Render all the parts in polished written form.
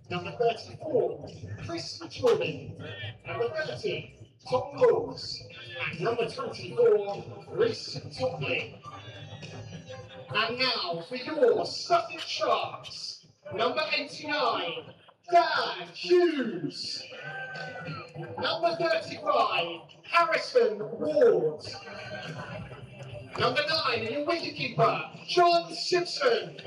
Number 34, Chris Jordan. Number 30, Tom Laws. And number 24, Reece Topley. And now for your Sussex Sharks, number 89, Dan Hughes. Number 35, Harrison Ward. Number 9, your wicketkeeper, John Simpson.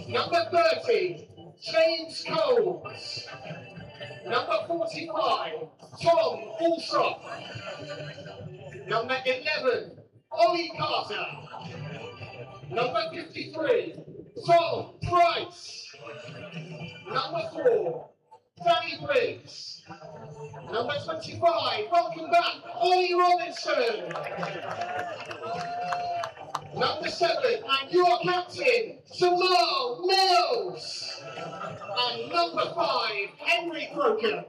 Number 30, James Coles. Number 45, Tom Alsop. Number 11, Ollie Carter. Number 53, Tom Price. Number 4, Danny Briggs. Number 25, welcome back, Ollie Robinson. Number 7, and your captain, Jamal Mills. And number 5, Henry Croker.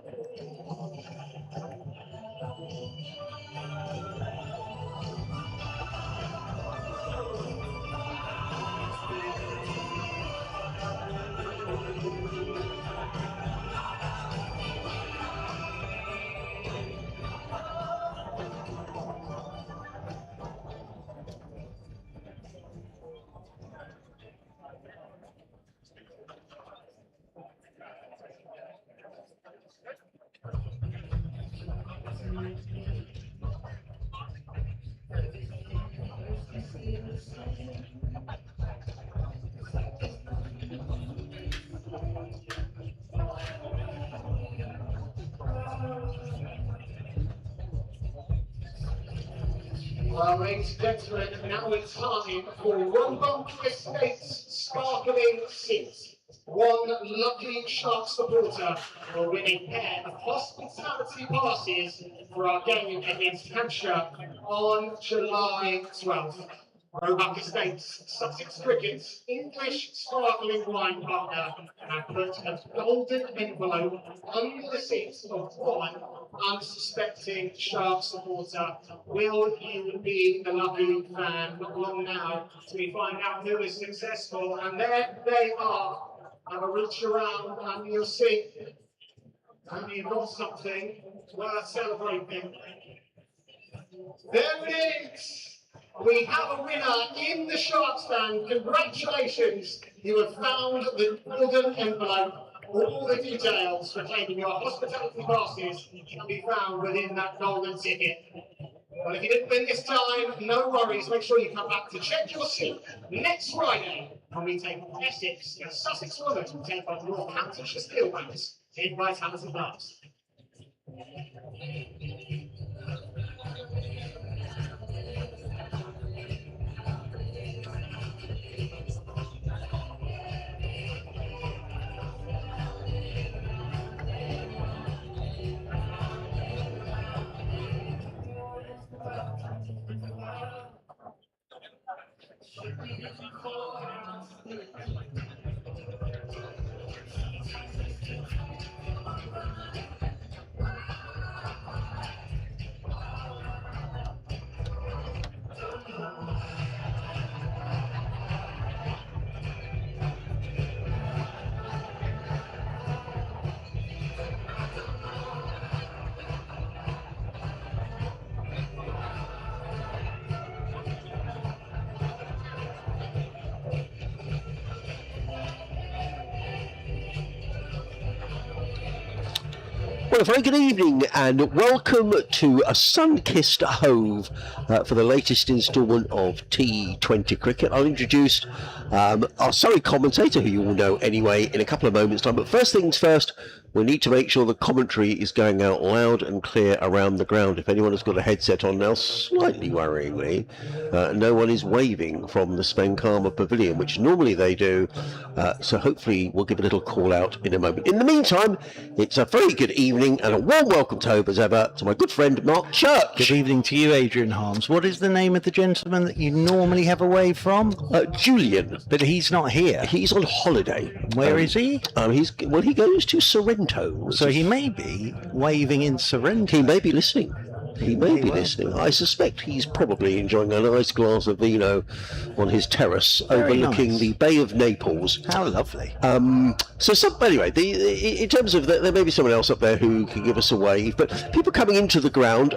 Well, ladies and gentlemen, now it's time for one Bunker Estates sparkling seat. One lucky Shark supporter will win a pair of hospitality passes for our game against Hampshire on July 12th. Roebuck Estates, Sussex Cricket's English sparkling wine partner, have put a golden envelope under the seat of one unsuspecting Shark supporter. Will you be the lucky fan? Not long now till we find out who is successful. And there they are. Have a reach around and you'll see. And you've got something worth celebrating. There it is. We have a winner in the Shark stand. Congratulations. You have found the golden envelope. All the details for claiming your hospitality passes can be found within that golden ticket. Well, if you didn't win this time, no worries. Make sure you come back to check your seat next Friday when we take on Essex and Sussex Women will take on Northamptonshire Steelbacks in right hands and gloves. Well, a very good evening and welcome to a sun-kissed Hove for the latest instalment of T20 cricket. I'll introduce our Surrey commentator, who you all know anyway, in a couple of moments' time. But first things first, we need to make sure the commentary is going out loud and clear around the ground. If anyone has got a headset on now, slightly worryingly, no one is waving from the Spencama Pavilion, which normally they do. So hopefully we'll give a little call out in a moment. In the meantime, it's a very good evening and a warm welcome to Hove as ever to my good friend Mark Church. Good evening to you, Adrian Harms. What is the name of the gentleman that you normally have away from? Julian. But he's not here. He's on holiday. Where is he? He goes to Sorrento. So he may be waving in Sorrento. He may be listening. He may be will. listening. I suspect he's probably enjoying a nice glass of vino on his terrace Very overlooking nice. the Bay of Naples. How lovely. Anyway, in terms of there may be someone else up there who can give us a wave, but people coming into the ground,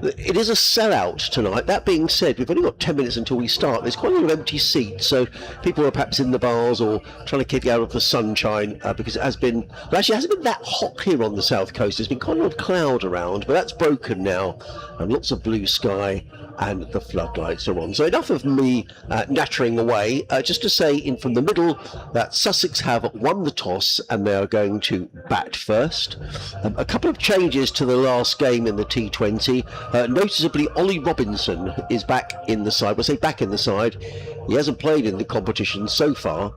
it is a sellout tonight. That being said, we've only got 10 minutes until we start. There's quite a lot of empty seats, so people are perhaps in the bars or trying to keep out of the sunshine because it has been, well, actually it hasn't been that hot here on the south coast. There's been quite a lot of cloud around, but that's broken now, and lots of blue sky, and the floodlights are on. So enough of me nattering away. Just to say in from the middle that Sussex have won the toss and they are going to bat first. A couple of changes to the last game in the T20. Noticeably, Ollie Robinson is back in the side. We'll say back in the side. He hasn't played in the competition so far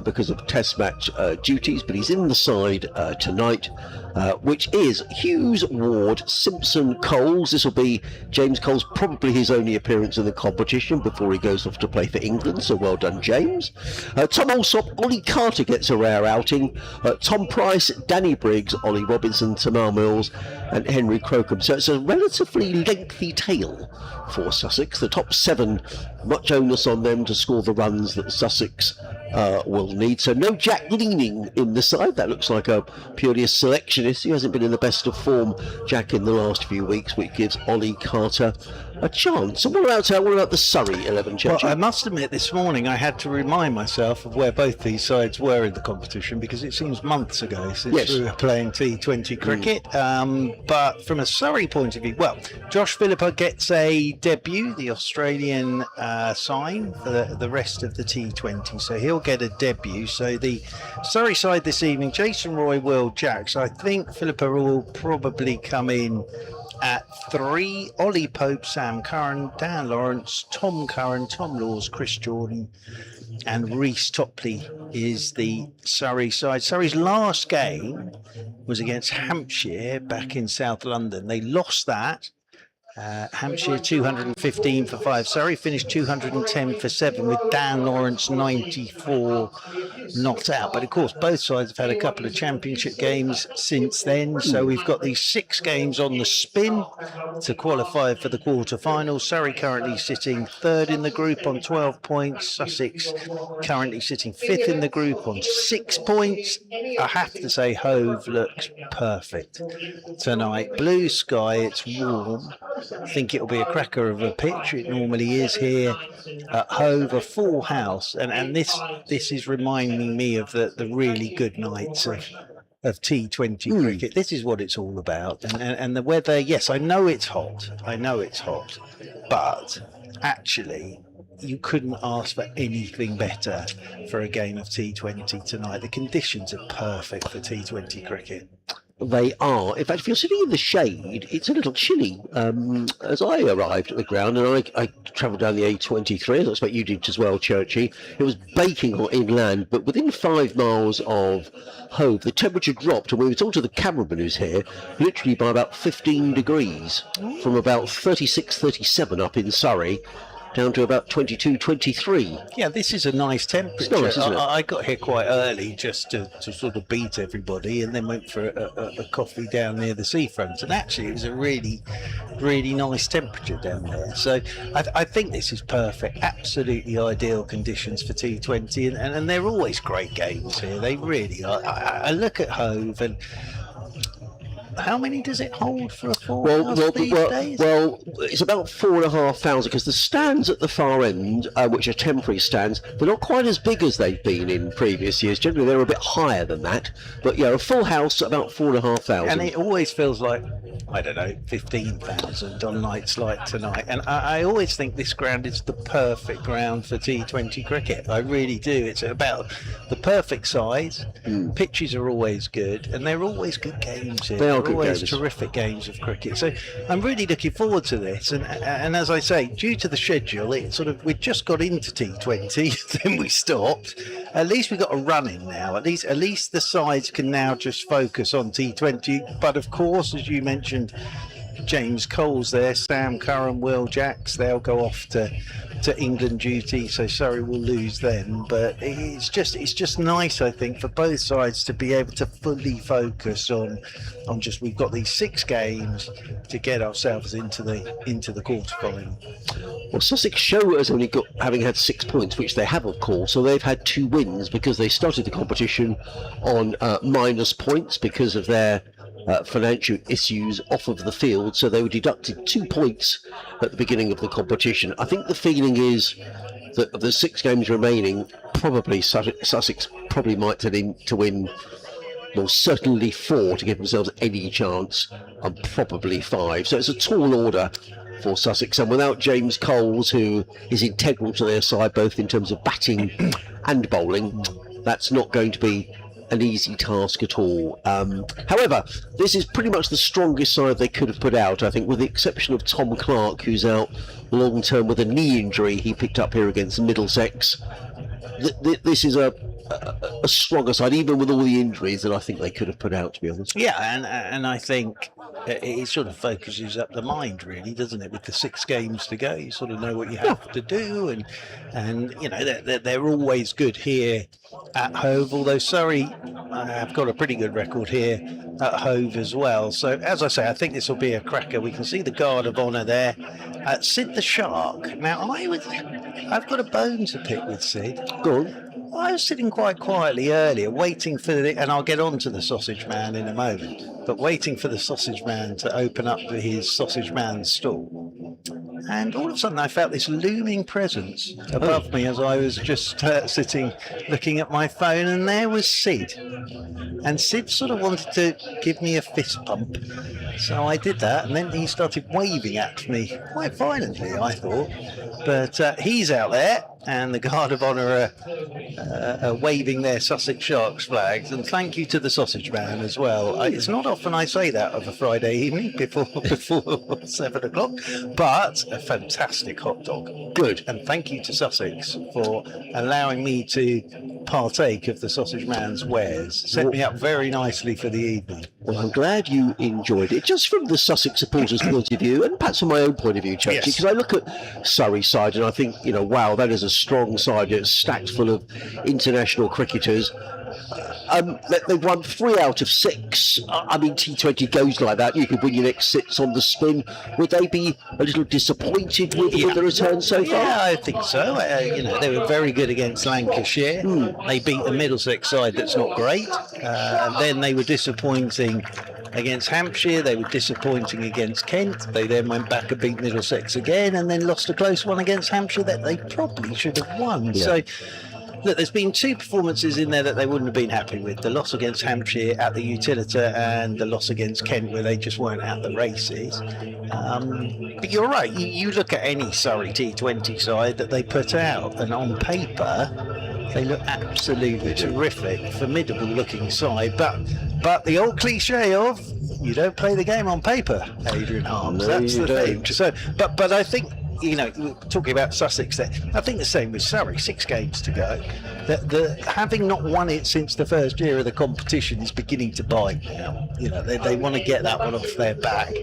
because of test match duties, but he's in the side tonight, which is Hughes, Ward, Simpson, Coles. This will be James Coles, probably his only appearance in the competition before he goes off to play for England, so well done, James. Tom Alsop, Ollie Carter gets a rare outing. Tom Price, Danny Briggs, Ollie Robinson, Tamar Mills and Henry Crocombe. So it's a relatively lengthy tail for Sussex. The top 7, much onus on them to score the runs that Sussex will need. So no Jack Leaning in the side. That looks like purely a selectionist. He hasn't been in the best of form, Jack, in the last few weeks, which gives Ollie Carter a chance. So what about the Surrey 11, Churchill? Well, I must admit, this morning I had to remind myself of where both these sides were in the competition because it seems months ago since we were playing T20 cricket. But from a Surrey point of view, well, Josh Philippa gets a debut, the Australian sign for the rest of the T20, so he'll get a debut. So the Surrey side this evening, Jason Roy, Will Jacks. I think Philippa will probably come in at 3, Ollie Pope, Sam Curran, Dan Lawrence, Tom Curran, Tom Laws, Chris Jordan and Reece Topley is the Surrey side. Surrey's last game was against Hampshire back in South London. They lost that. Hampshire 215 for 5. Surrey finished 210 for 7 with Dan Lawrence 94 not out. But of course, both sides have had a couple of championship games since then. So we've got these 6 games on the spin to qualify for the quarter-final. Surrey currently sitting 3rd in the group on 12 points. Sussex currently sitting 5th in the group on 6 points. I have to say Hove looks perfect tonight. Blue sky, it's warm. I think it'll be a cracker of a pitch. It normally is here at Hove, a full house, and this is reminding me of the really good nights of T20 cricket. This is what it's all about, and the weather. Yes, I know it's hot, but actually you couldn't ask for anything better for a game of T20 tonight. The conditions are perfect for T20 cricket. They are. In fact, if you're sitting in the shade, it's a little chilly. As I arrived at the ground, and I travelled down the A23, as I expect you did as well, Churchy, it was baking hot inland, but within 5 miles of Hove, the temperature dropped, and we were talking to the cameraman who's here, literally by about 15 degrees, from about 36, 37 up in Surrey, down to about 22, 23. Yeah, this is a nice temperature. It's nice, isn't it? I got here quite early just to sort of beat everybody, and then went for a coffee down near the seafront. And actually, it was a really, really nice temperature down there. So I think this is perfect. Absolutely ideal conditions for T20, and they're always great games here. They really are. I look at Hove and. How many does it hold for a full house these days? Well, it's about 4,500 because the stands at the far end, which are temporary stands, they're not quite as big as they've been in previous years. Generally, they're a bit higher than that. But yeah, a full house about 4,500. And it always feels like, I don't know, 15,000 on nights like tonight. And I always think this ground is the perfect ground for T20 cricket. I really do. It's about the perfect size. Pitches are always good, and they're always good games here. They are good always games. Terrific games of cricket. So I'm really looking forward to this. And as I say, due to the schedule, it sort of we just got into T20, then we stopped. At least we got a run in now. At least the sides can now just focus on T20. But of course, as you mentioned, James Cole's there, Sam Curran, Will Jacks, they'll go off to England duty, so Surrey will lose them. But it's just nice, I think, for both sides to be able to fully focus on just, we've got these 6 games to get ourselves into the quarter-final. Well, Sussex show has only got, having had 6 points, which they have, of course, so they've had 2 wins because they started the competition on minus points because of their financial issues off of the field, so they were deducted 2 points at the beginning of the competition. I think the feeling is that of the 6 games remaining, probably Sussex probably might need to win, well, certainly 4 to give themselves any chance, and probably 5. So it's a tall order for Sussex, and without James Coles, who is integral to their side both in terms of batting and bowling, that's not going to be an easy task at all. However, this is pretty much the strongest side they could have put out, I think, with the exception of Tom Clark, who's out long term with a knee injury he picked up here against Middlesex. This is a stronger side, even with all the injuries, that I think they could have put out, to be honest. Yeah, and I think it sort of focuses up the mind, really, doesn't it? With the 6 games to go, you sort of know what you have to do, and you know they're always good here at Hove. Although Surrey have got a pretty good record here at Hove as well. So as I say, I think this will be a cracker. We can see the guard of honour there. Sid the Shark. Now I've got a bone to pick with Sid. Go on. I was sitting quite quietly earlier, waiting for and I'll get on to the sausage man in a moment, but waiting for the sausage man to open up his sausage man stall. And all of a sudden I felt this looming presence above me as I was just sitting looking at my phone, and there was Sid. And Sid sort of wanted to give me a fist pump. So I did that, and then he started waving at me quite violently, I thought. But he's out there, and the Guard of Honour are waving their Sussex Sharks flags. And thank you to the sausage man as well. It's not often I say that of a Friday evening before 7 o'clock, but a fantastic hot dog. Good. And thank you to Sussex for allowing me to partake of the sausage man's wares. Set me up very nicely for the evening. Well, I'm glad you enjoyed it, just from the Sussex supporters' point of view, and perhaps from my own point of view, Churchy, because I look at Surrey's side and I think, wow, that is a strong side. It's stacked full of international cricketers. They've won 3 out of 6. I mean, T20 goes like that. You could win your next 6 on the spin. Would they be a little disappointed with the return so far? Yeah, I think so. They were very good against Lancashire. They beat the Middlesex side that's not great. And then they were disappointing against Hampshire. They were disappointing against Kent. They then went back and beat Middlesex again, and then lost a close one against Hampshire that they probably should have won. Yeah. So look, there's been 2 performances in there that they wouldn't have been happy with. The loss against Hampshire at the Utilita and the loss against Kent, where they just weren't at the races. But you're right, you look at any Surrey T20 side that they put out, and on paper they look absolutely terrific, formidable looking side. But the old cliche of, you don't play the game on paper, Adrian Harms. No, that's you the don't. thing. So, but I think, talking about Sussex there, I think the same with Surrey, 6 games to go. Having not won it since the first year of the competition is beginning to bite now. They want to get that one off their back.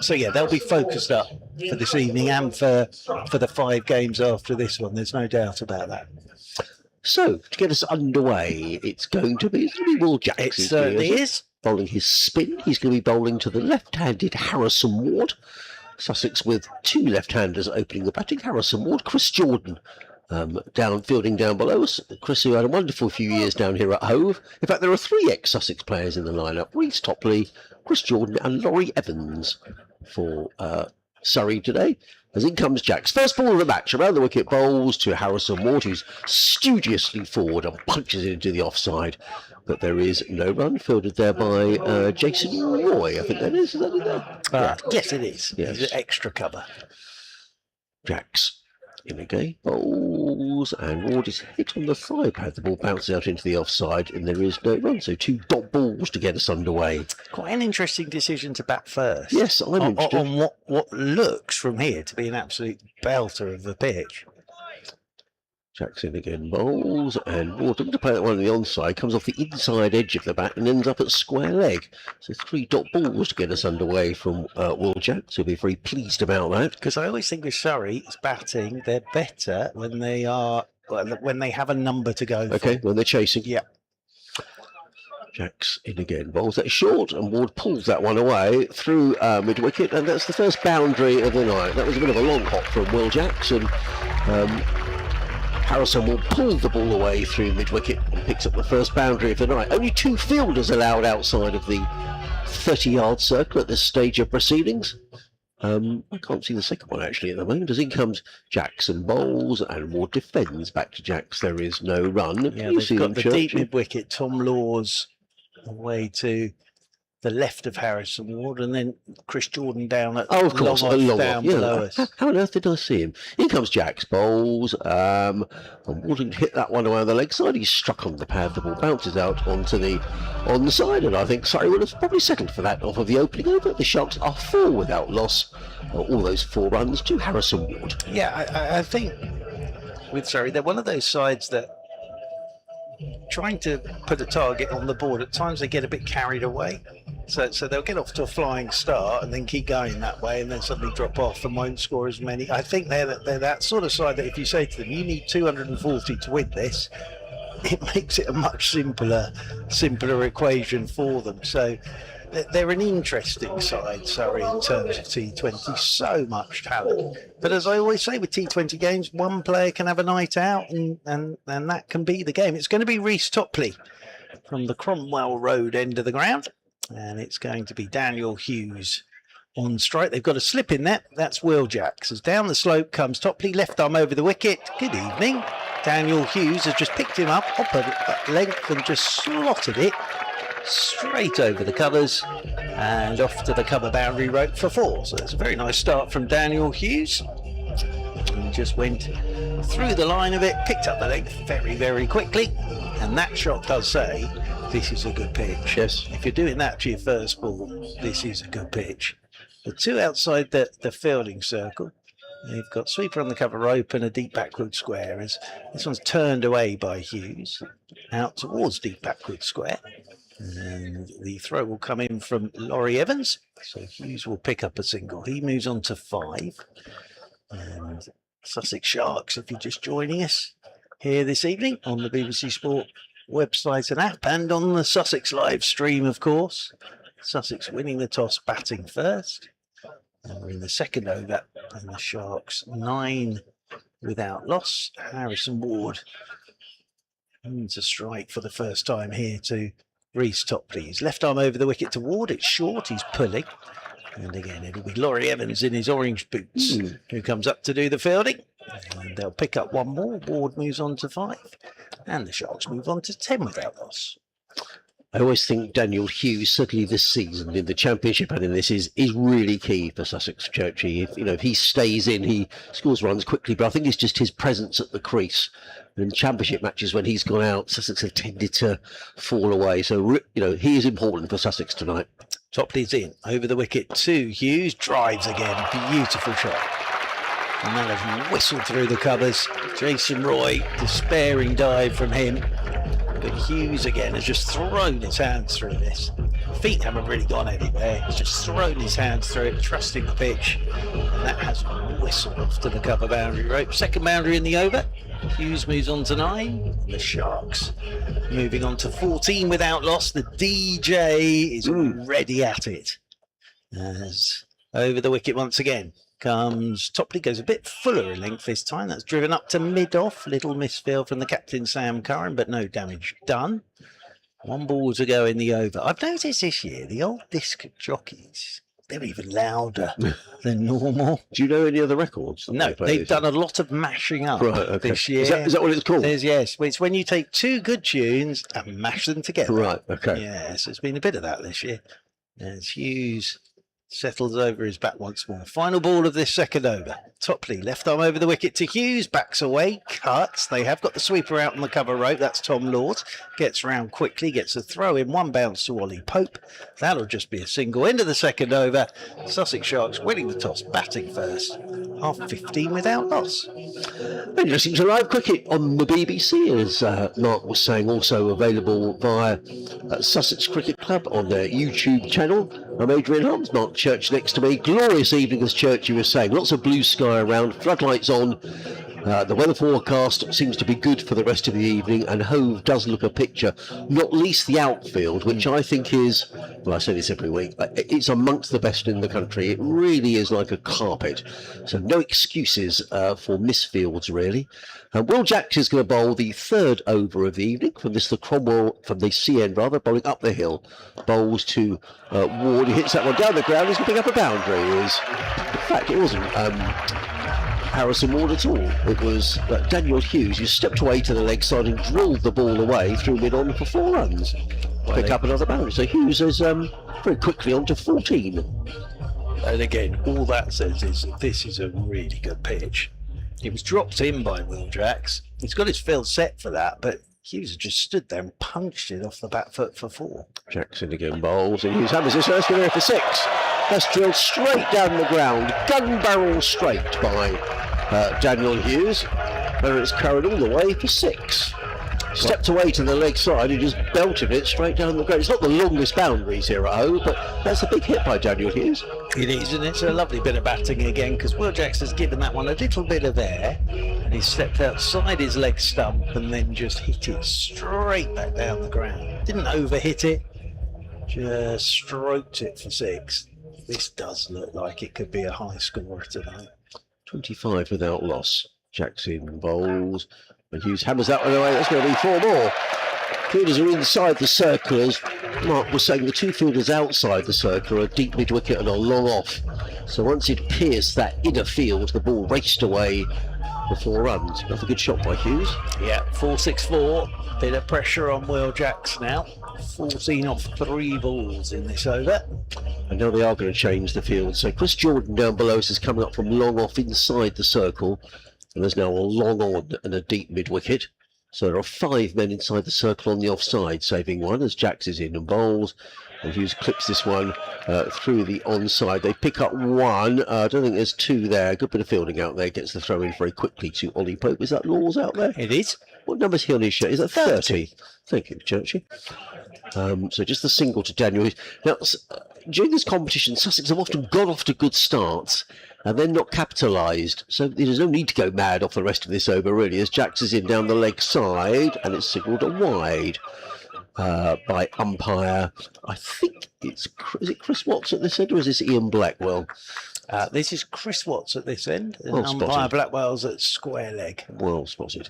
So yeah, they'll be focused up for this evening and for the 5 games after this one. There's no doubt about that. So, to get us underway, it's going to be Will Jacks. It certainly is. Bowling his spin. He's going to be bowling to the left-handed Harrison Ward. Sussex with 2 left-handers opening the batting. Harrison Ward, Chris Jordan fielding down below us. Chris, who had a wonderful few years down here at Hove. In fact, there are 3 ex-Sussex players in the lineup. Reece Topley, Chris Jordan and Laurie Evans for Surrey today. As in comes Jacks. First ball of the match, around the wicket, bowls to Harrison Ward, who's studiously forward and punches it into the offside. But there is no run, fielded there by Jason Roy, I think that is. Is that in there? Yes, it is. Yes. It's extra cover. Jacks in again, bowls, and Ward is hit on the thigh pad. The ball bounces out into the offside, and there is no run. So 2 dot balls to get us underway. Quite an interesting decision to bat first. Yes, I'm interested. On what looks from here to be an absolute belter of the pitch. Jackson again bowls, and Ward looking to play that one on the onside, comes off the inside edge of the bat and ends up at square leg. So 3 dot balls to get us underway from Will Jacks. He'll be very pleased about that. Because I always think with Surrey's batting, they're better when they have a number to go Okay, for. when they're chasing. Yeah. Jacks in again, bowls that short, and Ward pulls that one away through mid-wicket, and that's the first boundary of the night. That was a bit of a long hop from Will Jacks, and Harrison will pull the ball away through mid-wicket and picks up the first boundary of the night. Only 2 fielders allowed outside of the 30-yard circle at this stage of proceedings. I can't see the second one actually at the moment. As in comes Jackson bowls and Ward defends back to Jacks. There is no run. Yeah, they've got the deep mid-wicket. Tom Laws away to the left of Harrison Ward, and then Chris Jordan down at of course, down below us. How on earth did I see him? In comes Jacks bowls, and Ward didn't hit that one away on the leg side. He's struck on the pad. The ball bounces out on the side, and I think Surrey would have probably settled for that off of the opening over. The Sharks are 4 without loss. All those 4 runs to Harrison Ward. Yeah, I think with Surrey, they're one of those sides that trying to put a target on the board, at times they get a bit carried away. So they'll get off to a flying start and then keep going that way, and then suddenly drop off and won't score as many. I think they're that sort of side that if you say to them, you need 240 to win this, it makes it a much simpler equation for them. So they're an interesting side, Surrey, in terms of T20. So much talent. But as I always say with T20 games, one player can have a night out, and that can be the game. It's going to be Reece Topley from the Cromwell Road end of the ground. And it's going to be Daniel Hughes on strike. They've got a slip in there. That's Will Jacks. As down the slope comes Topley, left arm over the wicket. Good evening. Daniel Hughes has just picked him up at length and just slotted it straight over the covers and off to the cover boundary rope for 4. So it's a very nice start from Daniel Hughes. He just went through the line of it, picked up the length very, very quickly. And that shot does say, this is a good pitch. Yes. If you're doing that to your first ball, this is a good pitch. The 2 outside the fielding circle. They've got sweeper on the cover rope and a deep backward square. As this one's turned away by Hughes, out towards deep backward square. And the throw will come in from Laurie Evans. So Hughes will pick up a single. He moves on to 5. And Sussex Sharks, if you're just joining us here this evening on the BBC Sport website and app, and on the Sussex live stream, of course. Sussex winning the toss, batting first. And we're in the second over, and the Sharks 9 without loss. Harrison Ward to strike for the first time here to Reece Topley. His left arm over the wicket to Ward. It's short. He's pulling. And again, it'll be Laurie Evans in his orange boots who comes up to do the fielding. And they'll pick up 1 more. Ward moves on to 5. And the Sharks move on to 10 without loss. I always think Daniel Hughes, certainly this season in the Championship and in this, is really key for Sussex Churchy. If he stays in, he scores runs quickly, but I think it's just his presence at the crease. In Championship matches, when he's gone out, Sussex have tended to fall away. So, he is important for Sussex tonight. Topley's in, over the wicket to Hughes, drives again, beautiful shot. And that has whistled through the covers. Jason Roy, despairing dive from him. But Hughes again has just thrown his hands through this. Feet haven't really gone anywhere. He's just thrown his hands through it, trusting the pitch. And that has whistled off to the cover boundary rope. Second boundary in the over. Hughes moves on to 9. The Sharks moving on to 14 without loss. The DJ is already at it. As over the wicket once again comes Topley, goes a bit fuller in length this time. That's driven up to mid-off. Little misfield from the captain, Sam Curran, but no damage done. 1 ball to go in the over. I've noticed this year, the old disc jockeys, they're even louder than normal. Do you know any other records? No, they've done a lot of mashing up this year. Is that what it's called? Yes. It's when you take 2 good tunes and mash them together. Right, okay. Yes, there's been a bit of that this year. There's Hughes Settles over his back once more. Final ball of this second over. Topley, left arm over the wicket to Hughes. Backs away, cuts. They have got the sweeper out on the cover rope. That's Tom Lord. Gets round quickly, gets a throw in. One bounce to Ollie Pope. That'll just be a single. End of the second over. Sussex Sharks winning the toss, batting first. Half 15 without loss. And listening to live cricket on the BBC, as Mark was saying, also available via Sussex Cricket Club on their YouTube channel. I'm Adrian Holmes, Mark Church next to me. Glorious evening, as Churchy was saying. Lots of blue sky around, floodlights on. The weather forecast seems to be good for the rest of the evening, and Hove does look a picture, not least the outfield, which I think is, well, I say this every week, it's amongst the best in the country. It really is like a carpet. So no excuses for misfields, really. Will Jacks is going to bowl the third over of the evening from the CN, bowling up the hill. Bowls to Ward. He hits that one down the ground. He's going to pick up a boundary. In fact, it wasn't Harrison Ward at all. It was Daniel Hughes who stepped away to the leg side and drilled the ball away through mid-on for 4 runs. Pick up another boundary. So Hughes is very quickly on to 14. And again, all that says is that this is a really good pitch. It was dropped in by Will Jacks. He's got his field set for that, but Hughes just stood there and punched it off the back foot for 4. Jackson again bowls, and Hughes hammers this first one there for 6. That's drilled straight down the ground, gun barrel straight by Daniel Hughes. Where it's carried all the way for 6. Stepped away to the leg side and just belted it straight down the ground. It's not the longest boundaries here at Hove, but that's a big hit by Daniel Hughes. It is, and it's a lovely bit of batting again, because Will Jacks has given that one a little bit of air, and he stepped outside his leg stump and then just hit it straight back down the ground. Didn't overhit it, just stroked it for 6. This does look like it could be a high scorer tonight. 25 without loss. Jackson bowls, and Hughes hammers that one away. That's going to be 4 more. Fielders are inside the circle, as Mark was saying. The 2 fielders outside the circle are a deep mid-wicket and a long off. So once it pierced that inner field, the ball raced away for 4 runs. Another good shot by Hughes. Yeah, 4-6-4. Bit of pressure on Will Jacks now. 14 off 3 balls in this over. And now they are going to change the field. So Chris Jordan down below us is coming up from long off inside the circle. And there's now a long on and a deep mid-wicket. So there are 5 men inside the circle on the offside, saving 1 as Jacks is in and bowls. And Hughes clips this one through the onside. They pick up 1. I don't think there's 2 there. Good bit of fielding out there. Gets the throw in very quickly to Ollie Pope. Is that Laws out there? It is. What number's he on his shirt? Is that 30? Thank you, Churchy. So just the single to Daniel Hughes. Now, during this competition, Sussex have often got off to good starts and then not capitalised. So there's no need to go mad off the rest of this over, really, as Jacks is in down the leg side, and it's signalled a wide by umpire. I think is it Chris Watts at this end, or is this Ian Blackwell? This is Chris Watts at this end, and Well umpire spotted. Blackwell's at square leg. Well spotted.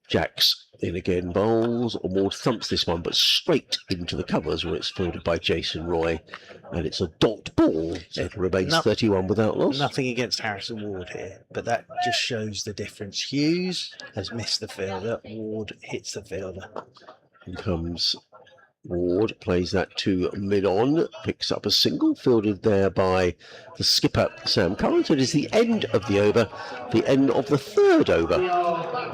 Jacks in again, bowls, or Ward thumps this one, but straight into the covers where it's fielded by Jason Roy, and it's a dot ball, so it remains 31 without loss. Nothing against Harrison Ward here, but that just shows the difference. Hughes has missed the fielder, Ward hits the fielder. In comes Ward, plays that to mid-on, picks up a single, fielded there by the skipper, Sam Curran. So it is the end of the over, the end of the 3rd over.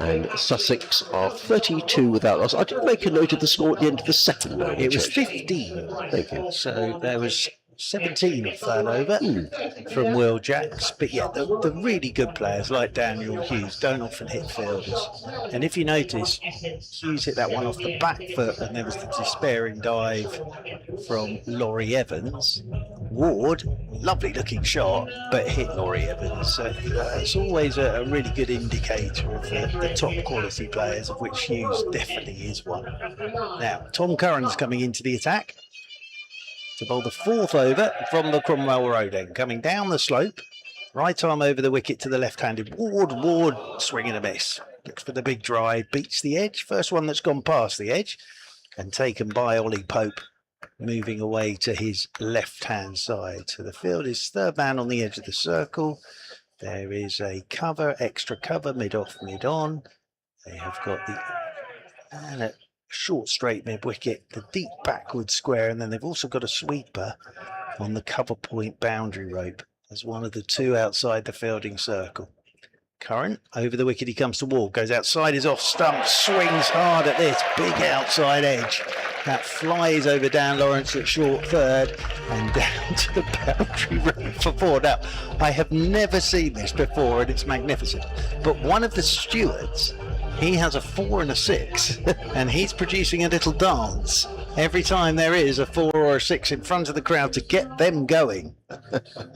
And Sussex are 32 without loss. I did make a note of the score at the end of the 2nd over. It was 15. Thank you. So there was 17 off that over from Will Jacks. But yeah, the really good players like Daniel Hughes don't often hit fielders. And if you notice, Hughes hit that one off the back foot, and there was the despairing dive from Laurie Evans. Ward, lovely looking shot, but hit Laurie Evans. So it's always a really good indicator of the top quality players, of which Hughes definitely is one. Now, Tom Curran's coming into the attack to bowl the 4th over from the Cromwell Road end, coming down the slope, right arm over the wicket to the left-handed Ward, swing and a miss. Looks for the big drive, beats the edge, first one that's gone past the edge, and taken by Ollie Pope, moving away to his left-hand side. So the field is 3rd man on the edge of the circle. There is a cover, extra cover, mid-off, mid-on. They have got and a short straight mid-wicket, the deep backward square, and then they've also got a sweeper on the cover point boundary rope as one of the two outside the fielding circle. Curran over the wicket, he comes to Ward, goes outside, is off stump, swings hard at this big outside edge. That flies over Dan Lawrence at short third and down to the boundary rope for four. Now, I have never seen this before and it's magnificent. But one of the stewards, he has a 4 and a 6 and he's producing a little dance every time there is a 4 or a 6 in front of the crowd to get them going.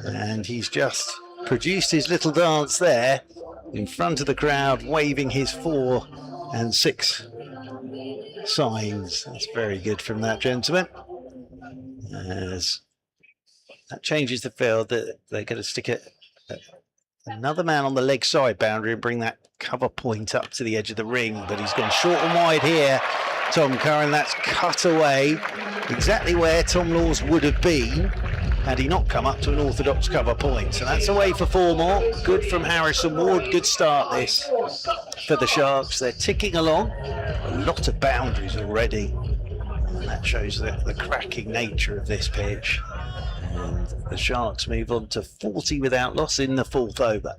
And he's just produced his little dance there in front of the crowd, waving his 4 and 6 signs. That's very good from that gentleman. As that changes the field, that they're going to stick another man on the leg side boundary and bring that cover point up to the edge of the ring, but he's gone short and wide here. Tom Curran, that's cut away exactly where Tom Laws would have been had he not come up to an orthodox cover point. So that's away for 4 more. Good from Harrison Ward. Good start this for the Sharks. They're ticking along. A lot of boundaries already. And that shows the cracking nature of this pitch. And the Sharks move on to 40 without loss in the 4th over.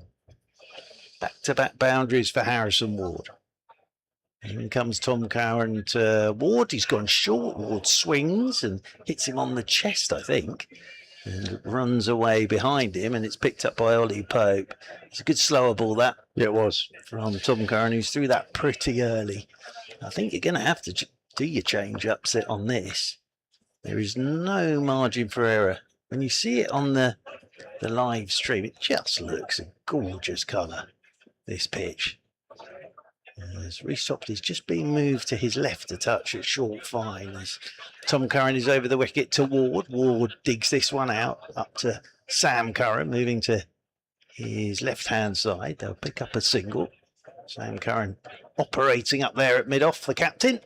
Back-to-back boundaries for Harrison Ward. In comes Tom Curran to Ward. He's gone short. Ward swings and hits him on the chest, I think, and runs away behind him, and it's picked up by Ollie Pope. It's a good slower ball, that. Yeah, it was. From Tom Curran, who's threw that pretty early. I think you're going to have to do your change-ups on this. There is no margin for error. When you see it on the live stream, it just looks a gorgeous colour, this pitch. As Restopped is just being moved to his left a touch at short fine. As Tom Curran is over the wicket to Ward. Ward digs this one out up to Sam Curran, moving to his left-hand side. They'll pick up a single. Sam Curran operating up there at mid-off, the captain.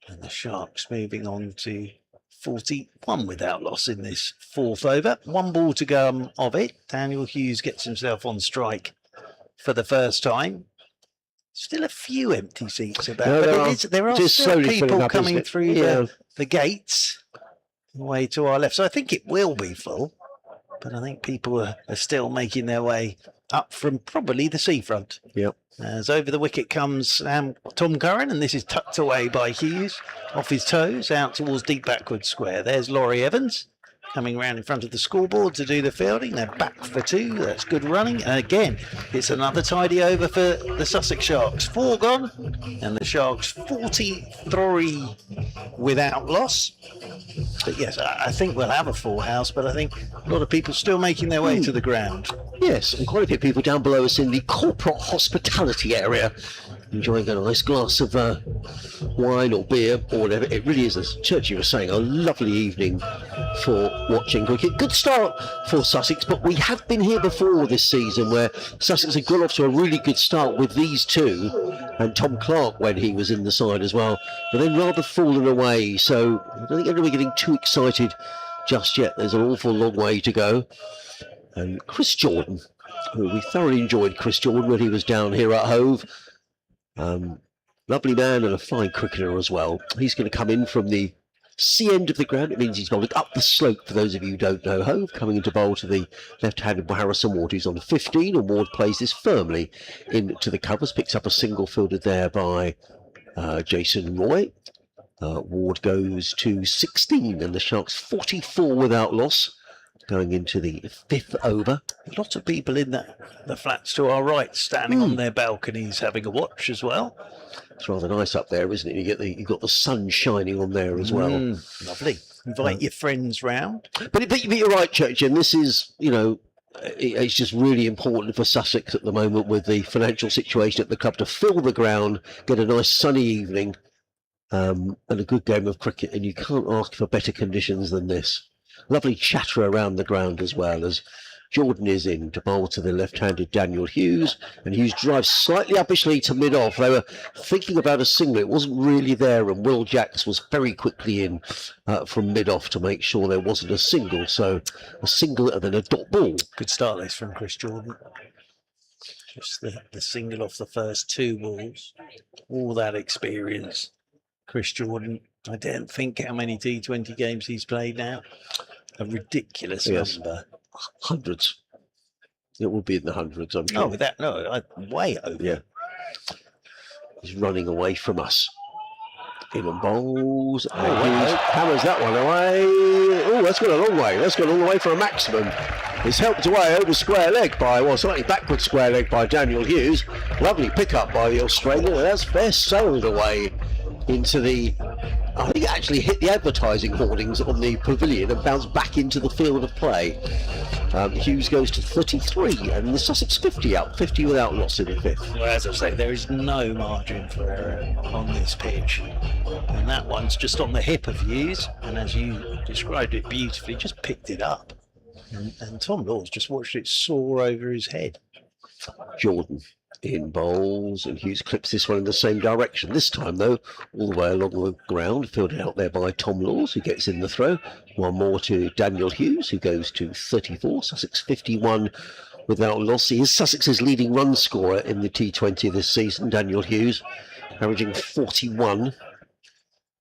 And the Sharks moving on to 41 without loss in this 4th over. 1 ball to go of it. Daniel Hughes gets himself on strike for the first time. Still a few empty seats about, no, but there are still people coming through the gates way to our left. So I think it will be full, but I think people are still making their way up from probably the seafront. Yep. As over the wicket comes Tom Curran, and this is tucked away by Hughes, off his toes, out towards deep backward square. There's Laurie Evans coming round in front of the scoreboard to do the fielding. They're back for 2. That's good running. And again, it's another tidy over for the Sussex Sharks. 4 gone, and the Sharks 43 without loss. But yes, I think we'll have a full house, but I think a lot of people still making their way to the ground. Yes, and quite a few people down below us in the corporate hospitality area, enjoying a nice glass of wine or beer or whatever. It really is, as Churchy was saying, a lovely evening for watching cricket. Good start for Sussex, but we have been here before this season where Sussex had got off to a really good start with these two, and Tom Clark when he was in the side as well, but then rather fallen away. So I don't think anybody getting too excited just yet. There's an awful long way to go. And Chris Jordan, who we thoroughly enjoyed Chris Jordan when he was down here at Hove. Lovely man and a fine cricketer as well. He's going to come in from the C end of the ground. It means he's bowling up the slope, for those of you who don't know. Hove coming into bowl to the left-handed Harrison Ward, who's on 15, and Ward plays this firmly into the covers. Picks up a single fielded there by Jason Roy. Ward goes to 16, and the Sharks 44 without loss. Going into the 5th over. A lot of people in the flats to our right standing on their balconies having a watch as well. It's rather nice up there, isn't it? You've got the sun shining on there as well. Lovely. Invite your friends round. But you're right, Church, and this is, it's just really important for Sussex at the moment with the financial situation at the club to fill the ground, get a nice sunny evening, and a good game of cricket, and you can't ask for better conditions than this. Lovely chatter around the ground as well, as Jordan is in to bowl to the left-handed Daniel Hughes, and Hughes drives slightly uppishly to mid-off. They were thinking about a single. It wasn't really there, and Will Jacks was very quickly in from mid-off to make sure there wasn't a single. So a single and then a dot ball. Good start this from Chris Jordan. Just the single off the first 2 balls. All that experience. Chris Jordan, I don't think how many T20 games he's played now. a ridiculous Yes. number. Hundreds. It will be in the hundreds, I'm sure. No, way over. Yeah. He's running away from us. In and bowls. And he hammers that one away. Oh, that's gone a long way. That's gone all the way for a maximum. It's helped away over square leg by, well, slightly backward square leg by Daniel Hughes. Lovely pickup by the Australian. And that's fair sailed away into the... I think it actually hit the advertising hoardings on the pavilion and bounced back into the field of play. Hughes goes to 33 and the Sussex 50 up, 50 without loss in the fifth. Well, as I say, there is no margin for error on this pitch. And that one's just on the hip of Hughes, and as you described it beautifully, just picked it up. And Tom Lawes just watched it soar over his head. Jordan in bowls, and Hughes clips this one in the same direction. This time, though, all the way along the ground, fielded out there by Tom Lawes, who gets in the throw. One more to Daniel Hughes, who goes to 34. Sussex 51 without loss. He is Sussex's leading run scorer in the T20 this season, Daniel Hughes, averaging 41.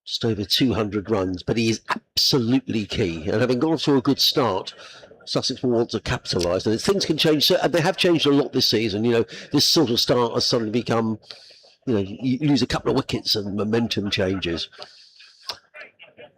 Just over 200 runs, but he is absolutely key. And having gone off to a good start, Sussex will want to capitalise, and things can change. And they have changed a lot this season. You know, this sort of start has suddenly become, you know, you lose a couple of wickets and momentum changes.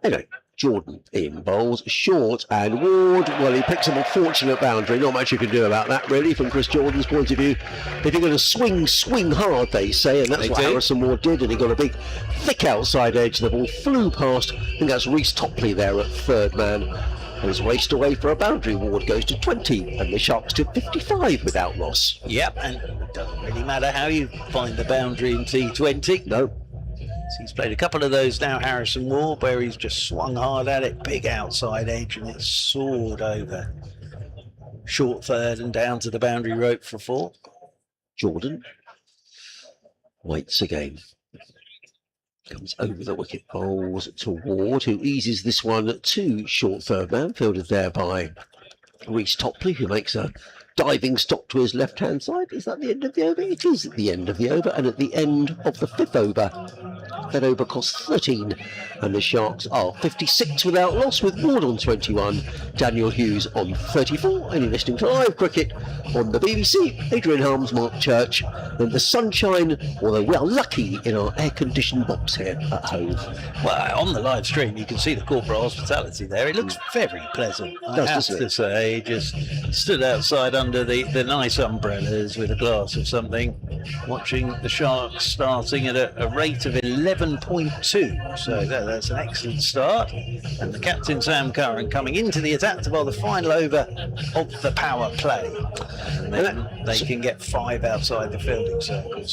Anyway, Jordan in bowls, short, and Ward, well, he picks up a fortunate boundary. Not much you can do about that, really, from Chris Jordan's point of view. If you're going to swing hard, they say, and that's what Harrison Ward did, and he got a big, thick outside edge. The ball flew past. I think that's Reece Topley there at third man. And has raced away for a boundary. Ward goes to 20 and the Sharks to 55 without loss. Yep, and it doesn't really matter how you find the boundary in T20. No. So he's played a couple of those now, Harrison Ward, where he's just swung hard at it, big outside edge, and it's soared over. Short third and down to the boundary rope for 4. Jordan waits again. Comes over the wicket, bowls to Ward, who eases this one to short third man, fielded there by Reece Topley, who makes a diving stop to his left-hand side. Is that the end of the over? It is at the end of the over, and at the end of the 5th over. That over costs 13, and the Sharks are 56 without loss, with Ward on 21, Daniel Hughes on 34, and you're listening to live cricket on the BBC, Adrian Harms, Mark Church, and the sunshine, although we are lucky in our air-conditioned box here at Hove. Well, on the live stream, you can see the corporate hospitality there. It looks very pleasant, I have to say. Just stood outside under the nice umbrellas with a glass of something, watching the Sharks starting at a rate of 11.2. So that's an excellent start. And the captain, Sam Curran, coming into the attack to bowl the final over of the power play. And then they can get 5 outside the fielding circle.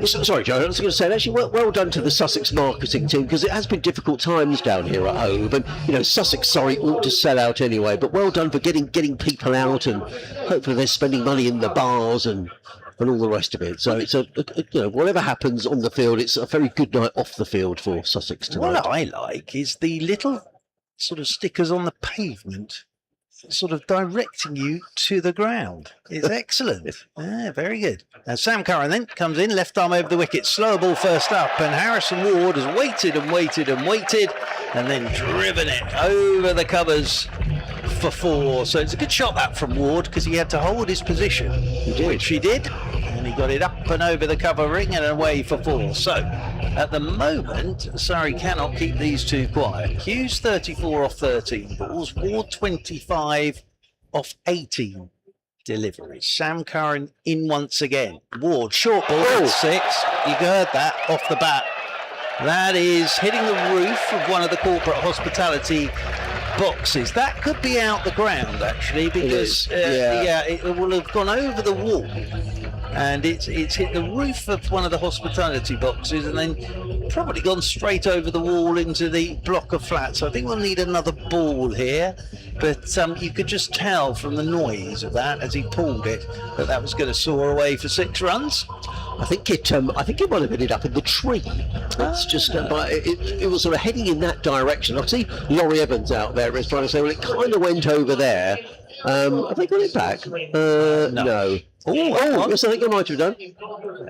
Sorry, Joe, I was going to say, actually, well done to the Sussex marketing team, because it has been difficult times down here at Hove, and, you know, Sussex, sorry, ought to sell out anyway, but well done for getting people out, and hopefully they're spending money in the bars and all the rest of it. So it's you know, whatever happens on the field, it's a very good night off the field for Sussex tonight. What I like is the little sort of stickers on the pavement, sort of directing you to the ground. It's excellent. Yeah, very good. Now Sam Curran then comes in, left arm over the wicket, slower ball first up, and Harrison Ward has waited and waited and waited, and then driven it over the covers for 4. So it's a good shot that from Ward, because he had to hold his position, which he did, and he got it up and over the cover ring and away for 4. So at the moment, Surrey cannot keep these two quiet. Hughes 34 off 13 balls, Ward 25 off 18 deliveries. Sam Curran in once again. Ward, short ball, 6. You heard that off the bat. That is hitting the roof of one of the corporate hospitality boxes. That could be out the ground, actually, because it will have gone over the wall, and it's hit the roof of one of the hospitality boxes and then probably gone straight over the wall into the block of flats. So I think we'll need another ball here, but you could just tell from the noise of that as he pulled it that was going to soar away for 6 runs. I think it might have ended up in the tree. That's just, but it was sort of heading in that direction. I see Laurie Evans out there is trying to say, well, it kind of went over there. Have they got it back? No. Oh, yes, I think I might have done.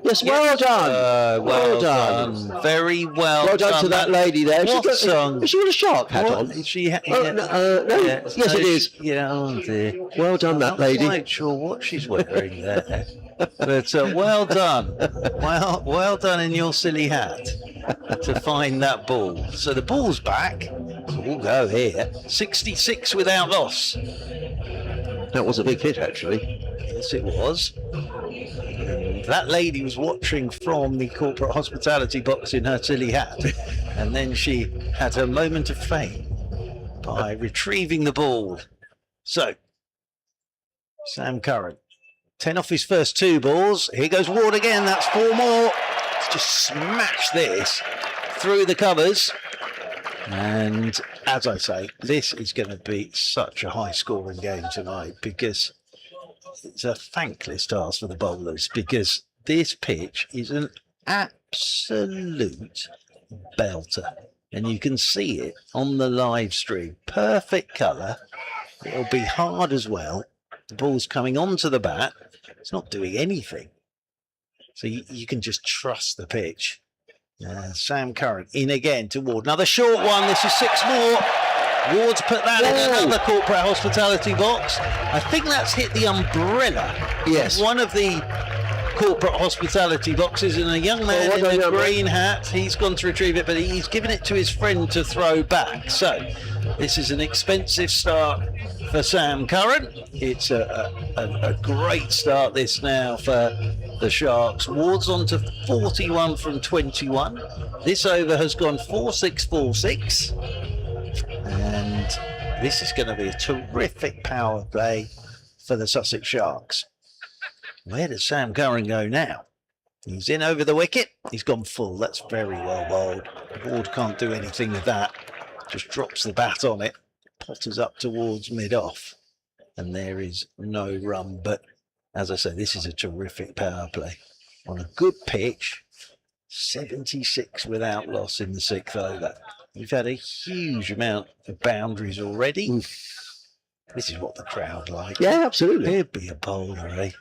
Yes, well done. Well done. Very well done. Well done to that lady there. What song? Has she got a shark hat on? She no. Yes, it is. Yeah, oh dear. Well done, that lady. I'm not quite sure what she's wearing there. But well done. Well done in your silly hat to find that ball. So the ball's back. So we'll go here. 66 without loss. That was a big hit, actually. Yes, it was. And that lady was watching from the corporate hospitality box in her silly hat. And then she had her moment of fame by retrieving the ball. So, Sam Curran, 10 off his first 2 balls. Here goes Ward again. That's 4 more. Let's just smash this through the covers. And as I say, this is going to be such a high-scoring game tonight because it's a thankless task for the bowlers because this pitch is an absolute belter. And you can see it on the live stream. Perfect colour. It'll be hard as well. The ball's coming onto the bat. It's not doing anything. So you can just trust the pitch. Sam Curran in again to Ward. Another short one. This is 6 more. Ward's put that in another corporate hospitality box. I think that's hit the umbrella. Yes. One of the corporate hospitality boxes, and a young man in a green hat. He's gone to retrieve it, but he's given it to his friend to throw back. So this is an expensive start for Sam Curran. It's a great start this now for the Sharks. Ward's on to 41 from 21. This over has gone 4-6-4-6. And this is going to be a terrific power play for the Sussex Sharks. Where does Sam Curran go now? He's in over the wicket. He's gone full. That's very well bowled. Ward can't do anything with that. Just drops the bat on it. Potters up towards mid-off. And there is no run. But as I say, this is a terrific power play. On a good pitch, 76 without loss in the 6th over. We've had a huge amount of boundaries already. This is what the crowd like. Yeah, absolutely. He'd be a bowler, eh?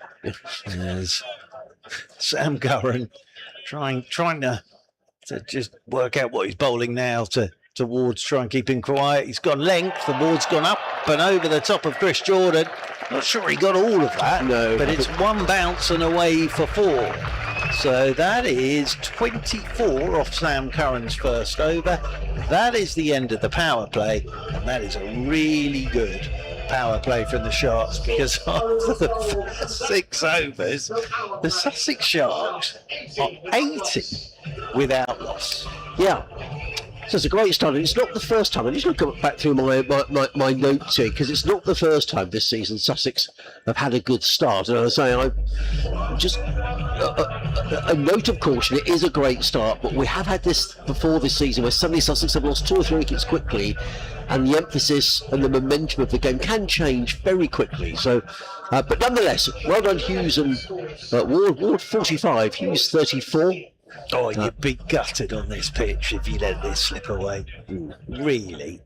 There's Sam Curran trying to just work out what he's bowling now towards try and keep him quiet. He's gone length. The Ward's gone up and over the top of Chris Jordan. Not sure he got all of that. No. But it's 1 bounce and away for 4. So that is 24 off Sam Curran's first over. That is the end of the power play. And that is a really good power play from the Sharks because after the 6 overs, the Sussex Sharks are 80 without loss. Yeah. So it's a great start, and it's not the first time. I just look back through my notes here because it's not the first time this season Sussex have had a good start. And as I say, I just a note of caution. It is a great start, but we have had this before this season where suddenly Sussex have lost 2 or 3 wickets quickly, and the emphasis and the momentum of the game can change very quickly. So, but nonetheless, well done Hughes and Ward 45, Hughes 34. Oh, you'd be gutted on this pitch if you let this slip away. Really.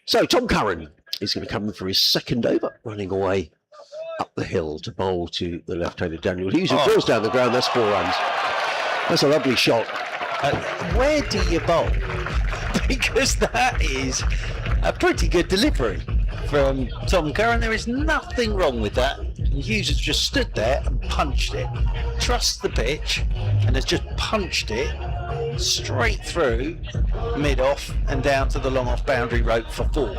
So Tom Curran is going to come in for his 2nd over, running away up the hill to bowl to the left-hander Daniel Hughes, who falls down the ground. That's 4 runs. That's a lovely shot. Where do you bowl? Because that is a pretty good delivery from Tom Curran. There is nothing wrong with that. Hughes has just stood there and punched it. Trusts the pitch and has just punched it straight through mid-off and down to the long-off boundary rope for 4.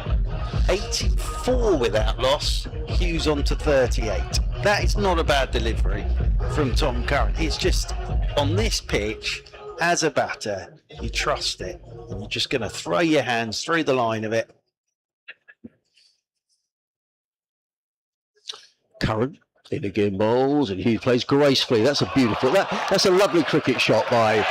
84 without loss. Hughes on to 38. That is not a bad delivery from Tom Curran. It's just on this pitch, as a batter, you trust it and you're just going to throw your hands through the line of it. Curran in again bowls, and Hughes plays gracefully. That's a beautiful, that's a lovely cricket shot by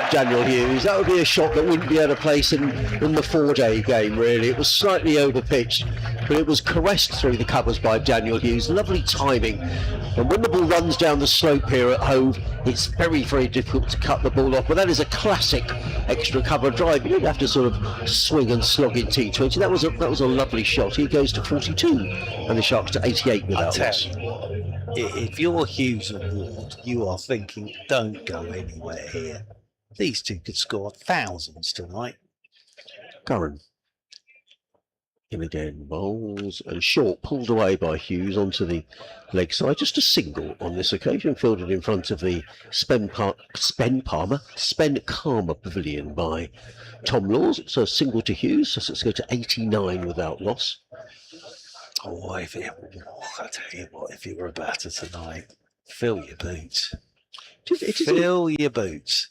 Daniel Hughes. That would be a shot that wouldn't be able to place in the 4-day game, really. It was slightly over pitched, but it was caressed through the covers by Daniel Hughes. Lovely timing. And when the ball runs down the slope here at Hove, it's very, very difficult to cut the ball off. But that is a classic extra cover drive. You don't have to sort of swing and slog in T20. That was a lovely shot. He goes to 42, and the Sharks to 88 without loss. if you're Hughes or Ward, you are thinking, don't go anywhere here. These two could score thousands tonight. Curran. In again, bowls and short, pulled away by Hughes onto the leg side. Just a single on this occasion, fielded in front of the Spen Karma Pavilion by Tom Laws. It's a single to Hughes. Sussex go to 89 without loss. Oh, I tell you what, if you were a batter tonight, fill your boots. Fill your boots.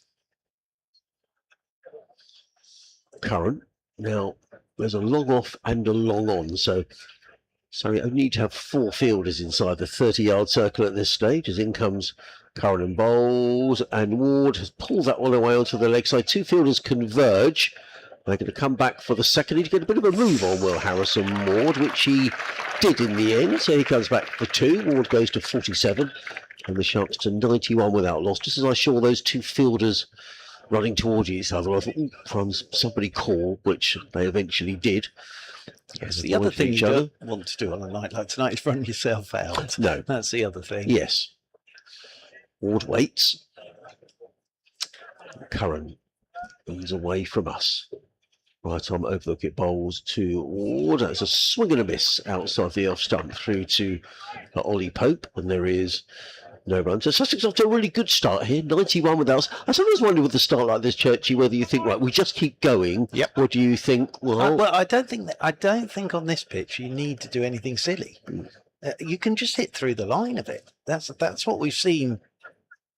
Current. Now, there's a long off and a long on, so Surrey only need to have 4 fielders inside the 30-yard circle at this stage, as in comes Curran and bowls, and Ward has pulled that one away onto the leg side. 2 fielders converge. They're going to come back for the second. He'd get a bit of a move on Will Harrison Ward, which he did in the end. So he comes back for 2. Ward goes to 47, and the Sharks to 91 without loss. Just as I saw those 2 fielders running towards each other, I thought, from somebody call, which they eventually did. Yes, the other thing you don't want to do on a night like tonight is run yourself out. No. That's the other thing. Yes. Ward waits. Curran moves away from us. Right arm over the wicket, bowls to Ward. That's a swing and a miss outside the off stump through to Ollie Pope, and there is no run. So Sussex off to a really good start here, 91 without us. I sometimes wonder with a start like this, Churchy, whether you think, right, we just keep going. Yep. Or do you think, well, I don't think on this pitch you need to do anything silly. You can just hit through the line of it. That's what we've seen.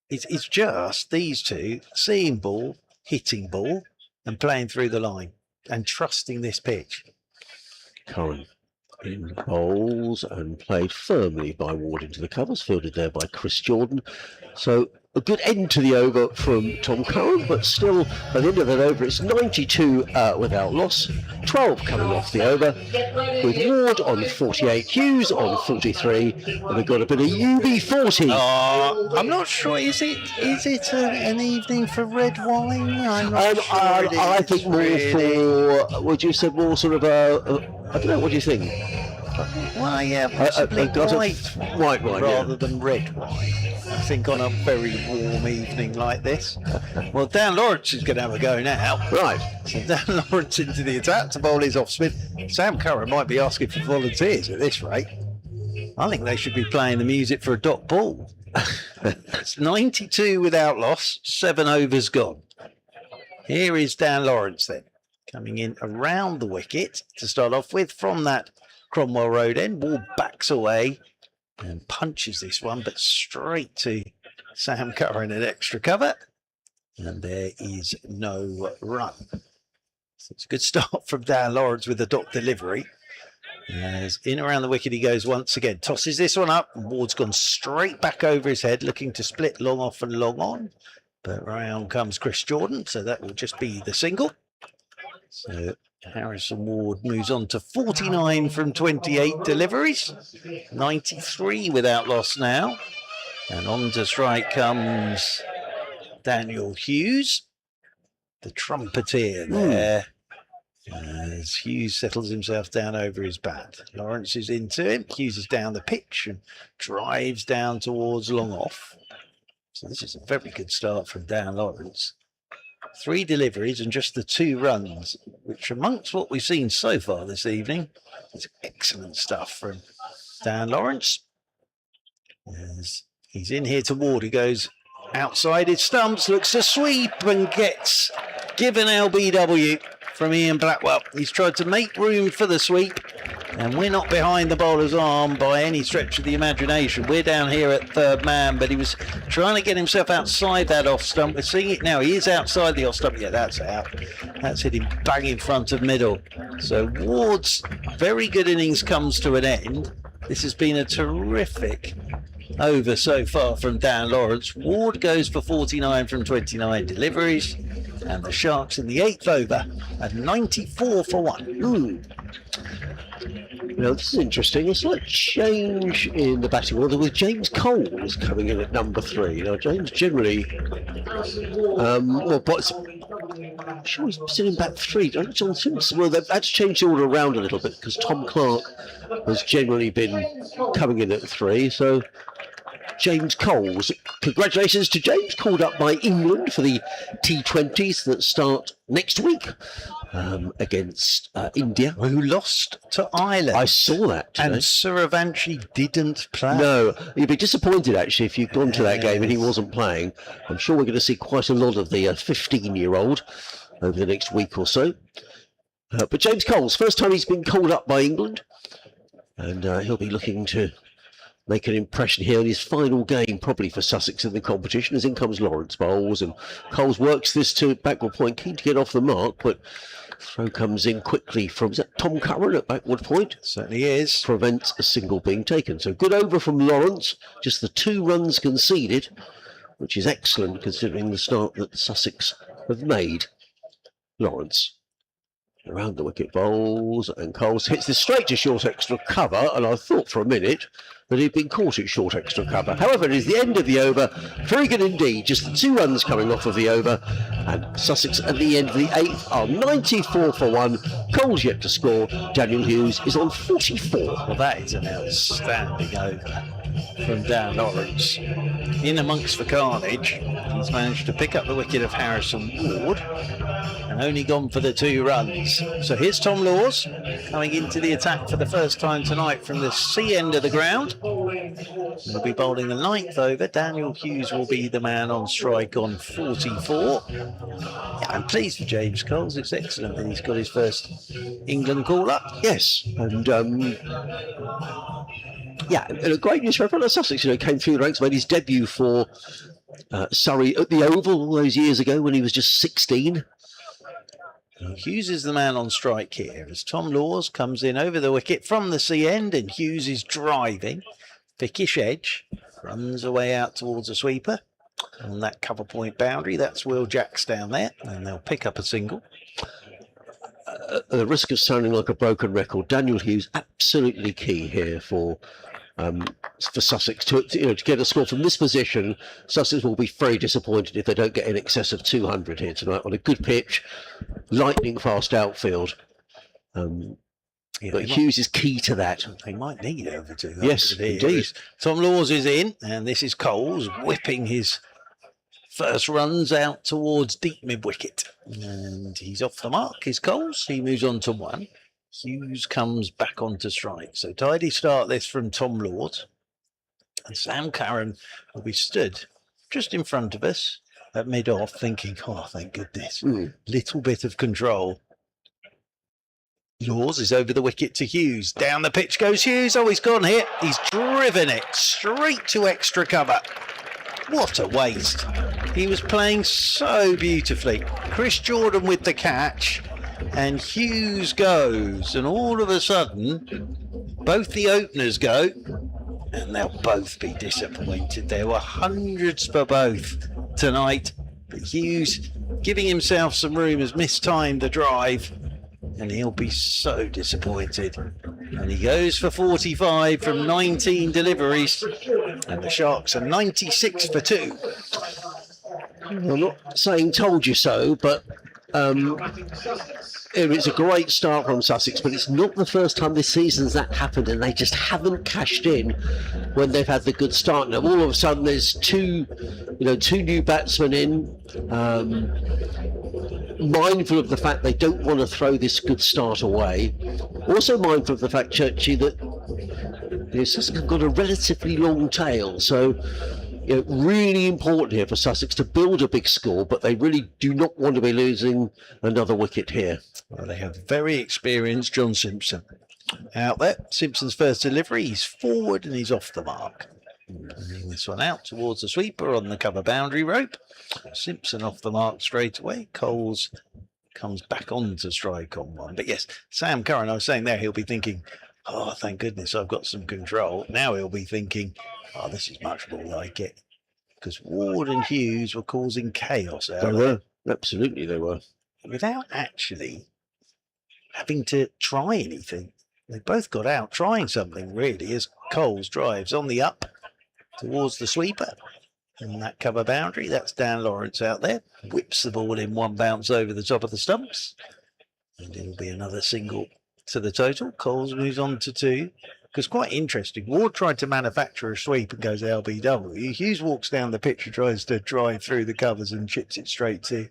It's just these two seeing ball, hitting ball, and playing through the line and trusting this pitch. Curran in bowls and played firmly by Ward into the covers, fielded there by Chris Jordan. So a good end to the over from Tom Curran, but still at the end of that over it's 92 without loss, 12 coming off the over, with Ward on 48, Hughes on 43, and they've got a bit of UB40. I'm not sure. Is it an evening for red wine? I'm not sure. I think more really. For, would you say more sort of I don't know, what do you think? Well, yeah, possibly white wine rather than red wine. I think on a very warm evening like this. Well, Dan Lawrence is going to have a go now. Right. So Dan Lawrence into the attack to bowl his off spin. Sam Curran might be asking for volunteers at this rate. I think they should be playing the music for a dot ball. It's 92 without loss, 7 overs gone. Here is Dan Lawrence then, coming in around the wicket to start off with from that Cromwell Road end. Ball backs away and punches this one, but straight to Sam Curran at extra cover. And there is no run. So it's a good start from Dan Lawrence with the dot delivery. As in around the wicket he goes once again. Tosses this one up. And Ward's gone straight back over his head, looking to split long off and long on. But round comes Chris Jordan, so that will just be the single. So Harrison Ward moves on to 49 from 28 deliveries, 93 without loss now. And on to strike comes Daniel Hughes, the trumpeter there. As Hughes settles himself down over his bat. Lawrence is into him. Hughes is down the pitch and drives down towards long off. So this is a very good start from Dan Lawrence. 3 deliveries and just the 2 runs, which amongst what we've seen so far this evening is excellent stuff from Dan Lawrence. As he's in here to Ward, he goes outside his stumps, looks to sweep and gets given LBW from Ian Blackwell. He's tried to make room for the sweep, and we're not behind the bowler's arm by any stretch of the imagination. We're down here at third man, but he was trying to get himself outside that off stump. We're seeing it now. He is outside the off stump. Yeah, that's out. That's hit him bang in front of middle. So Ward's very good innings comes to an end. This has been a terrific over so far from Dan Lawrence. Ward goes for 49 from 29 deliveries, and the Sharks in the 8th over at 94 for 1. Now, this is interesting. A slight change in the batting order with James Coles coming in at number 3. Now, James generally, I'm sure he's sitting back 3. John Simpson, well, that's changed the order around a little bit because Tom Clark has generally been coming in at 3. So James Coles. Congratulations to James, called up by England for the T20s that start next week against India. Who lost to Ireland. I saw that today. And Suravanshi didn't play. No, you'd be disappointed actually if you'd gone to that game and he wasn't playing. I'm sure we're going to see quite a lot of the 15-year-old over the next week or so. But James Coles, first time he's been called up by England, and he'll be looking to make an impression here in his final game, probably for Sussex in the competition, as in comes Lawrence bowls, and Coles works this to backward point, keen to get off the mark, but throw comes in quickly from, is that Tom Curran at backward point? Certainly is. Prevents a single being taken. So good over from Lawrence, just the 2 runs conceded, which is excellent considering the start that Sussex have made. Lawrence around the wicket bowls, and Coles hits this straight to short extra cover, and I thought for a minute that he'd been caught at short extra cover. However, it is the end of the over. Very good indeed. Just the 2 runs coming off of the over, and Sussex at the end of the 8th are 94 for 1. Coles yet to score. Daniel Hughes is on 44. Well, that is an outstanding over from Dan Lawrence. In amongst the carnage, he's managed to pick up the wicket of Harrison Ward and only gone for the 2 runs. So here's Tom Laws coming into the attack for the first time tonight from the C end of the ground. He'll be bowling the 9th over. Daniel Hughes will be the man on strike on 44. Yeah, I'm pleased for James Coles. It's excellent that he's got his first England call-up. Yes, and yeah, and a great news for everyone at Sussex. You know, came through the ranks, made his debut for Surrey at the Oval all those years ago when he was just 16. Hughes is the man on strike here as Tom Laws comes in over the wicket from the C end, and Hughes is driving. Thickish edge, runs away out towards a sweeper. On that cover point boundary, that's Will Jacks down there, and they'll pick up a single. At the risk of sounding like a broken record, Daniel Hughes absolutely key here for Sussex to get a score from this position. Sussex will be very disappointed if they don't get in excess of 200 here tonight on a good pitch, lightning fast outfield. But Hughes is key to that. They might need over 200. Yes, indeed. Tom Laws is in, and this is Coles whipping his first runs out towards deep mid-wicket. And he's off the mark, is Coles. He moves on to 1. Hughes comes back onto strike. So tidy start this from Tom Laws. And Sam Curran will be stood just in front of us at mid-off thinking, oh, thank goodness. Little bit of control. Laws is over the wicket to Hughes. Down the pitch goes Hughes. Oh, he's gone here. He's driven it straight to extra cover. What a waste. He was playing so beautifully. Chris Jordan with the catch, and Hughes goes, and all of a sudden both the openers go, and they'll both be disappointed. There were hundreds for both tonight, but Hughes giving himself some room has mistimed the drive, and he'll be so disappointed. And he goes for 45 from 19 deliveries, and the Sharks are 96 for 2. I'm not saying told you so, but it's a great start from Sussex, but it's not the first time this season's that happened, and they just haven't cashed in when they've had the good start. Now all of a sudden there's two new batsmen in, mindful of the fact they don't want to throw this good start away. Also mindful of the fact, Churchy, that Sussex have got a relatively long tail, so really important here for Sussex to build a big score, but they really do not want to be losing another wicket here. Well, they have very experienced John Simpson out there. Simpson's first delivery, he's forward and he's off the mark. Bringing this one out towards the sweeper on the cover boundary rope. Simpson off the mark straight away. Coles comes back on to strike on 1. But yes, Sam Curran, I was saying there, he'll be thinking, oh, thank goodness I've got some control. Now he'll be thinking, oh, this is much more like it. Because Ward and Hughes were causing chaos out there. They were. Absolutely they were. Without actually having to try anything. They both got out trying something, really, as Coles drives on the up towards the sweeper. And that cover boundary, that's Dan Lawrence out there. Whips the ball in 1 bounce over the top of the stumps. And it'll be another single to the total. Coles moves on to 2. Because quite interesting, Ward tried to manufacture a sweep and goes LBW. Hughes walks down the pitch and tries to drive through the covers and chips it straight to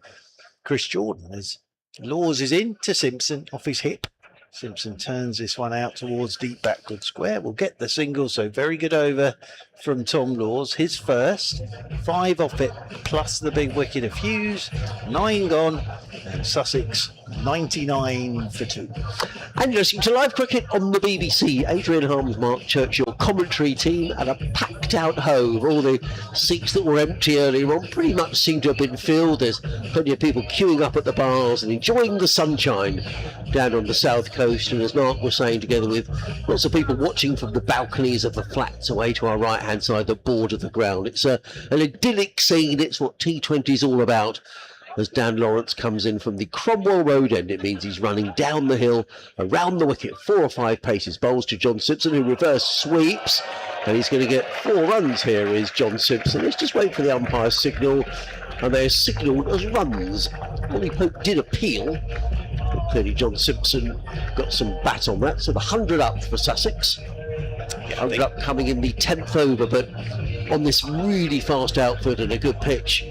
Chris Jordan. As Laws is in to Simpson off his hip. Simpson turns this one out towards deep backward square. Will get the single, so very good over from Tom Laws. His first, 5 off it, plus the big wicket of Hughes. 9 gone, and Sussex 99 for 2. And you're listening to live cricket on the BBC. Adrian Harms, Mark Churchill, commentary team, and a packed out Hove. All the seats that were empty earlier on pretty much seem to have been filled. There's plenty of people queuing up at the bars and enjoying the sunshine down on the south coast. And as Mark was saying, together with lots of people watching from the balconies of the flats away to our right hand side that border the ground. It's an idyllic scene. It's what T20 is all about. As Dan Lawrence comes in from the Cromwell Road end, it means he's running down the hill, around the wicket, 4 or 5 paces, bowls to John Simpson, who reverse sweeps, and he's going to get 4 runs here, is John Simpson. Let's just wait for the umpire's signal, and they're signalled as runs. Ollie Pope did appeal, but clearly John Simpson got some bat on that, so the 100 up for Sussex. 100 up coming in the 10th over, but on this really fast outfit and a good pitch,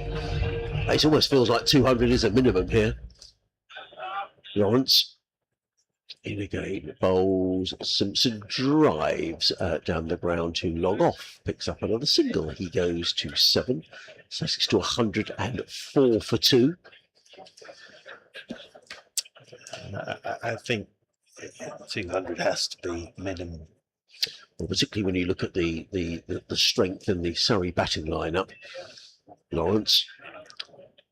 it almost feels like 200 is a minimum here. Lawrence in again, bowls. Simpson drives down the ground too long off, picks up another single. He goes to 7. Sussex to 104 for 2. I think 200 has to be minimum. Well, particularly when you look at the strength in the Surrey batting lineup. Lawrence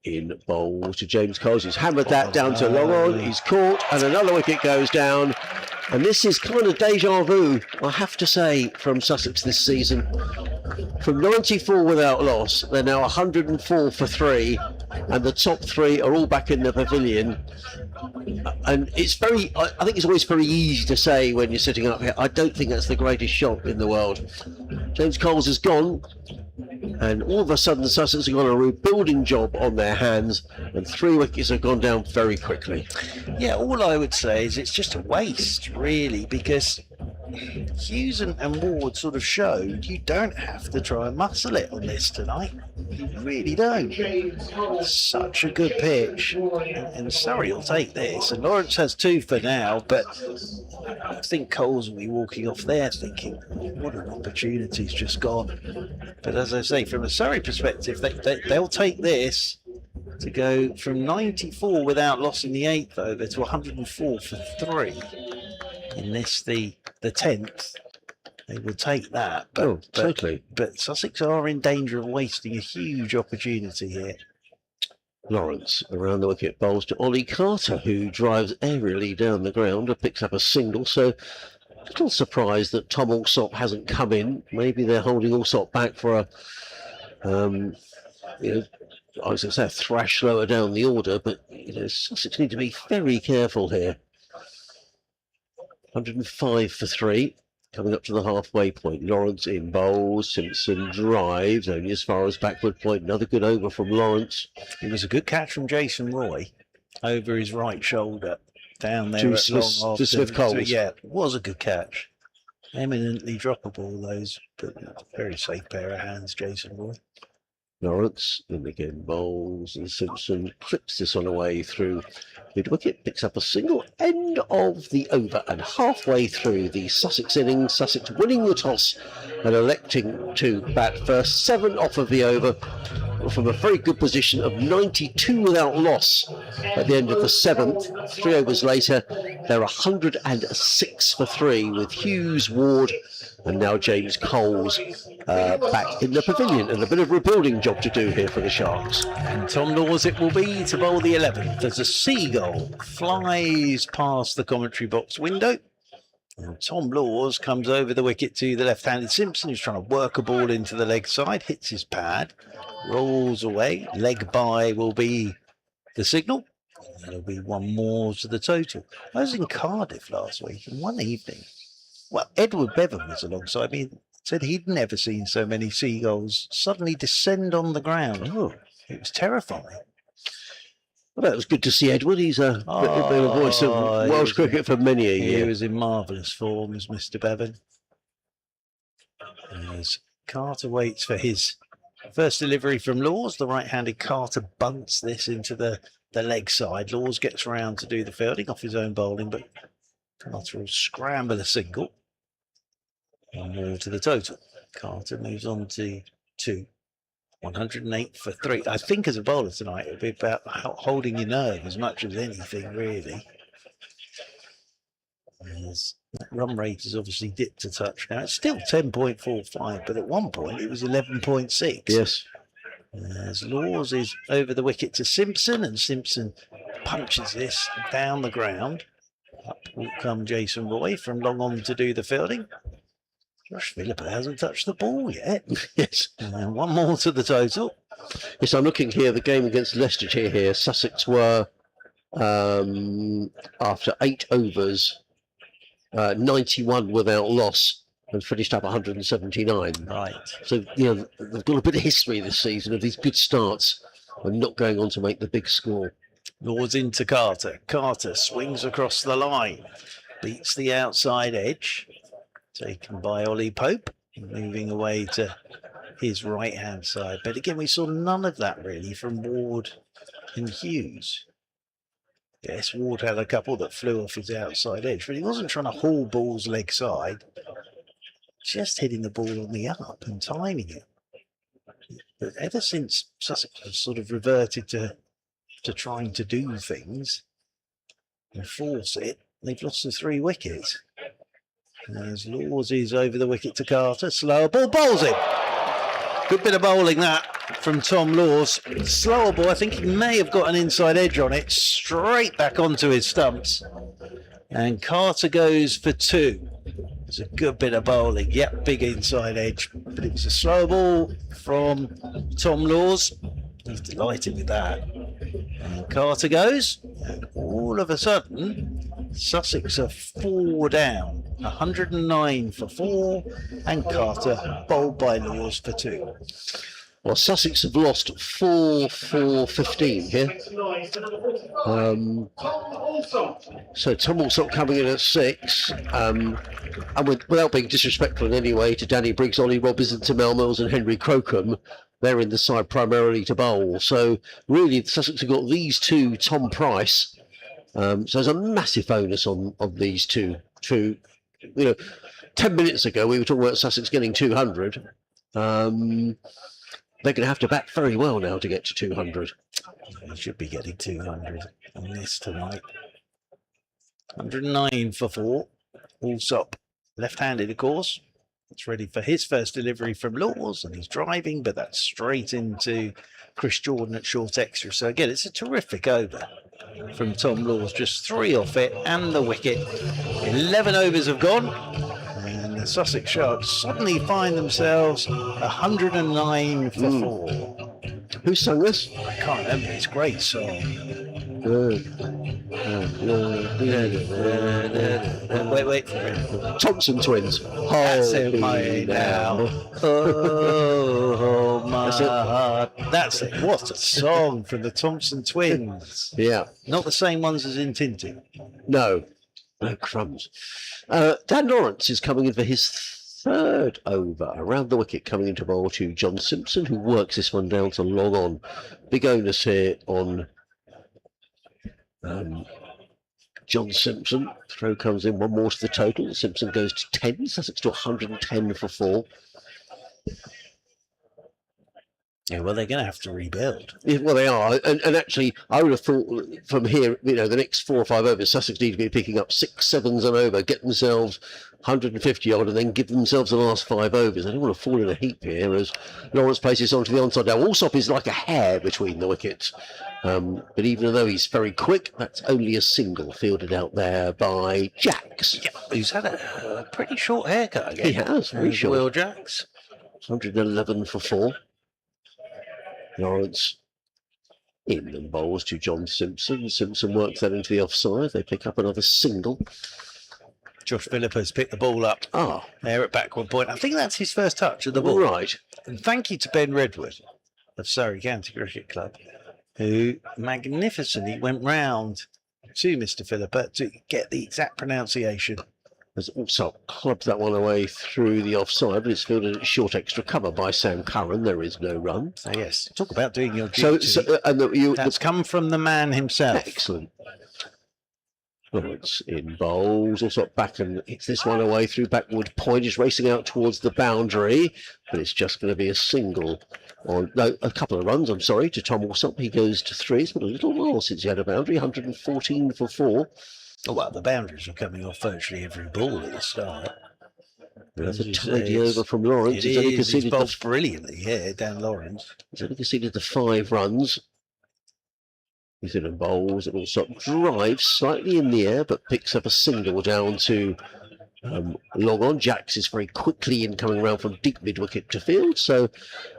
in bowl to James Coles. He's hammered that down to long on. He's caught, and another wicket goes down. And this is kind of deja vu, I have to say, from Sussex this season. From 94 without loss, they're now 104 for 3, and the top 3 are all back in the pavilion. And it's I think it's always very easy to say when you're sitting up here, I don't think that's the greatest shot in the world. James Coles is gone, and all of a sudden Sussex have got a rebuilding job on their hands, and 3 wickets have gone down very quickly. Yeah, all I would say is it's just a waste, really, because Hughes and Ward sort of showed you don't have to try and muscle it on this tonight. You really don't. Such a good pitch, and Surrey will take this. And Lawrence has 2 for now, but I think Coles will be walking off there thinking, what an opportunity's just gone. But as I say, from a Surrey perspective, they'll take this to go from 94 without loss in the 8th over to 104 for 3. In this, the 10th, they will take that. But, totally. But Sussex are in danger of wasting a huge opportunity here. Lawrence around the wicket, bowls to Ollie Carter, who drives aerially down the ground and picks up a single. So a little surprised that Tom Alsop hasn't come in. Maybe they're holding Alsop back for a, I was going to say a thrash lower down the order, but Sussex need to be very careful here. 105 for 3, coming up to the halfway point. Lawrence in bowls, Simpson drives only as far as backward point. Another good over from Lawrence. It was a good catch from Jason Roy over his right shoulder down there to at long off. to Smith Coles. Yeah, it was a good catch. Eminently droppable, those, but very safe pair of hands, Jason Roy. Lawrence in again, bowls, and Simpson clips this on away through mid wicket, picks up a single. End of the over, and halfway through the Sussex innings, Sussex winning the toss and electing to bat first. 7 off of the over from a very good position of 92 without loss at the end of the 7th. 3 overs later, they're 106 for 3 with Hughes, Ward, and now James Coles back in the pavilion, and a bit of rebuilding job to do here for the Sharks. And Tom Laws it will be to bowl the 11th as a seagull flies past the commentary box window. And Tom Laws comes over the wicket to the left-handed Simpson, who's trying to work a ball into the leg side, hits his pad, rolls away. Leg by will be the signal. And there'll be 1 more to the total. I was in Cardiff last week, and one evening, well, Edward Bevan was alongside me, said he'd never seen so many seagulls suddenly descend on the ground. Oh, it was terrifying. Well, that was good to see Edward. He's been a voice of Welsh cricket for many a year. He was in marvellous form, as Mr. Bevan. As Carter waits for his first delivery from Laws, the right-handed Carter bunts this into the leg side. Laws gets round to do the fielding off his own bowling, but Carter will scramble a single. One more to the total. Carter moves on to 2. 108 for 3. I think as a bowler tonight, it'll be about holding your nerve as much as anything, really. As that run rate has obviously dipped a touch now. It's still 10.45, but at one point it was 11.6. Yes. As Laws is over the wicket to Simpson, and Simpson punches this down the ground. Up will come Jason Roy from long on to do the fielding. Josh Philippa hasn't touched the ball yet. Yes. And one more to the total. Yes, I'm looking here, the game against Leicestershire here. Sussex were, after 8 overs, 91 without loss and finished up 179. Right. So, you know, they've got a bit of history this season of these good starts and not going on to make the big score. Laws into Carter. Carter swings across the line. Beats the outside edge. Taken by Ollie Pope. Moving away to his right-hand side. But again, we saw none of that really from Ward and Hughes. Yes, Ward had a couple that flew off his outside edge, but he wasn't trying to haul balls leg side. Just hitting the ball on the up and timing it. But ever since Sussex has sort of reverted to trying to do things and force it, they've lost the 3 wickets. As Laws is over the wicket to Carter, slower ball, bowls him. Good bit of bowling that from Tom Laws. Slower ball, I think he may have got an inside edge on it, straight back onto his stumps. And Carter goes for 2. It's a good bit of bowling. Yep, big inside edge. But it was a slow ball from Tom Laws. He's delighted with that. And Carter goes, and all of a sudden, Sussex are 4 down. 109 for 4, and Carter bowled by Laws for 2. Well, Sussex have lost 4 for 15 here. So Tom Alsop coming in at 6. And without being disrespectful in any way to Danny Briggs, Ollie Robinson, Tim Mills and Henry Crocombe, they're in the side primarily to bowl. So really, Sussex have got these 2, Tom Price. So there's a massive onus on these two. You know, 10 minutes ago we were talking about Sussex getting 200. They're going to have to bat very well now to get to 200. They should be getting 200 on this tonight. 109 for 4. Alsop, left-handed of course. It's ready for his first delivery from Laws, and he's driving, but that's straight into Chris Jordan at short extra. So again, it's a terrific over from Tom Laws. Just 3 off it and the wicket. 11 overs have gone, and the Sussex Sharks suddenly find themselves 109 for 4. Who sung this? I can't remember. It's a great song. Wait for it. Thompson Twins. That's it, my now. Oh, my heart. That's it. What a song from the Thompson Twins. Yeah. Not the same ones as in Tintin. No crumbs. Dan Lawrence is coming in for his 3rd over. Around the wicket, coming into bowl to John Simpson, who works this one down to long on. Big onus here on John Simpson. Throw comes in, one more to the total. Simpson goes to 10. Sussex to 110 for 4. Yeah, well, they're going to have to rebuild. Yeah, well, they are. And actually, I would have thought from here, you know, the next 4 or 5 overs, Sussex need to be picking up 6 7s and over, get themselves 150 odd, and then give themselves the last 5 overs. I don't want to fall in a heap here as Lawrence places onto the onside. Now, Alsop is like a hair between the wickets. But even though he's very quick, that's only a single fielded out there by Jacks. Yeah, who's had a pretty short haircut again. He has, very short. Will Jacks. 111 for 4. Lawrence in and bowls to John Simpson. Simpson works that into the offside. They pick up another single. Josh Philippa's picked the ball up there at backward point. I think that's his first touch of the ball. Right. And thank you to Ben Redwood of Surrey County Cricket Club, who magnificently went round to Mr. Philippa to get the exact pronunciation has also clubbed that one away through the offside, but it's fielded at short extra cover by Sam Curran. There is no run. So yes, talk about doing your duty. That's come from the man himself. Excellent. Lawrence in bowls, also back and hits this one away through backward point. Is racing out towards the boundary, but it's just going to be a single. A couple of runs, I'm sorry, to Tom Alsop. He goes to 3. It's been a little while since he had a boundary, 114 for 4. Oh, well, the boundaries are coming off virtually every ball at the start. That's a tidy over from Lawrence. He's bowled brilliantly here, Dan Lawrence. He's only conceded the 5 runs. He's in and bowls and also drives slightly in the air, but picks up a single down to long on. Jacks is very quickly in, coming around from deep mid-wicket to field. So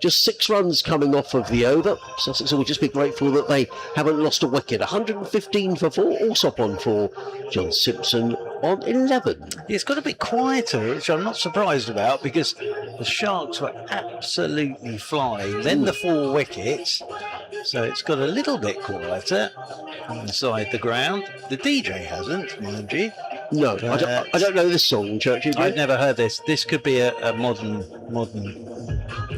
just 6 runs coming off of the over. Sussex will just be grateful that they haven't lost a wicket. 115 for 4. Alsop on 4. John Simpson on 11. It's got a bit quieter, which I'm not surprised about, because the Sharks were absolutely flying. Then the 4 wickets. So it's got a little bit quieter inside the ground. The DJ hasn't, mind you. No, I don't know this song, Churchy. I've never heard this. This could be a modern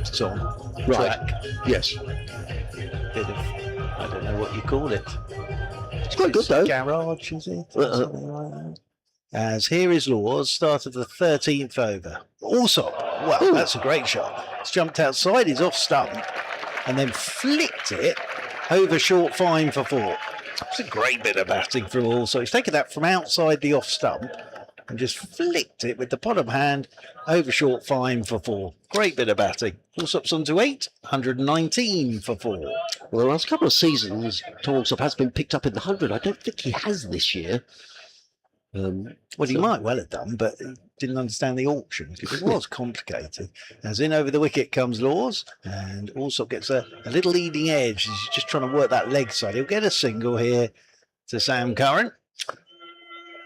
song. Right. Track. Yes. Bit of, I don't know what you call it. It's quite good though. Garage, is it? Something like that. As here is Laws, start of the 13th over. Also, well, that's a great shot. It's jumped outside his off stump and then flicked it over short fine for 4. It's a great bit of batting from Also. He's taken that from outside the off stump and just flicked it with the bottom hand over short fine for 4. Great bit of batting. Allsop's on to 8, 119 for 4. Well, the last couple of seasons, Tom Alsop has been picked up in the 100. I don't think he has this year. Well, he might well have done, but he didn't understand the auction because it was complicated. As in over the wicket comes Laws, and also gets a little leading edge. He's just trying to work that leg side. He'll get a single here to Sam Curran.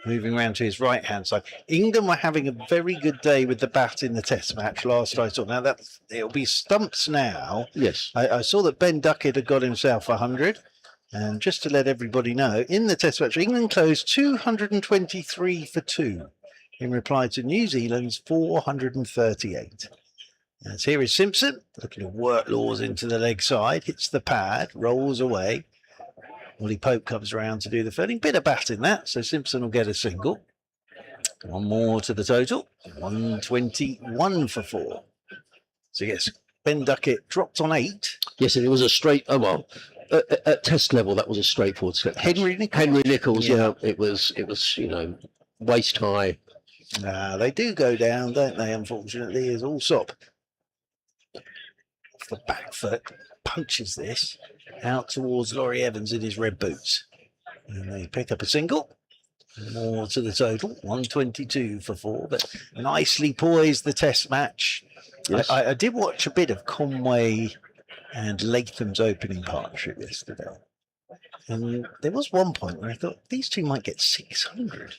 Moving around to his right-hand side. England were having a very good day with the bat in the Test match last I saw. Now, it'll be stumps now. Yes. I saw that Ben Duckett had got himself 100. And just to let everybody know, in the Test match, England closed 223 for 2 in reply to New Zealand's 438. As here is Simpson, looking to work Laws into the leg side, hits the pad, rolls away. Ollie Pope comes around to do the fielding. Bit of bat in that, so Simpson will get a single. 1 more to the total, 121 for 4. So yes, Ben Duckett dropped on 8. Yes, and it was a straight, at Test level, that was a straightforward step. Henry Nichols, yeah. It was, waist high. They do go down, don't they, unfortunately, as Alsop. Off the back foot, punches this out towards Laurie Evans in his red boots. And they pick up a single. More to the total, 122 for 4, but nicely poised the Test match. Yes. I did watch a bit of Conway and Latham's opening partnership yesterday. And there was one point where I thought these two might get 600.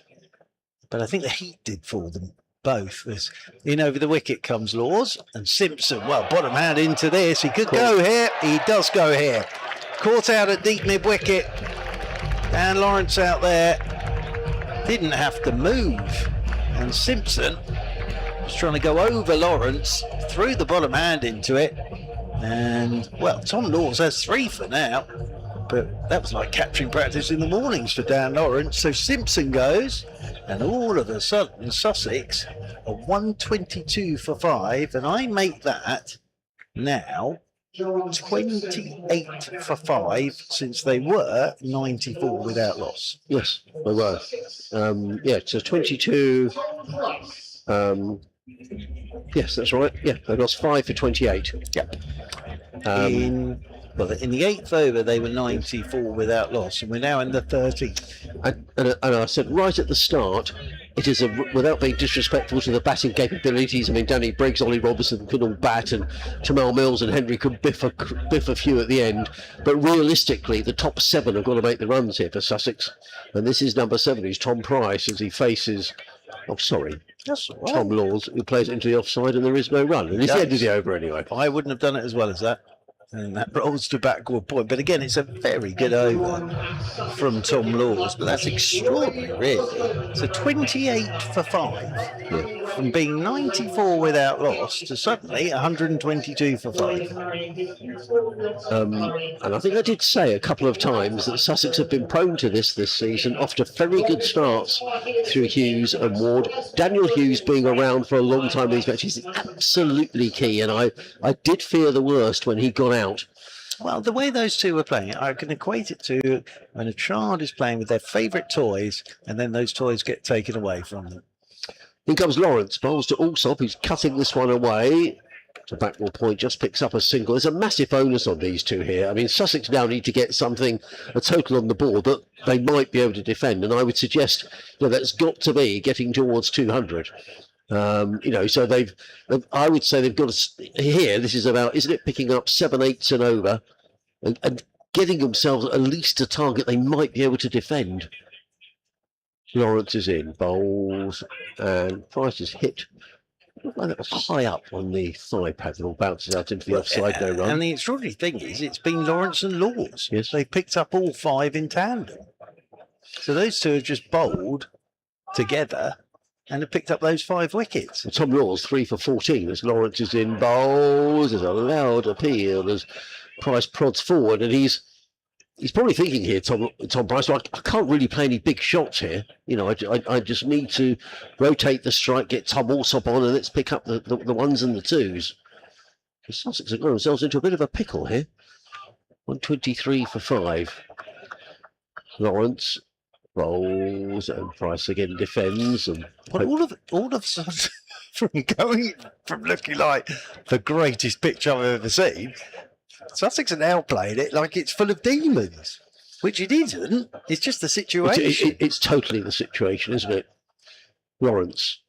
But I think the heat did for them both. As in over the wicket comes Laws and Simpson. Well, bottom hand into this. He could go here. He does go here. Caught out at deep mid-wicket. And Lawrence out there didn't have to move. And Simpson was trying to go over Lawrence, threw the bottom hand into it. And, well, Tom Laws has 3 for now, but that was like capturing practice in the mornings for Dan Lawrence. So Simpson goes, and all of a sudden, Sussex are 122 for 5, and I make that now 28 for 5 since they were 94 without loss. Yes, they were. So 22. Yes, that's right. Yeah, they lost 5 for 28. Yeah. In the 8th over, they were 94 without loss, and we're now in the 13th. And I said right at the start, it is without being disrespectful to the batting capabilities. I mean, Danny Briggs, Ollie Robertson could all bat, and Tamal Mills and Henry could biff a few at the end. But realistically, the top 7 have got to make the runs here for Sussex. And this is number 7, who's Tom Price, as he faces. Oh, sorry. That's all right. Tom Laws, who plays it into the offside, and there is no run. And it's the end of the over anyway. I wouldn't have done it as well as that. And that rolls to backward point. But again, it's a very good over from Tom Laws. But that's extraordinary, really. So 28 for 5. Yeah. From being 94 without loss to suddenly 122 for 5. And I think I did say a couple of times that Sussex have been prone to this season after very good starts through Hughes and Ward. Daniel Hughes being around for a long time in these matches is absolutely key, and I did fear the worst when he got out. Well, the way those two were playing, I can equate it to when a child is playing with their favourite toys and then those toys get taken away from them. In comes Lawrence, bowls to Alsop, who's cutting this one away. To backward point, just picks up a single. There's a massive onus on these two here. I mean, Sussex now need to get a total on the board that they might be able to defend. And I would suggest that's got to be getting towards 200. So I would say they've got to, here, this is about, isn't it, picking up 7/8 and over and getting themselves at least a target they might be able to defend. Lawrence is in, bowls, and Price is hit. That was high up on the thigh pad that all bounces out into the offside no run. And the extraordinary thing is, it's been Lawrence and Laws. Yes. They picked up all 5 in tandem. So those two have just bowled together and have picked up those 5 wickets. Tom Laws 3 for 14 as Lawrence is in, bowls. There's a loud appeal as Price prods forward, and he's probably thinking here, Tom Price, I can't really play any big shots here. I just need to rotate the strike, get Tom Alsop on, and let's pick up the ones and the twos. The Sussex have got themselves into a bit of a pickle here. 123 for 5. Lawrence bowls, and Price again defends. And but all of a sudden, from looking like the greatest pitch I've ever seen, Sussex are now playing it like it's full of demons, which it isn't. It's just the situation. It's totally the situation, isn't it? Lawrence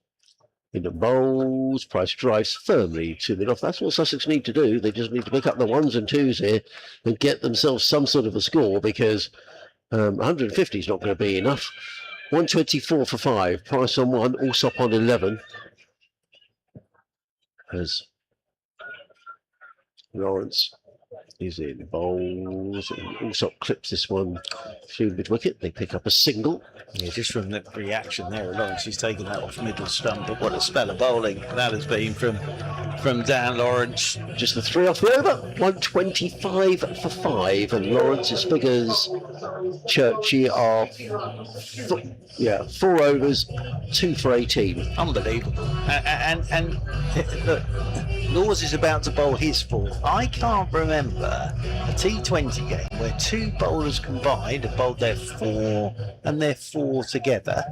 in the bowls. Price drives firmly to mid off. That's what Sussex need to do. They just need to pick up the ones and twos here and get themselves some sort of a score, because 150 is not going to be enough. 124 for 5. Price on 1, Alsop on 11. As Lawrence is in, bowls, and Alsop clips this one through mid-wicket. They pick up a single. Yeah, just from the reaction there, Lawrence, he's taken that off middle stump, but what a spell of bowling that has been from Dan Lawrence. Just the 3 off the over. 125 for 5, and Lawrence's figures, Churchy, are 4 overs, 2 for 18. Unbelievable. And look, Laws is about to bowl his 4th. I can't remember a T20 game where 2 bowlers combined have bowled their 4 and their 4 together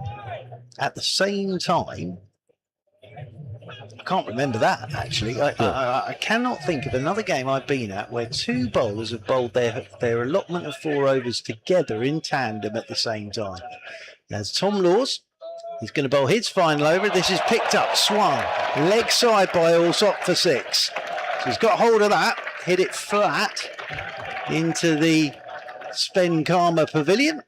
at the same time. I can't remember that, actually. I cannot think of another game I've been at where 2 bowlers have bowled their allotment of 4 overs together in tandem at the same time. There's Tom Laws. He's going to bowl his final over. This is picked up, swung, leg side by Alsop for 6. So he's got hold of that, hit it flat into the Spen Karma Pavilion.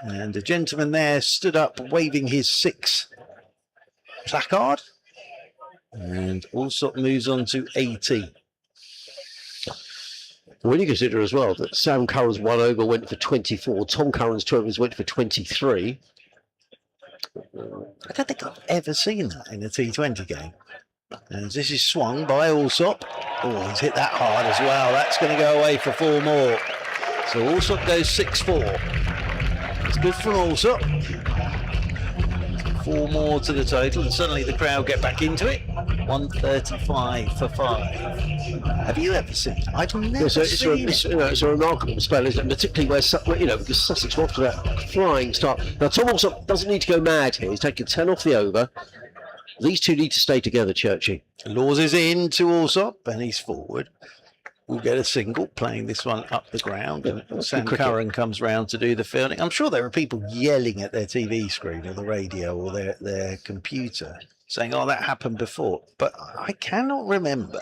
And a gentleman there stood up waving his 6 placard. And Alsop moves on to 18. When you consider as well that Sam Curran's 1 over went for 24, Tom Curran's 2 overs went for 23. I don't think I've ever seen that in a T20 game. And this is swung by Alsop. Oh, he's hit that hard as well. That's going to go away for 4 more. So Alsop goes 6-4. It's good from Alsop. 4 more to the total, and suddenly the crowd get back into it. 135 for 5. Have you ever seen? I've never seen it. It's a remarkable spell, isn't it? Particularly where, because Sussex were off to that flying start. Now, Tom Alsop doesn't need to go mad here. He's taking 10 off the over. These two need to stay together, Churchy. Laws is in to Alsop, and he's forward. We'll get a single, playing this one up the ground, and Sam Curran comes round to do the fielding. I'm sure there are people yelling at their TV screen or the radio or their computer saying, oh, that happened before. But I cannot remember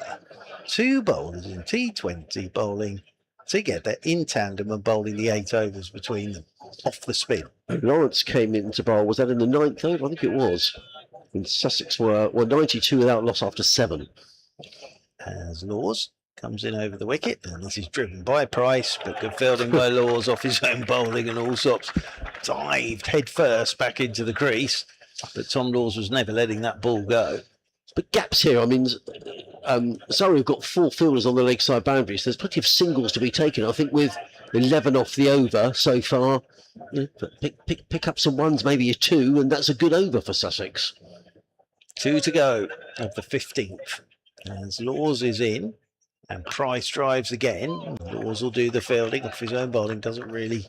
2 bowlers in T20 bowling together in tandem and bowling the 8 overs between them off the spin. And Lawrence came in to bowl. Was that in the 9th over? I think it was. And Sussex were 92 without loss after 7. As Laws comes in over the wicket, and this is driven by Price, but good fielding by Laws off his own bowling, and Allsop's dived head first back into the crease, but Tom Laws was never letting that ball go. But gaps here, I mean, sorry, we've got 4 fielders on the leg side boundaries. There's plenty of singles to be taken. I think with 11 off the over so far, pick up some ones, maybe a 2, and that's a good over for Sussex. 2 to go of the 15th. As Laws is in, and Price drives again. Laws will do the fielding off his own bowling, doesn't really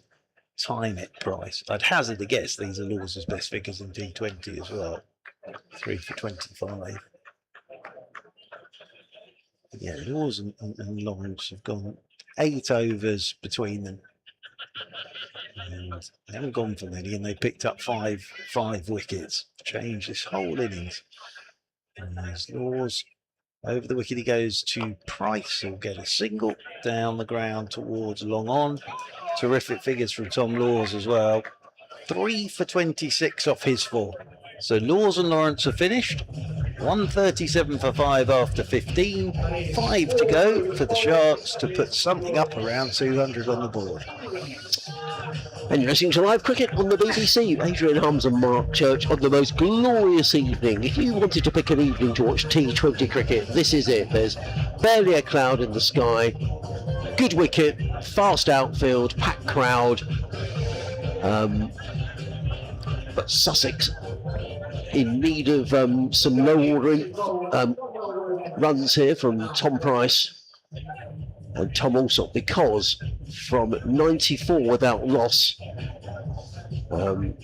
time it, Price. I'd hazard a guess these are Laws' best figures in T20 as well. 3 for 25. Yeah, Laws and Lawrence have gone 8 overs between them. And they haven't gone for many, and they picked up five wickets. Changed this whole innings. And there's Laws. Over the wicket he goes to Price. He'll get a single down the ground towards long on. Terrific figures from Tom Laws as well. 3 for 26 off his 4. So Laws and Lawrence are finished. 137 for 5 after 15. 5 to go for the Sharks to put something up around 200 on the board. And you're listening to live cricket on the BBC. Adrian Hums and Mark Church on the most glorious evening. If you wanted to pick an evening to watch T20 cricket, this is it. There's barely a cloud in the sky. Good wicket, fast outfield, packed crowd. But Sussex in need of some low-ordering runs here from Tom Price and Tom Allsop, because from 94 without loss,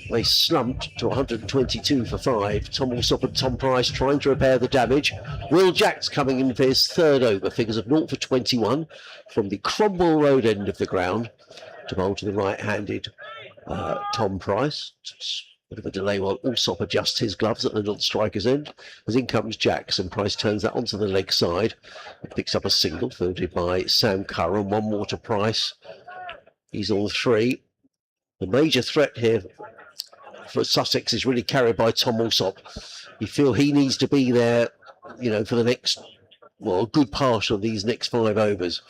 they slumped to 122 for 5. Tom Allsop and Tom Price trying to repair the damage. Will Jacks coming in for his 3rd over, figures of 0 for 21 from the Cromwell Road end of the ground to bowl to the right-handed Tom Price. Bit of a delay while Allsop adjusts his gloves at the non-striker's end. As in comes Jacks, and Price turns that onto the leg side. It picks up a single fielded by Sam Curran. 1 more to Price. He's on 3. The major threat here for Sussex is really carried by Tom Allsop. You feel he needs to be there, you know, for the next, well, a good part of these next 5 overs.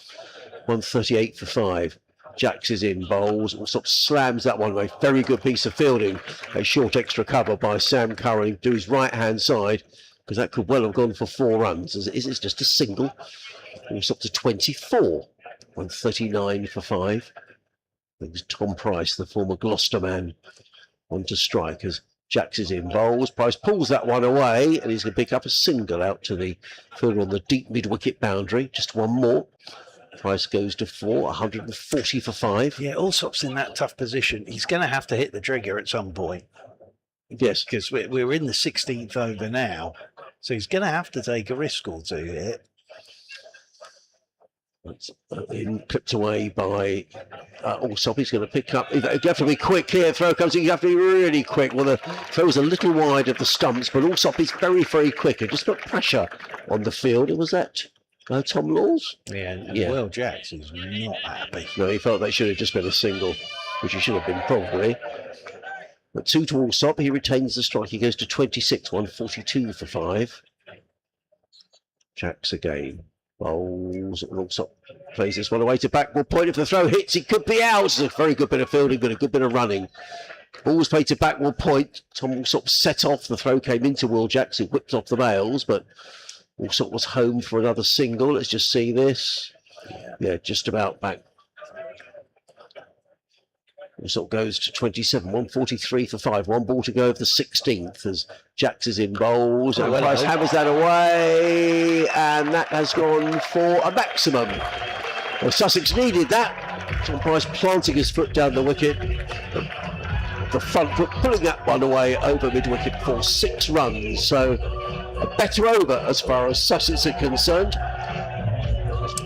138 for 5. Jacks is in, bowls, Allsop slams that one away. Very good piece of fielding. A short extra cover by Sam Curran to his right-hand side, because that could well have gone for 4 runs. As it is, it's just a single. Allsop to 24. 139 for 5. It was Tom Price, the former Gloucester man, on to strike as Jacks is in, bowls. Price pulls that one away, and he's going to pick up a single out to the fielder on the deep mid-wicket boundary. Just 1 more. Price goes to 4, 140 for 5. Yeah, Allsop's in that tough position. He's going to have to hit the trigger at some point. Yes. Because we're in the 16th over now. So he's going to have to take a risk or 2 here. That's clipped away by Allsop. He's going to pick up. You have to be quick here. Throw comes in. You have to be really quick. Well, the throw was a little wide of the stumps, but Allsop is very, very quick and just put pressure on the field. It was that. Tom Laws? Yeah, Will Jacks is not happy. No, he felt they should have just been a single, which he should have been probably. But 2 to Allsop, he retains the strike. He goes to 26, 142 for 5. Jacks again. Bowls. Allsop plays this one away to backward point. If the throw hits, it could be out. It's a very good bit of fielding, but a good bit of running. Balls played to backward point. Tom Allsop set off. The throw came into Will Jacks, who whipped off the bails, but Allsop was home for another single. Let's just see this. Yeah, just about back. Allsop goes to 27, 143 for 5. 1 ball to go of the 16th as Jacks is in, bowls. And Price hammers that away. And that has gone for a maximum. Well, Sussex needed that. Tom Price planting his foot down the wicket. The front foot pulling that one away over mid-wicket for 6 runs. So a better over as far as Sussex are concerned.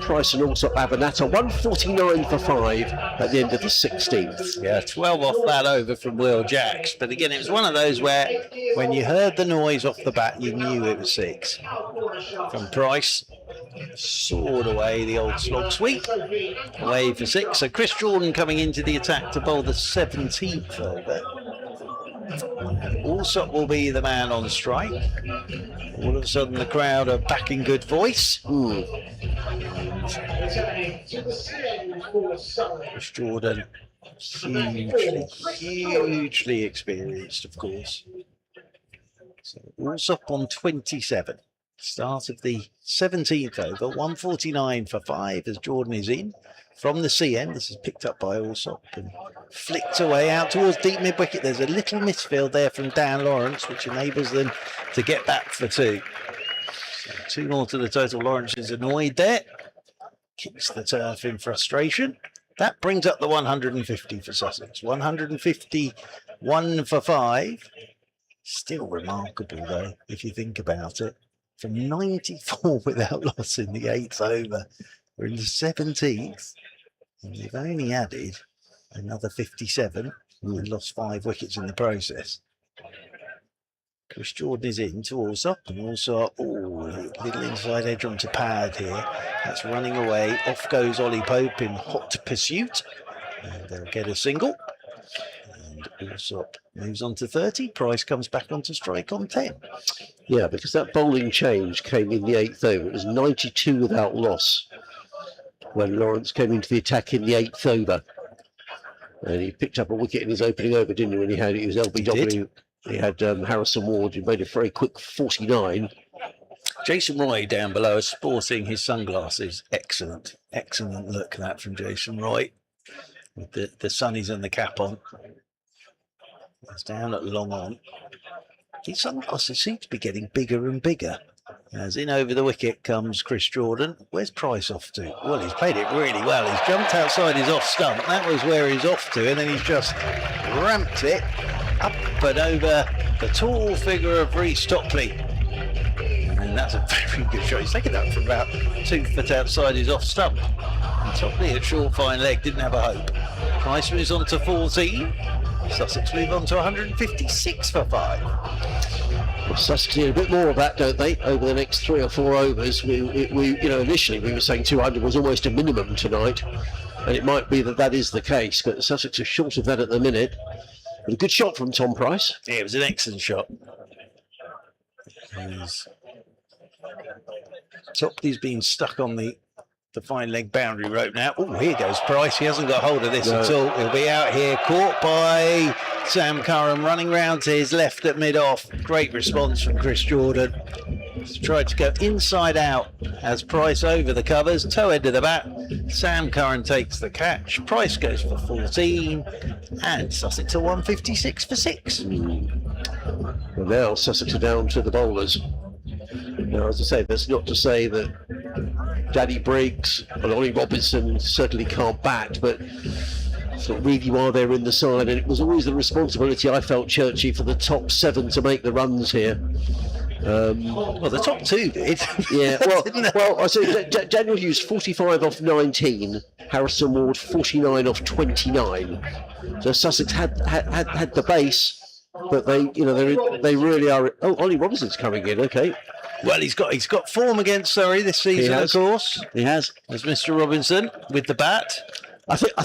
Price and Allsop Avanata, 149 for 5 at the end of the 16th. Yeah, 12 off that over from Will Jacks. But again, it was one of those where when you heard the noise off the bat, you knew it was 6. From Price, soared away the old slog sweep. Away for 6. So Chris Jordan coming into the attack to bowl the 17th over. And Allsop will be the man on strike. All of a sudden the crowd are back in good voice. Returning to the CN for Surrey. Chris Jordan, hugely experienced, of course. So Allsop on 27. Start of the 17th over, 149 for 5 as Jordan is in from the CN. This is picked up by Allsop and flicked away out towards deep mid-wicket. There's a little misfield there from Dan Lawrence, which enables them to get back for 2. So 2 more to the total. Lawrence is annoyed there. Kicks the turf in frustration. That brings up the 150 for Sussex. 151 for 5. Still remarkable, though, if you think about it. From 94 without loss in the 8th over. We're in the 17th. And we've only added another 57. And lost 5 wickets in the process. Chris Jordan is in to Allsop, and also, little inside edge onto pad here. That's running away. Off goes Ollie Pope in hot pursuit. And they'll get a single. And Allsop moves on to 30. Price comes back onto strike on 10. Yeah, because that bowling change came in the 8th over. It was 92 without loss when Lawrence came into the attack in the 8th over. And he picked up a wicket in his opening over, didn't he, when he was LBW. He had Harrison Ward, who made a very quick 49. Jason Roy down below is sporting his sunglasses. Excellent look, that from Jason Roy. With the sunnies and the cap on. He's down at long on. These sunglasses seem to be getting bigger and bigger. As in over the wicket comes Chris Jordan. Where's Price off to? Well, he's played it really well. He's jumped outside his off stump. That was where he's off to, and then he's just ramped it up and over the tall figure of Reece Topley. And that's a very good shot. He's taken that from about 2 foot outside his off stump. And Topley at short fine leg didn't have a hope. Price moves on to 14. Sussex move on to 156 for 5. Well, Sussex need a bit more of that, don't they, over the next 3 or 4 overs. We initially we were saying 200 was almost a minimum tonight, and it might be that is the case, but Sussex are short of that at the minute. But a good shot from Tom Price. Yeah, it was an excellent shot. Topley's been stuck on the fine leg boundary rope now. Oh, here goes Price. He hasn't got hold of this at all. He'll be out here, caught by Sam Curran, running round to his left at mid-off. Great response from Chris Jordan. He's tried to go inside out as Price over the covers, toe end of the bat. Sam Curran takes the catch. Price goes for 14, and Sussex are 156 for 6. Well, now Sussex are down to the bowlers. Now, as I say, that's not to say that Danny Briggs and Ollie Robinson certainly can't bat, but it's not really why they're in the side. And it was always the responsibility, I felt, Churchy, for the top 7 to make the runs here. Well, the top 2 did. Yeah, well, I said Daniel Hughes 45 off 19, Harrison Ward 49 off 29. So Sussex had the base, but they really are. Oh, Ollie Robinson's coming in. Okay. Well, he's got form against Surrey this season, of course. He has. As Mr. Robinson with the bat. I think I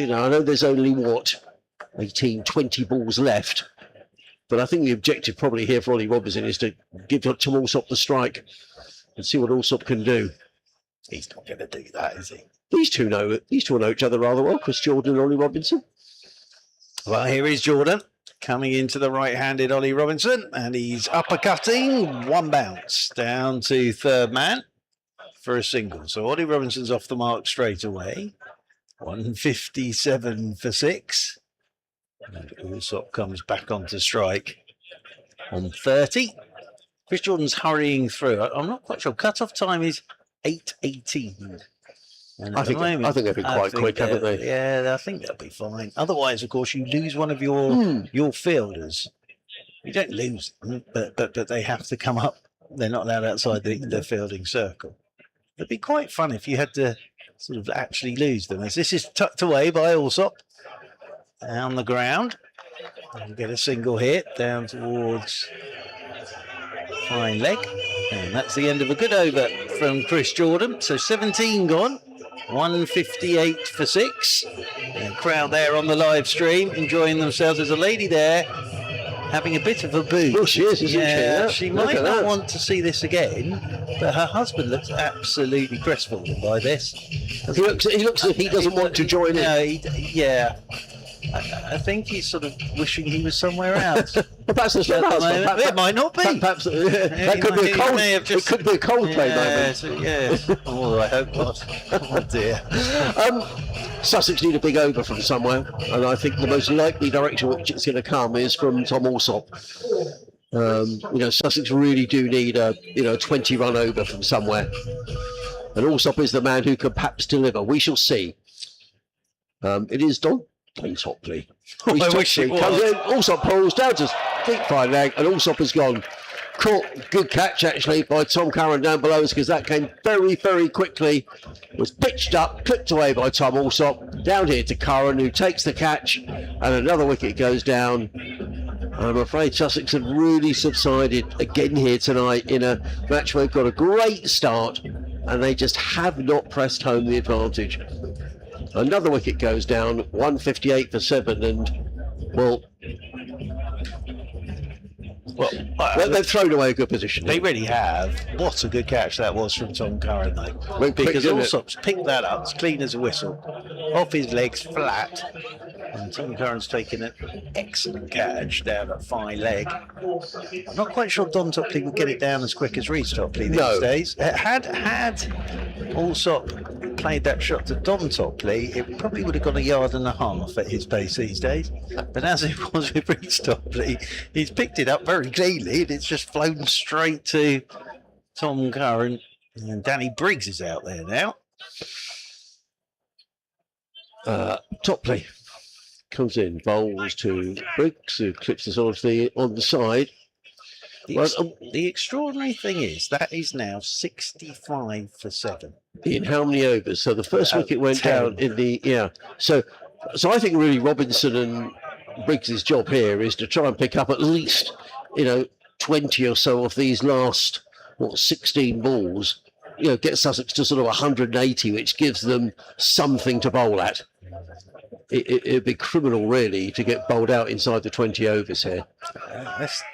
know there's only 18, 20 balls left, but I think the objective probably here for Ollie Robinson is to give Tom Allsop the strike and see what Allsop can do. He's not going to do that, is he? These two know each other rather well, Chris Jordan and Ollie Robinson. Well, here is Jordan. Coming into the right-handed Ollie Robinson, and he's uppercutting, 1 bounce down to third man for a single. So Ollie Robinson's off the mark straight away. 157 for 6. And Allsop comes back onto strike on 30. Chris Jordan's hurrying through. I'm not quite sure. Cut-off time is 8:18. I think they've been quite quick, haven't they? Yeah, I think they'll be fine. Otherwise, of course, you lose one of your fielders. You don't lose them, but they have to come up. They're not allowed outside the fielding circle. It'd be quite fun if you had to sort of actually lose them. As this is tucked away by Allsop down the ground, and get a single hit down towards fine leg, and that's the end of a good over from Chris Jordan. So 17 gone. 158 for 6. And crowd there on the live stream enjoying themselves. There's a lady there having a bit of a boost. Well, she is, isn't she? Yeah, Yeah, she look might at not that. want to see this again, but her husband looks absolutely crestfallen by this. He looks as if he doesn't want to join in. No, yeah. I think he's sort of wishing he was somewhere else. Well, perhaps there's At the moment. It might not be. Perhaps that could be a cold. It could be a Coldplay moment. Yes. Oh, I hope not. Oh dear. Sussex need a big over from somewhere, and I think the most likely direction which it's going to come is from Tom Alsop. Sussex really do need a 20-run over from somewhere, and Alsop is the man who could perhaps deliver. We shall see. It is Don Topley. I wish it was. Comes in, Alsop pulls down to deep fine leg, and Alsop has gone. Caught, good catch actually by Tom Curran down below us, because that came very, very quickly. Was pitched up, clipped away by Tom Alsop. Down here to Curran, who takes the catch, and another wicket goes down. I'm afraid Sussex have really subsided again here tonight in a match where they've got a great start, and they just have not pressed home the advantage. Another wicket goes down, 158 for 7, and they've thrown away a good position. They really have. What a good catch that was from Tom Curran, though. Because Alsop's picked that up, it's clean as a whistle, off his legs flat. And Tom Curran's taken an excellent catch down at fine leg. I'm not quite sure Don Topley would get it down as quick as Reece Topley these days. Had Alsop played that shot to Don Topley, it probably would have gone 1.5 yards at his pace these days. But as it was with Reece Topley, he's picked it up very cleanly, and it's just flown straight to Tom Curran. And Danny Briggs is out there now. Topley comes in, bowls to Briggs, who clips us on the side. The extraordinary thing is that is now 65 for 7. In how many overs? So the first wicket went 10. down in the So I think really Robinson and Briggs's job here is to try and pick up at least 20 or so of these last 16 balls. Get Sussex to sort of 180, which gives them something to bowl at. It'd be criminal, really, to get bowled out inside the 20 overs here. Let's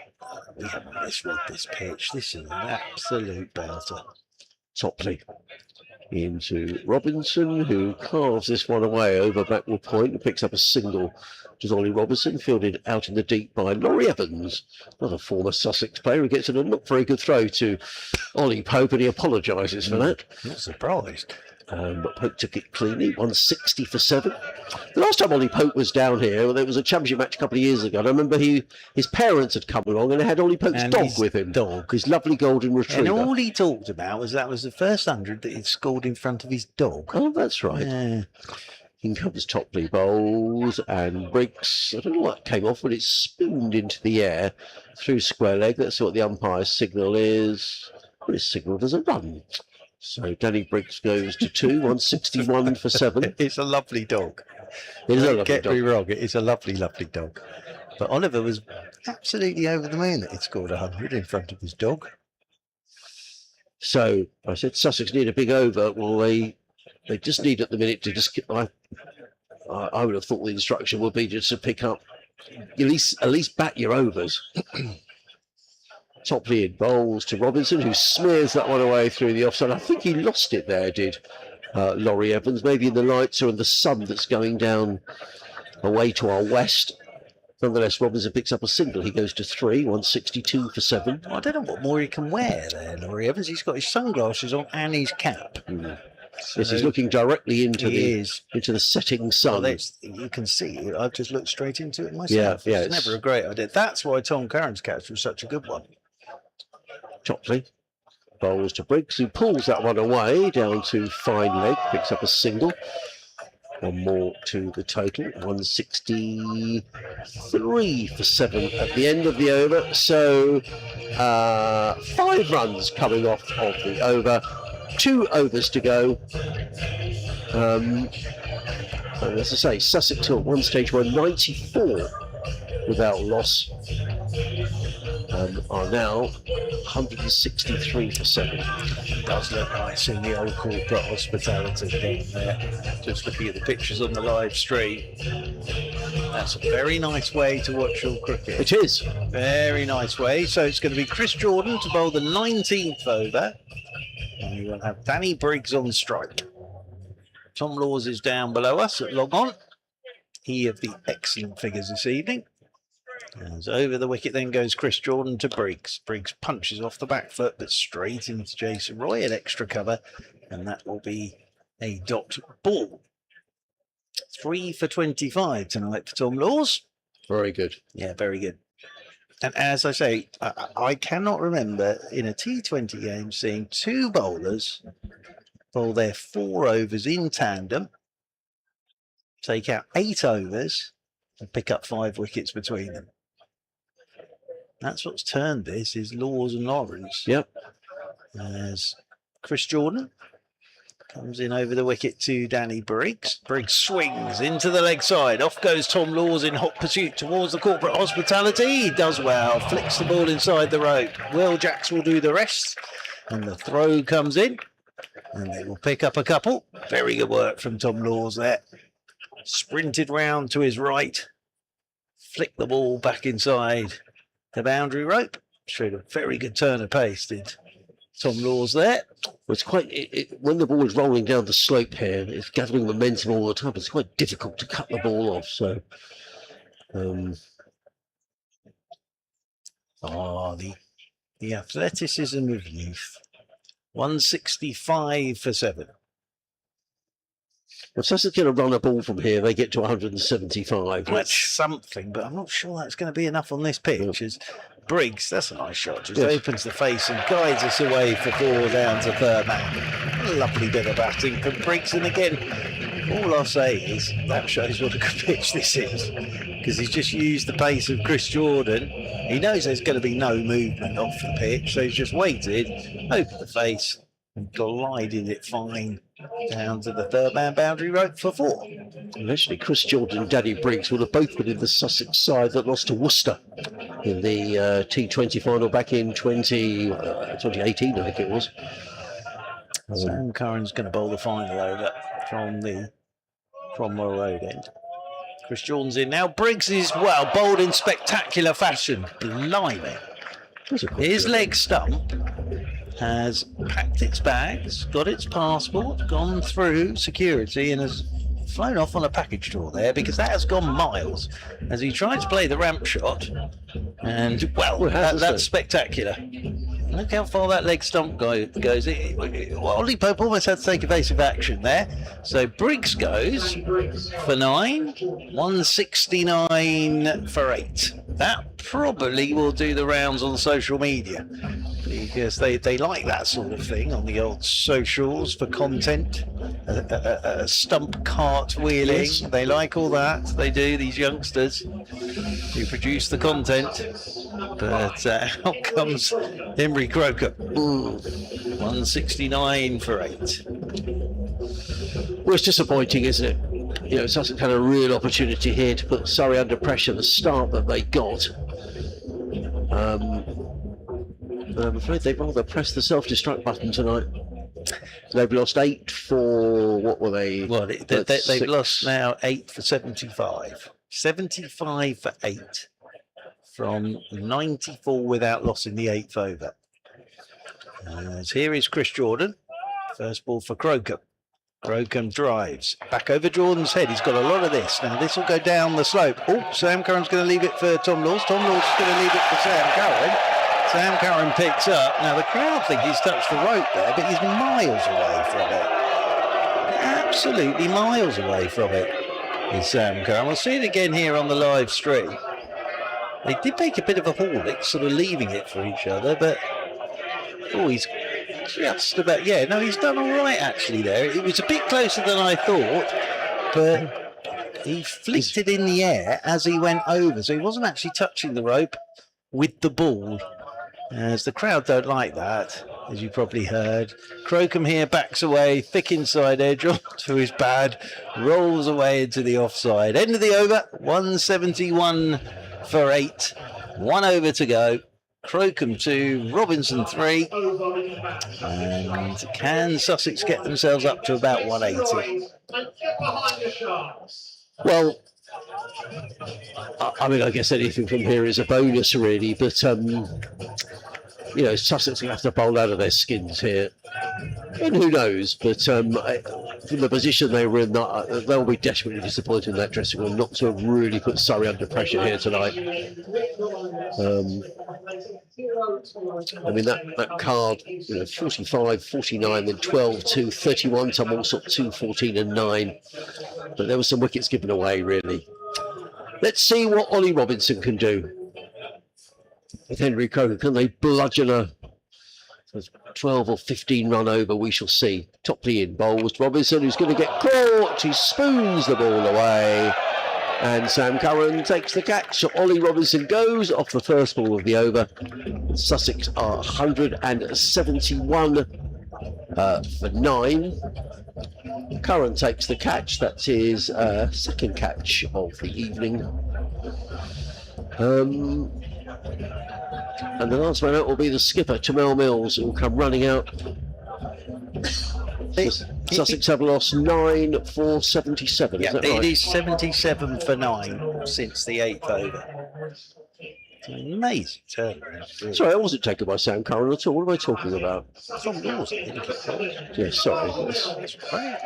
read this pitch. This is an absolute belter. Topley into Robinson, who carves this one away over backward point and picks up a single to Ollie Robinson, fielded out in the deep by Laurie Evans, another former Sussex player who gets in a not very good throw to Ollie Pope, and he apologises for that. Not surprised. But Pope took it cleanly, 160 for 7. The last time Ollie Pope was down here, there was a championship match a couple of years ago. And I remember his parents had come along and they had Ollie Pope's dog with him. His lovely golden retriever. And all he talked about was that was the first 100 that he'd scored in front of his dog. Oh, that's right. Yeah. In comes Topley bowls, and Briggs, I don't know what came off, but it spooned into the air through square leg. That's what the umpire's signal is. Well, it's signalled as a run. So Danny Briggs goes to 2, 161 for 7. It's a lovely dog. It is a lovely Get dog. me wrong, it is a lovely, lovely dog. But Oliver was absolutely over the moon that he'd scored 100 in front of his dog. So I said Sussex need a big over. Well, they just need at the minute to just. I would have thought the instruction would be just to pick up at least bat your overs. Topley in bowls to Robinson, who smears that one away through the offside. I think he lost it there, did Laurie Evans, maybe in the lights or in the sun that's going down away to our west. Nonetheless, Robinson picks up a single. He goes to 3, 162 for 7. I don't know what more he can wear there, Laurie Evans. He's got his sunglasses on and his cap. So yes, he's looking directly into the setting sun. Well, you can see it. I've just looked straight into it myself. Yeah, it's never a great idea. That's why Tom Curran's catch was such a good one. Topley bowls to Briggs, who pulls that one away down to fine leg, picks up a single. One more to the total, 163 for 7 at the end of the over. So 5 runs coming off of the over, 2 overs to go. And as I say, Sussex at one stage were 94 without loss. are now 163 for 7. It does look nice in the old corporate hospitality down there. Just looking at the pictures on the live stream. That's a very nice way to watch your cricket. It is. Very nice way. So it's going to be Chris Jordan to bowl the 19th over. And you will have Danny Briggs on strike. Tom Laws is down below us at log on. He of the excellent figures this evening. As over the wicket then goes Chris Jordan to Briggs. Briggs punches off the back foot but straight into Jason Roy at extra cover. And that will be a dot ball. 3 for 25 tonight for Tom Laws. Very good. Yeah, very good. And as I say, I cannot remember in a T20 game seeing two bowlers bowl their 4 overs in tandem, take out 8 overs and pick up 5 wickets between them. That's what's turned this, is Laws and Lawrence. Yep. As Chris Jordan comes in over the wicket to Danny Briggs. Briggs swings into the leg side. Off goes Tom Laws in hot pursuit towards the corporate hospitality. He does well. Flicks the ball inside the rope. Will Jacks will do the rest. And the throw comes in. And they will pick up a couple. Very good work from Tom Laws there. Sprinted round to his right. Flicked the ball back inside the boundary rope. Showed a very good turn of pace, did Tom Laws there. Well, it's quite, when the ball is rolling down the slope here, it's gathering momentum all the time. It's quite difficult to cut the ball off. So, the athleticism of youth. 165 for 7. Well, Sussex going to run a ball from here. They get to 175. That's something, but I'm not sure that's going to be enough on this pitch. As Briggs, that's a nice shot. Just opens the face and guides us away for 4 down to third man. A lovely bit of batting from Briggs. And again, all I'll say is that shows what a good pitch this is, because he's just used the pace of Chris Jordan. He knows there's going to be no movement off the pitch, so he's just waited, opened the face, and glided it fine down to the third man boundary rope for 4. And actually, Chris Jordan and Danny Briggs would have both been in the Sussex side that lost to Worcester in the T20 final back in 2018, I think it was. Sam Curran's going to bowl the final over from the Cromwell Road end. Chris Jordan's in now. Briggs is, well, bowled in spectacular fashion. Blimey. His leg stump has packed its bags, got its passport, gone through security and has flown off on a package tour there, because that has gone miles as he tried to play the ramp shot. And, well, that's spectacular. Look how far that leg stump goes. Ollie Pope almost had to take evasive action there. So Briggs goes for 9, 169 for 8. That probably will do the rounds on social media, because they like that sort of thing on the old socials for content. Stump cart wheeling. Yes. They like all that. They do, these youngsters who produce the content. But out comes Henry Croker. 169 for 8. Well, it's disappointing, isn't it? You know, Sussex had a real opportunity here to put Surrey under pressure, the start that they got. But I'm afraid they've rather pressed the self-destruct button tonight. They've lost 8 for, what were they? Well, they've lost now 8 for 75. 75 for 8 from 94 without loss in the 8th over. As here is Chris Jordan. First ball for Crocombe. Crocombe drives. Back over Jordan's head. He's got a lot of this. Now this will go down the slope. Oh, Sam Curran's going to leave it for Tom Laws. Tom Laws is going to leave it for Sam Curran. Sam Curran picks up. Now the crowd think he's touched the rope there, but he's miles away from it. Absolutely miles away from it is Sam Curran. We'll see it again here on the live stream. They did make a bit of a haul, sort of leaving it for each other, but he's just about, he's done all right actually there. It was a bit closer than I thought, but he flicked it in the air as he went over, so he wasn't actually touching the rope with the ball, as the crowd don't like that, as you probably heard. Crocombe here backs away, thick inside edge onto his pad, rolls away into the offside. End of the over, 171 for 8. 1 over to go. Crocombe 2, Robinson 3. And can Sussex get themselves up to about 180? Well, I mean, I guess anything from here is a bonus, really. But, Sussex will have to bowl out of their skins here. And who knows? But from the position they were in, they'll be desperately disappointed in that dressing room not to have really put Surrey under pressure here tonight. I mean, that card, 45, 49, then 12, 2, 31, some all sort of 2, 14 and 9. But there were some wickets given away, really. Let's see what Ollie Robinson can do with Henry Crocombe. Can they bludgeon a 12 or 15 run over? We shall see. Topley in bowls. Robinson, who's going to get caught. He spoons the ball away. And Sam Curran takes the catch. So Ollie Robinson goes off the first ball of the over. Sussex are 171 for 9. Curran takes the catch. That's his second catch of the evening. And the last man out will be the skipper, Jamel Mills, who will come running out. Sussex have lost 9 for 77. Yeah, is that right? It is 77 for 9 since the 8th over. It's an amazing turnaround. Really. Sorry, I wasn't taken by Sam Curran at all. What am I talking about? It's on yours, I think. Yeah, sorry. That's great.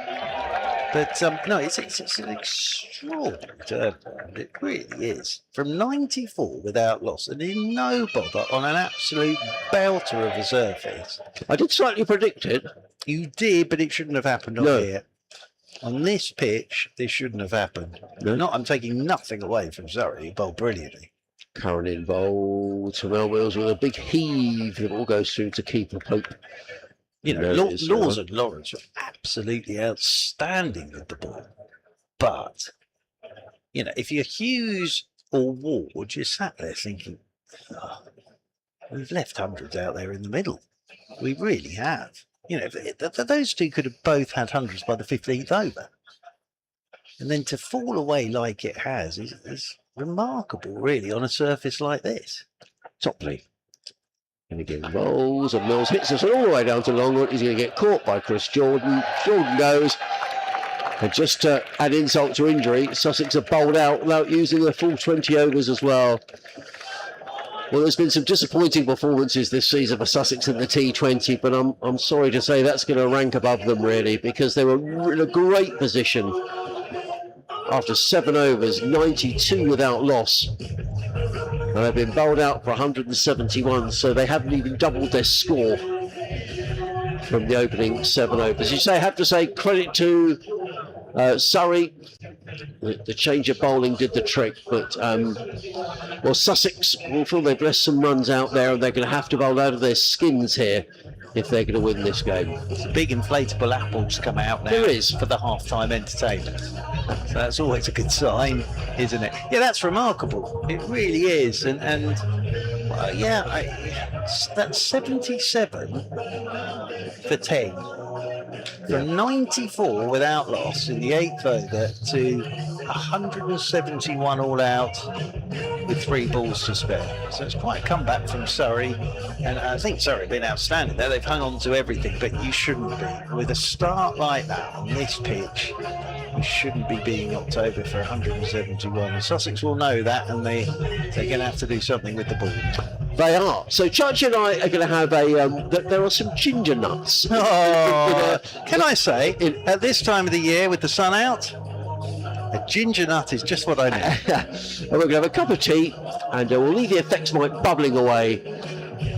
But no, it's an extraordinary turnaround. It really is. From 94 without loss, and in no bother on an absolute belter of a surface. I did slightly predict it. You did, but it shouldn't have happened on here. On this pitch, this shouldn't have happened. No. I'm taking nothing away from Surrey. He bowled brilliantly. Curran in bowl. Jamel Mills with a big heave that all goes through to keep hope. Laws and Lawrence were absolutely outstanding with the ball. But, if you're Hughes or Ward, you're sat there thinking, we've left hundreds out there in the middle. We really have. Those two could have both had hundreds by the 15th over. And then to fall away like it has is remarkable, really, on a surface like this. Topley. And again, rolls and Mills hits us all the way down to Longwood. He's going to get caught by Chris Jordan. Jordan goes. And just to add insult to injury, Sussex have bowled out without using their full 20 overs as well. Well, there's been some disappointing performances this season for Sussex in the T20, but I'm sorry to say that's going to rank above them, really, because they were in a great position after 7 overs, 92 without loss. And they've been bowled out for 171, so they haven't even doubled their score from the opening 7 overs. I have to say credit to Surrey. The change of bowling did the trick, but Sussex will feel they've left some runs out there, and they're going to have to bowl out of their skins here if they're going to win this game. Big inflatable apples come out now. There is. For the half-time entertainment. So that's always a good sign, isn't it? Yeah, that's remarkable. It really is. That's 77 for 10. From 94 without loss in the 8th over to 171 all out with 3 balls to spare. So it's quite a comeback from Surrey, and I think Surrey have been outstanding there. They've hung on to everything, but you shouldn't be. With a start like that on this pitch, you shouldn't be being knocked over for 171. And Sussex will know that, and they're going to have to do something with the ball. They are. So Chachi and I are going to have there are some ginger nuts. Can I say, at this time of the year with the sun out, a ginger nut is just what I need. And we're going to have a cup of tea, and we'll leave the effects mic bubbling away.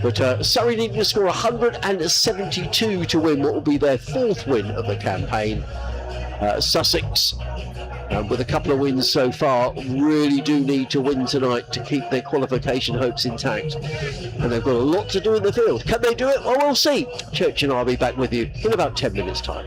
But Surrey needing to score 172 to win what will be their 4th win of the campaign. Sussex, with a couple of wins so far, really do need to win tonight to keep their qualification hopes intact. And they've got a lot to do in the field. Can they do it? Well, we'll see. Church and I will be back with you in about 10 minutes' time.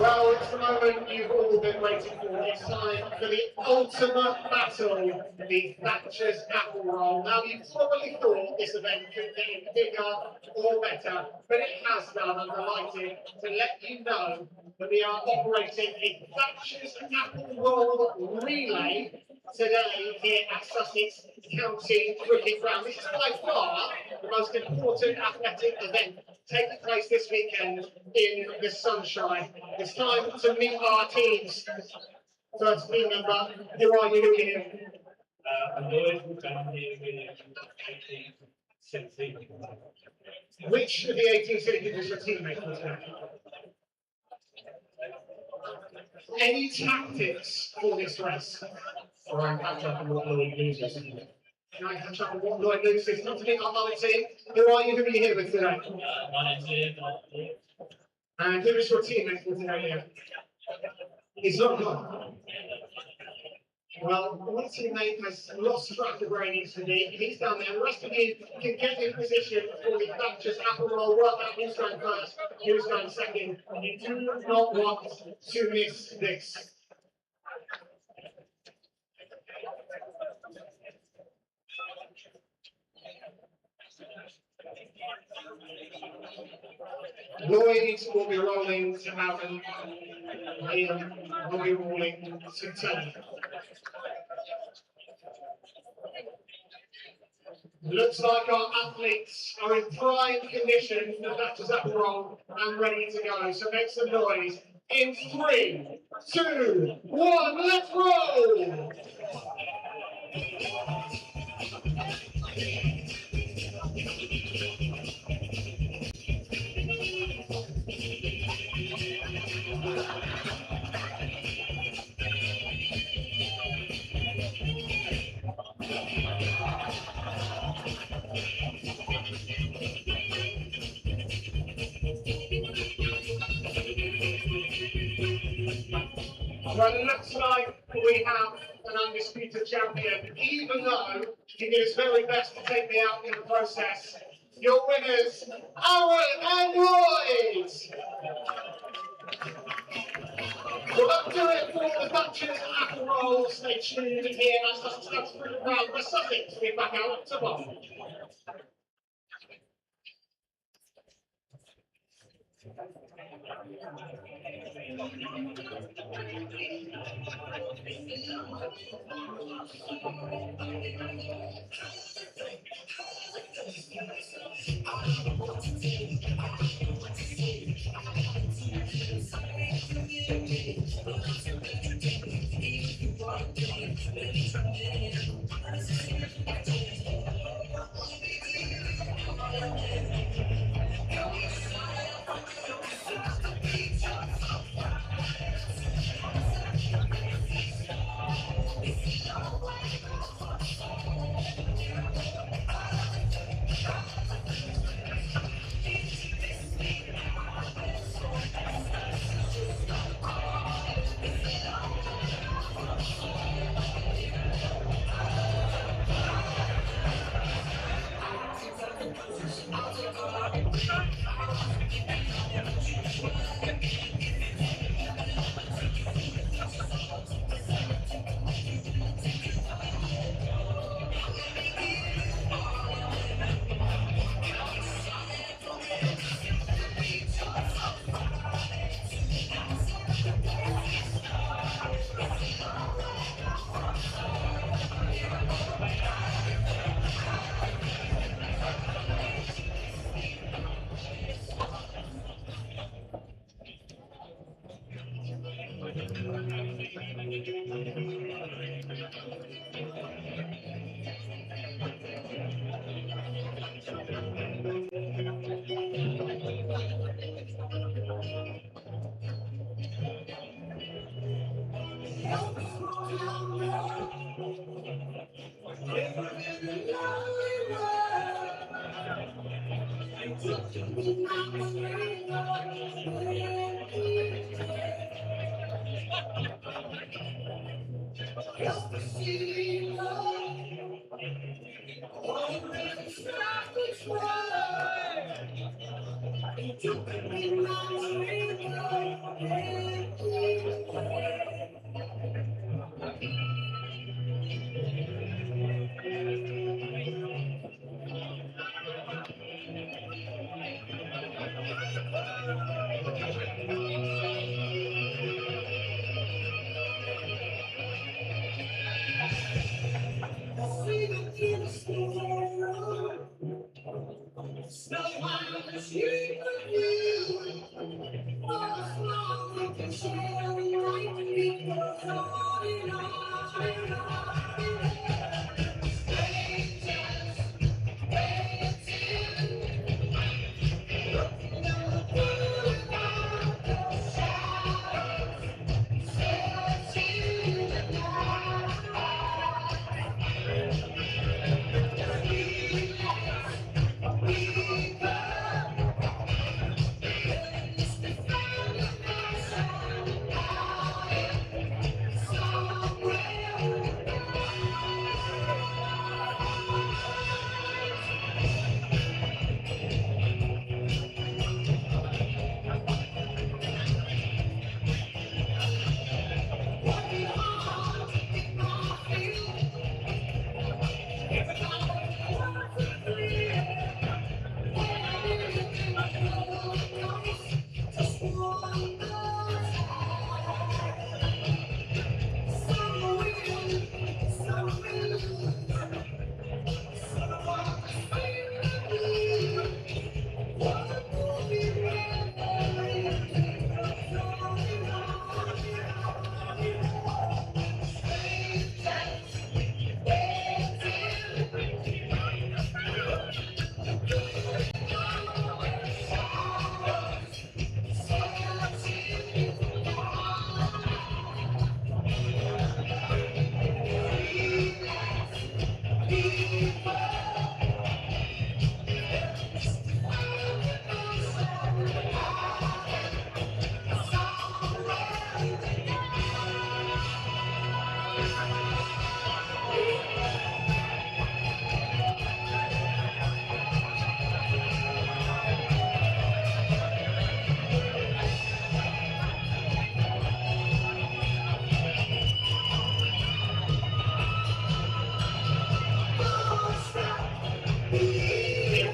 Well, it's the moment you've all been waiting for. It's time for the ultimate battle, the Thatcher's Apple Roll. Now, you probably thought this event could get bigger or better, but it has done. I'm delighted to let you know that we are operating a Thatcher's Apple Roll relay today here at Sussex County Cricket Ground. This is by far the most important athletic event taking place this weekend in the sunshine. It's time to meet our teams. First team member, who are you looking at? I'm Lloyd, I'm here with 18 Which of the 18 cities was your teammate with you? Any tactics for this race? Or I'm catch up on what Lloyd loses. Can I catch up on what Lloyd loses? Not to meet our other team. Who are you? Who are you here with today? My name's Ian. And who is your teammate with today here? He's not gone. Well, one teammate has lost track of where he needs to be. He's down there. The rest of you can get in position for the Thatcher's Apple Roll. Work out who's going first, who's going second. You do not want to miss this. Lloyd will be rolling to Aaron. Ian will be rolling to Tony. Looks like our athletes are in prime condition for Thatcher's Apple Roll and ready to go. So make some noise. In 3, 2, 1, let's roll! Well, it looks like we have an undisputed champion, even though he did his very best to take me out in the process. Your winners, Aaron and Lloyd! Well, that'll do it for the Thatcher's Apple Roll. Stay tuned here as Sussex goes through the crowd for Sussex. We're back out tomorrow.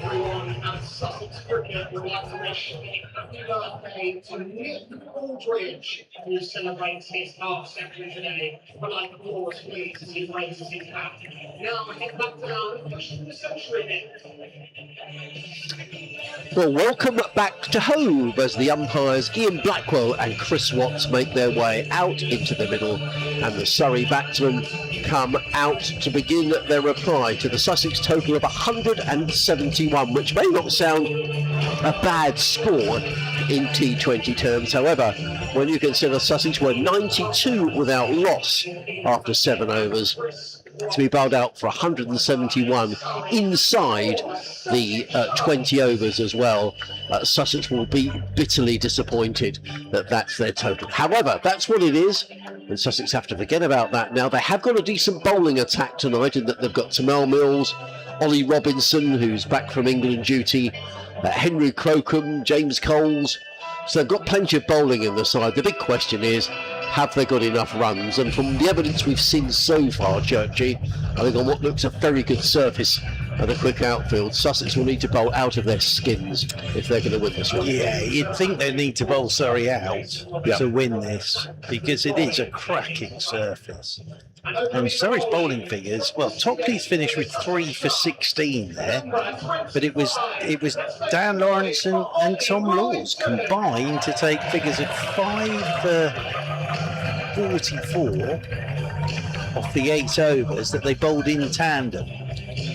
Everyone at Sussex Cricket would like to wish a happy birthday to Nick Aldridge, who celebrates his half century today. But like, of course, please, as he raises his hat. Now, head back down and push the century then. Well, welcome back to Hove as the umpires Ian Blackwell and Chris Watts make their way out into the middle, and the Surrey batsmen come out to begin their reply to the Sussex total of 171, which may not sound a bad score in T20 terms. However, when you consider Sussex were 92 without loss after 7 overs, to be bowled out for 171 inside the 20 overs as well, Sussex will be bitterly disappointed that that's their total. However, that's what it is, and Sussex have to forget about that now. They have got a decent bowling attack tonight in that they've got Tamal Mills, Ollie Robinson, who's back from England duty, Henry Crocombe, James Coles. So they've got plenty of bowling in the side. The big question is, have they got enough runs? And from the evidence we've seen so far, Churchy, I think on what looks a very good surface of the quick outfield, Sussex will need to bowl out of their skins if they're going to win this one. Yeah, you'd think they need to bowl Surrey out to win this, because it is a cracking surface. And Surrey's bowling figures, well, Topley's finished with 3 for 16 there, but it was Dan Lawrence and Tom Laws combined to take figures of 5 for 44 off the 8 overs that they bowled in tandem.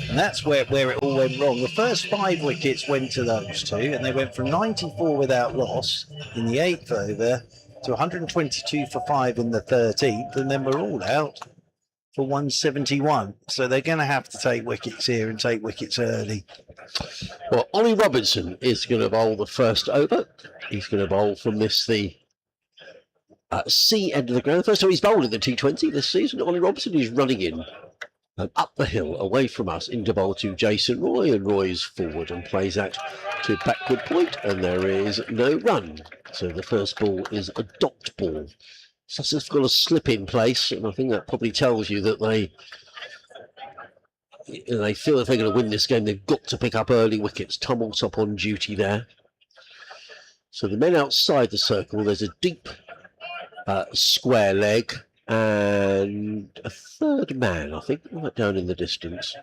And that's where it all went wrong. The first 5 wickets went to those two, and they went from 94 without loss in the 8th over to 122 for 5 in the 13th, and then we're all out for 171. So they're going to have to take wickets here and take wickets early. Well, Ollie Robinson is going to bowl the first over. He's going to bowl from the C end of the ground. First time he's bowled in the T20 this season. Ollie Robinson is running in and up the hill away from us into bowl to Jason Roy, and Roy's forward and plays that to backward point, and there is no run. So the first ball is a dot ball. Sussex got a slip in place, and I think that probably tells you that they feel if they're going to win this game, they've got to pick up early wickets. Tumult's up on duty there. So the men outside the circle, there's a deep square leg and a third man, I think, right down in the distance.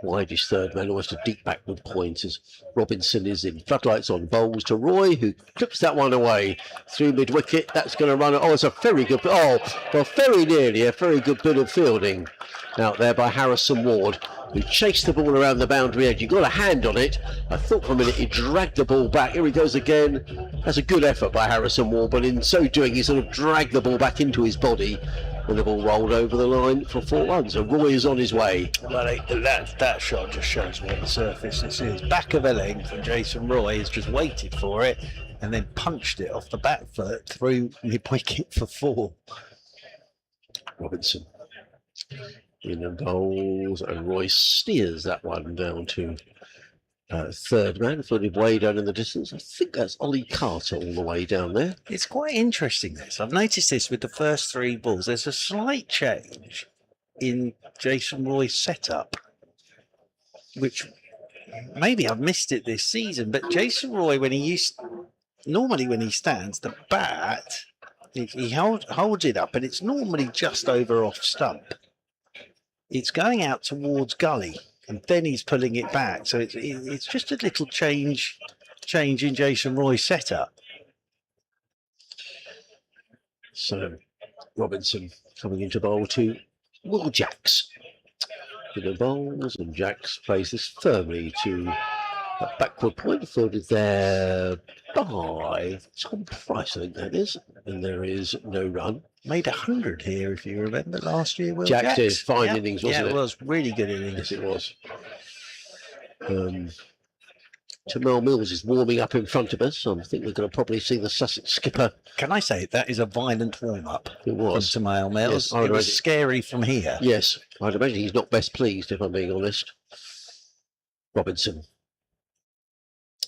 Widest third man, almost a deep backward point as Robinson is in. Floodlights on, bowls to Roy, who clips that one away through mid wicket. That's going to run. Oh, it's a very good. Oh, well, very nearly a very good bit of fielding out there by Harrison Ward, who chased the ball around the boundary edge. He got a hand on it. I thought for a minute he dragged the ball back. Here he goes again. That's a good effort by Harrison Ward, but in so doing, he sort of dragged the ball back into his body. And the ball rolled over the line for 4 runs. So Roy is on his way. Well, that shot just shows what the surface this is. Back of a length, and Jason Roy has just waited for it and then punched it off the back foot through mid wicket for 4. Robinson in the bowls, and Roy steers that one down to third man, fielded way down in the distance. I think that's Ollie Carter all the way down there. It's quite interesting, this. I've noticed this with the first 3 balls. There's a slight change in Jason Roy's setup, which maybe I've missed it this season, but Jason Roy, normally when he stands, the bat, he holds it up and it's normally just over off stump. It's going out towards gully, and then he's pulling it back. So it's just a little change in Jason Roy's setup. So Robinson coming into bowl to Will Jacks. To the bowls, and Jacks plays this firmly to a backward point, fielded there by Tom Price, I think that is. And there is no run. Made 100 here, if you remember, last year. Will Jacks did fine yep. innings, wasn't it? Yeah, it was really good innings. Yes, it was. Tamal Mills is warming up in front of us. I think we're going to probably see the Sussex skipper. Can I say that is a violent warm-up? It was. From Tamal Mills. Yes, it was scary from here. Yes, I'd imagine he's not best pleased, if I'm being honest. Robinson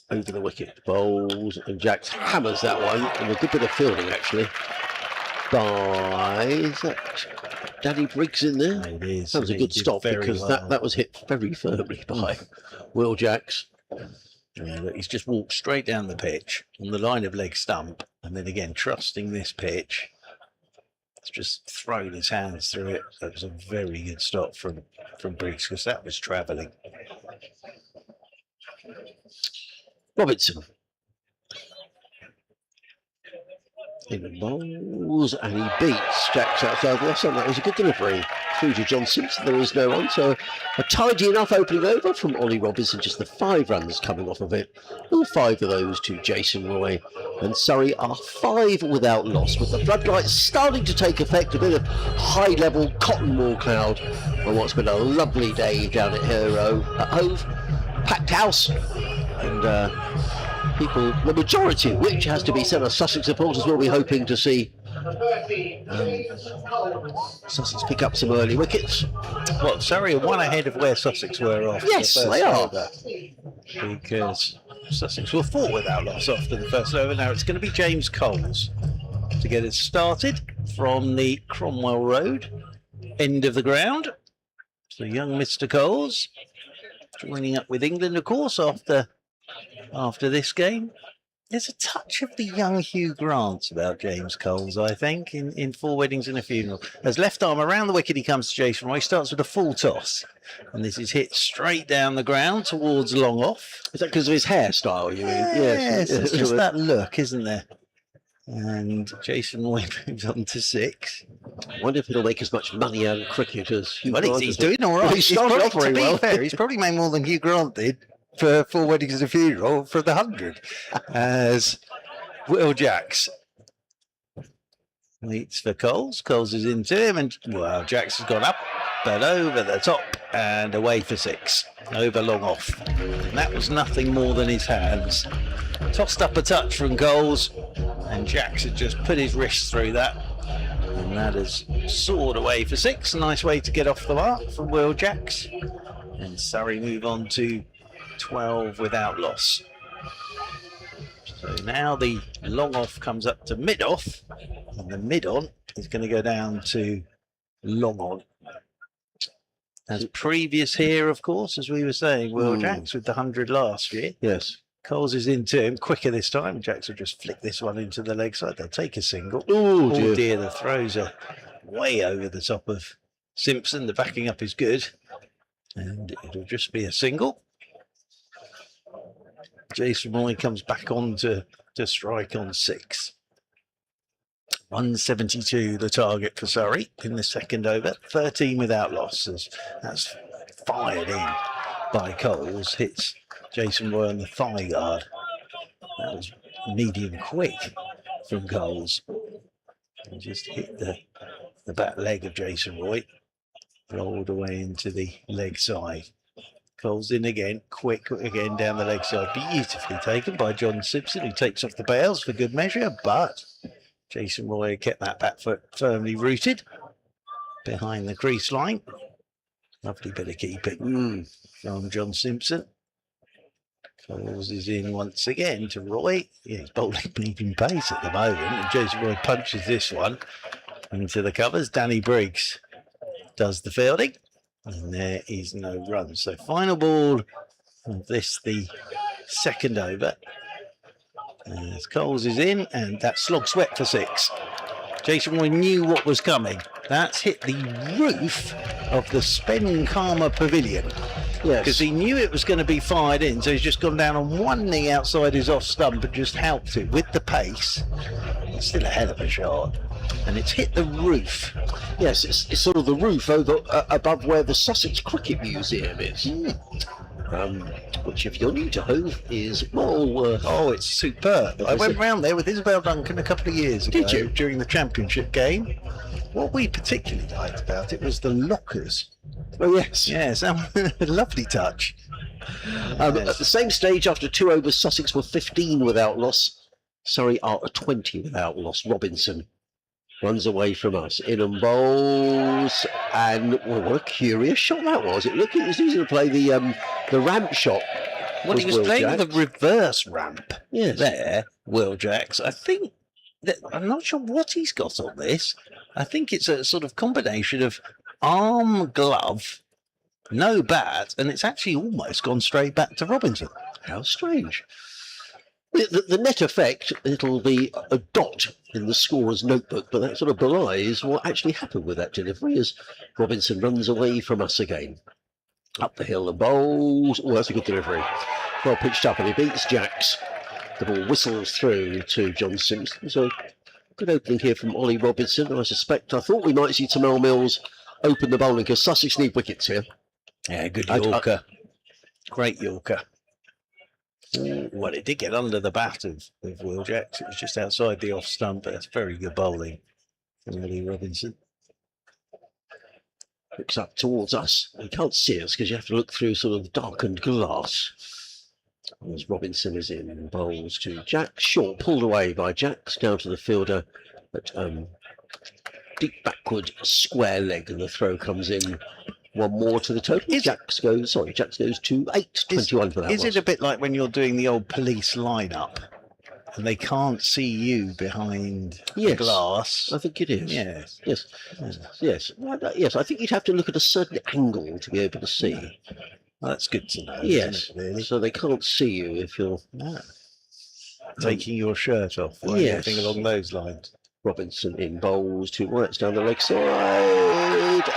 over the wicket, bowls, and Jacks hammers that one, and a good bit of fielding actually by, is that Danny Briggs in there? It is. That was a good stop, because well. that was hit very firmly by Will Jacks. Yeah, look, he's just walked straight down the pitch on the line of leg stump, and then again trusting this pitch. He's just thrown his hands through it. That was a very good stop from Briggs, because that was travelling. Robinson in the bowls, and he beats Jacks outside the off. That was a good delivery through to John Simpson. There is no one, so a tidy enough opening over from Ollie Robinson. Just the 5 runs coming off of it. All 5 of those to Jason Roy, and Surrey are 5 without loss, with the floodlights starting to take effect. A bit of high-level cotton wool cloud on what's been a lovely day down at Hove. Packed house, and people, the majority of which has to be said, are Sussex supporters, will be hoping to see Sussex pick up some early wickets. Well, Surrey are 1 ahead of where Sussex were after yes, the first they are. over, because Sussex were 4 without loss after the first over. Now it's going to be James Coles to get it started from the Cromwell Road end of the ground. So young Mr. Coles joining up with England, of course, after this game. There's a touch of the young Hugh Grant about James Coles, I think, in 4 Weddings and a Funeral. As left arm around the wicket, he comes to Jason Roy. Starts with a full toss, and this is hit straight down the ground towards long off. Is that because of his hairstyle, you mean? Yes, it's just that look, isn't there? And Jason Roy moves on to 6. I wonder if he'll make as much money out of cricket as Hugh Well, Grant. he's doing all right. Well, he started off very well. Fair, he's probably made more than Hugh Grant did for 4 Weddings and a Funeral for the 100. As Will Jacks waits for Coles. Coles is into him, and well, Jacks has gone up, but over the top and away for 6. Over long off. And that was nothing more than his hands. Tossed up a touch from Coles, and Jacks had just put his wrist through that. And that has soared away for 6. A nice way to get off the mark from Will Jacks. And Surrey move on to 12 without loss. So now the long off comes up to mid off, and the mid on is going to go down to long on. As previous here, of course, as we were saying, Will Jacks with the 100 last year. Yes. Coles is into him quicker this time. Jacks will just flick this one into the leg side. They'll take a single. Oh dear, the throws are way over the top of Simpson. The backing up is good. And it'll just be a single. Jason Roy comes back on to strike on 6. 172 the target for Surrey in the second over. 13 without losses. That's fired in by Coles. Hits Jason Roy on the thigh guard. That was medium quick from Coles. And just hit the back leg of Jason Roy. Rolled away into the leg side. Coles in again, quick again down the leg side. Beautifully taken by John Simpson, who takes off the bails for good measure, but Jason Roy kept that back foot firmly rooted behind the crease line. Lovely bit of keeping from John Simpson. Coles is in once again to Roy. Yeah, he's bowling bleeding pace at the moment, and Jason Roy punches this one into the covers. Danny Briggs does the fielding, and there is no run. So final ball of this, the second over. As Coles is in, and that slog swept for 6. Jason Roy knew what was coming. That's hit the roof of the Spen Karma Pavilion. Yes. Because he knew it was going to be fired in, so he's just gone down on one knee outside his off stump and just helped it with the pace. It's still a hell of a shot. And it's hit the roof. Yes, it's sort of the roof over above where the Sussex Cricket Museum is. Which, if you're new to Hove, is well worth. Oh, it's superb. I went round there with Isabel Duncan a couple of years ago. Did you? During the championship game. What we particularly liked about it was the lockers. Oh, yes. Yes, a lovely touch. Yes. At the same stage, after 2 overs, Sussex were 15 without loss. Surrey are 20 without loss. Robinson runs away from us, in and bowls, and well, what a curious shot that was. It looked, it was easy to play the ramp shot. Well, he was playing the reverse ramp. Yes. There, Will Jacks. I think that, I'm not sure what he's got on this. I think it's a sort of combination of arm, glove, no bat, and it's actually almost gone straight back to Robinson. How strange. The net effect, it'll be a dot in the scorer's notebook, but that sort of belies what actually happened with that delivery as Robinson runs away from us again. Up the hill and bowls. Oh, that's a good delivery. Well pitched up, and he beats Jacks. The ball whistles through to John Simpson. So good opening here from Ollie Robinson. I thought we might see Tamel Mills open the bowling because Sussex need wickets here. Yeah, good Yorker. Great Yorker. Well, it did get under the bat of Will Jacks. It was just outside the off stump, but it's very good bowling from Ollie Robinson. Looks up towards us. You can't see us because you have to look through sort of darkened glass. As Robinson is in and bowls to Jacks. Short, pulled away by Jacks down to the fielder, but deep backward square leg, and the throw comes in. One more to the total. Jacks goes to 8, 21 for that. Is it a bit like when you're doing the old police lineup and they can't see you behind the glass? I think it is. Yes. Yes, I think you'd have to look at a certain angle to be able to see. Well, that's good to know. Yes, isn't it, really? So they can't see you if you're taking your shirt off or anything along those lines. Robinson in bowls, 2 rights down the leg side,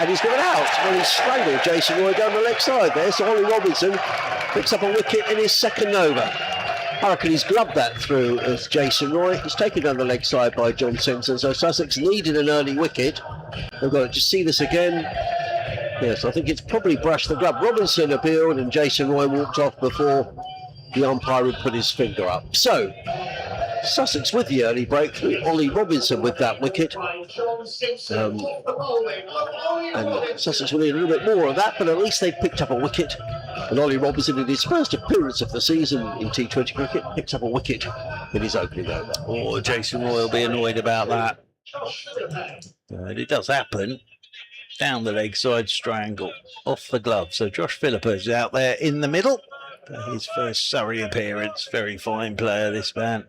and he's got out. Well, he's strangled Jason Roy down the leg side there, so Ollie Robinson picks up a wicket in his second over. I reckon he's gloved that through as Jason Roy. He's taken down the leg side by John Simpson, so Sussex needed an early wicket. They've got to just see this again. Yes, I think it's probably brushed the glove. Robinson appealed and Jason Roy walked off before the umpire had put his finger up. So, Sussex with the early breakthrough, Ollie Robinson with that wicket. And Sussex will need a little bit more of that, but at least they've picked up a wicket. And Ollie Robinson, in his first appearance of the season in T20 cricket, picks up a wicket in his opening over. Oh, Jason Roy will be annoyed about that. But it does happen. Down the leg side strangle, off the glove. So Josh Philippa is out there in the middle for his first Surrey appearance. Very fine player, this man.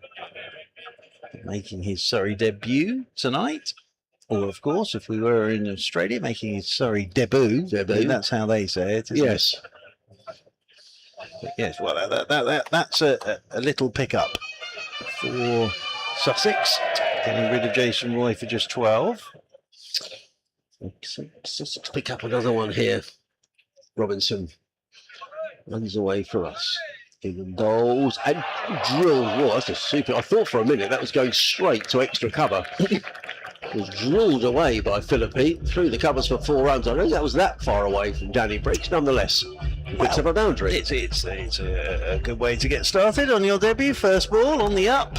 Making his Surrey debut tonight. Or, of course, if we were in Australia, making his Surrey debut. That's how they say it, isn't it? But yes, well, that's a little pickup for Sussex. Getting rid of Jason Roy for just 12. Sussex pick up another one here. Robinson runs away for us. In bowls and drills. Whoa, that's a super. I thought for a minute that was going straight to extra cover. It was drilled away by Philippi through the covers for 4 runs. I don't think that was that far away from Danny Briggs. Nonetheless, he picks up a boundary. It's a good way to get started on your debut. First ball on the up,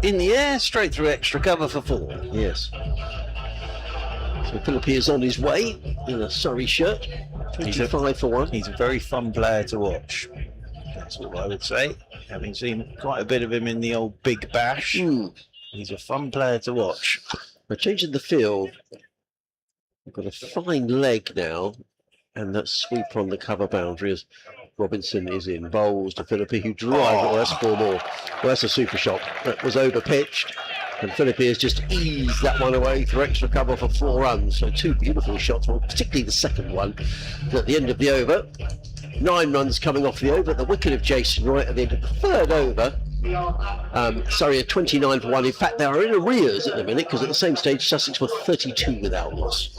in the air, straight through extra cover for 4. Yes. So Philippi is on his way in a Surrey shirt. 25 for 1. He's a very fun player to watch. That's what I would say. Having seen quite a bit of him in the old Big Bash, he's a fun player to watch. We're changing the field. We've got a fine leg now, and that sweep on the cover boundary as Robinson is in bowls to Philippi, who drives. Oh, that's 4 more. Well, that's a super shot. That was over pitched, and Philippi has just eased that one away through extra cover for 4 runs. So 2 beautiful shots, well, particularly the second one at the end of the over. 9 runs coming off the over at the wicket of Jason Wright at the end of the 3rd over. Surrey are 29 for 1. In fact, they are in arrears at the minute because at the same stage Sussex were 32 without loss.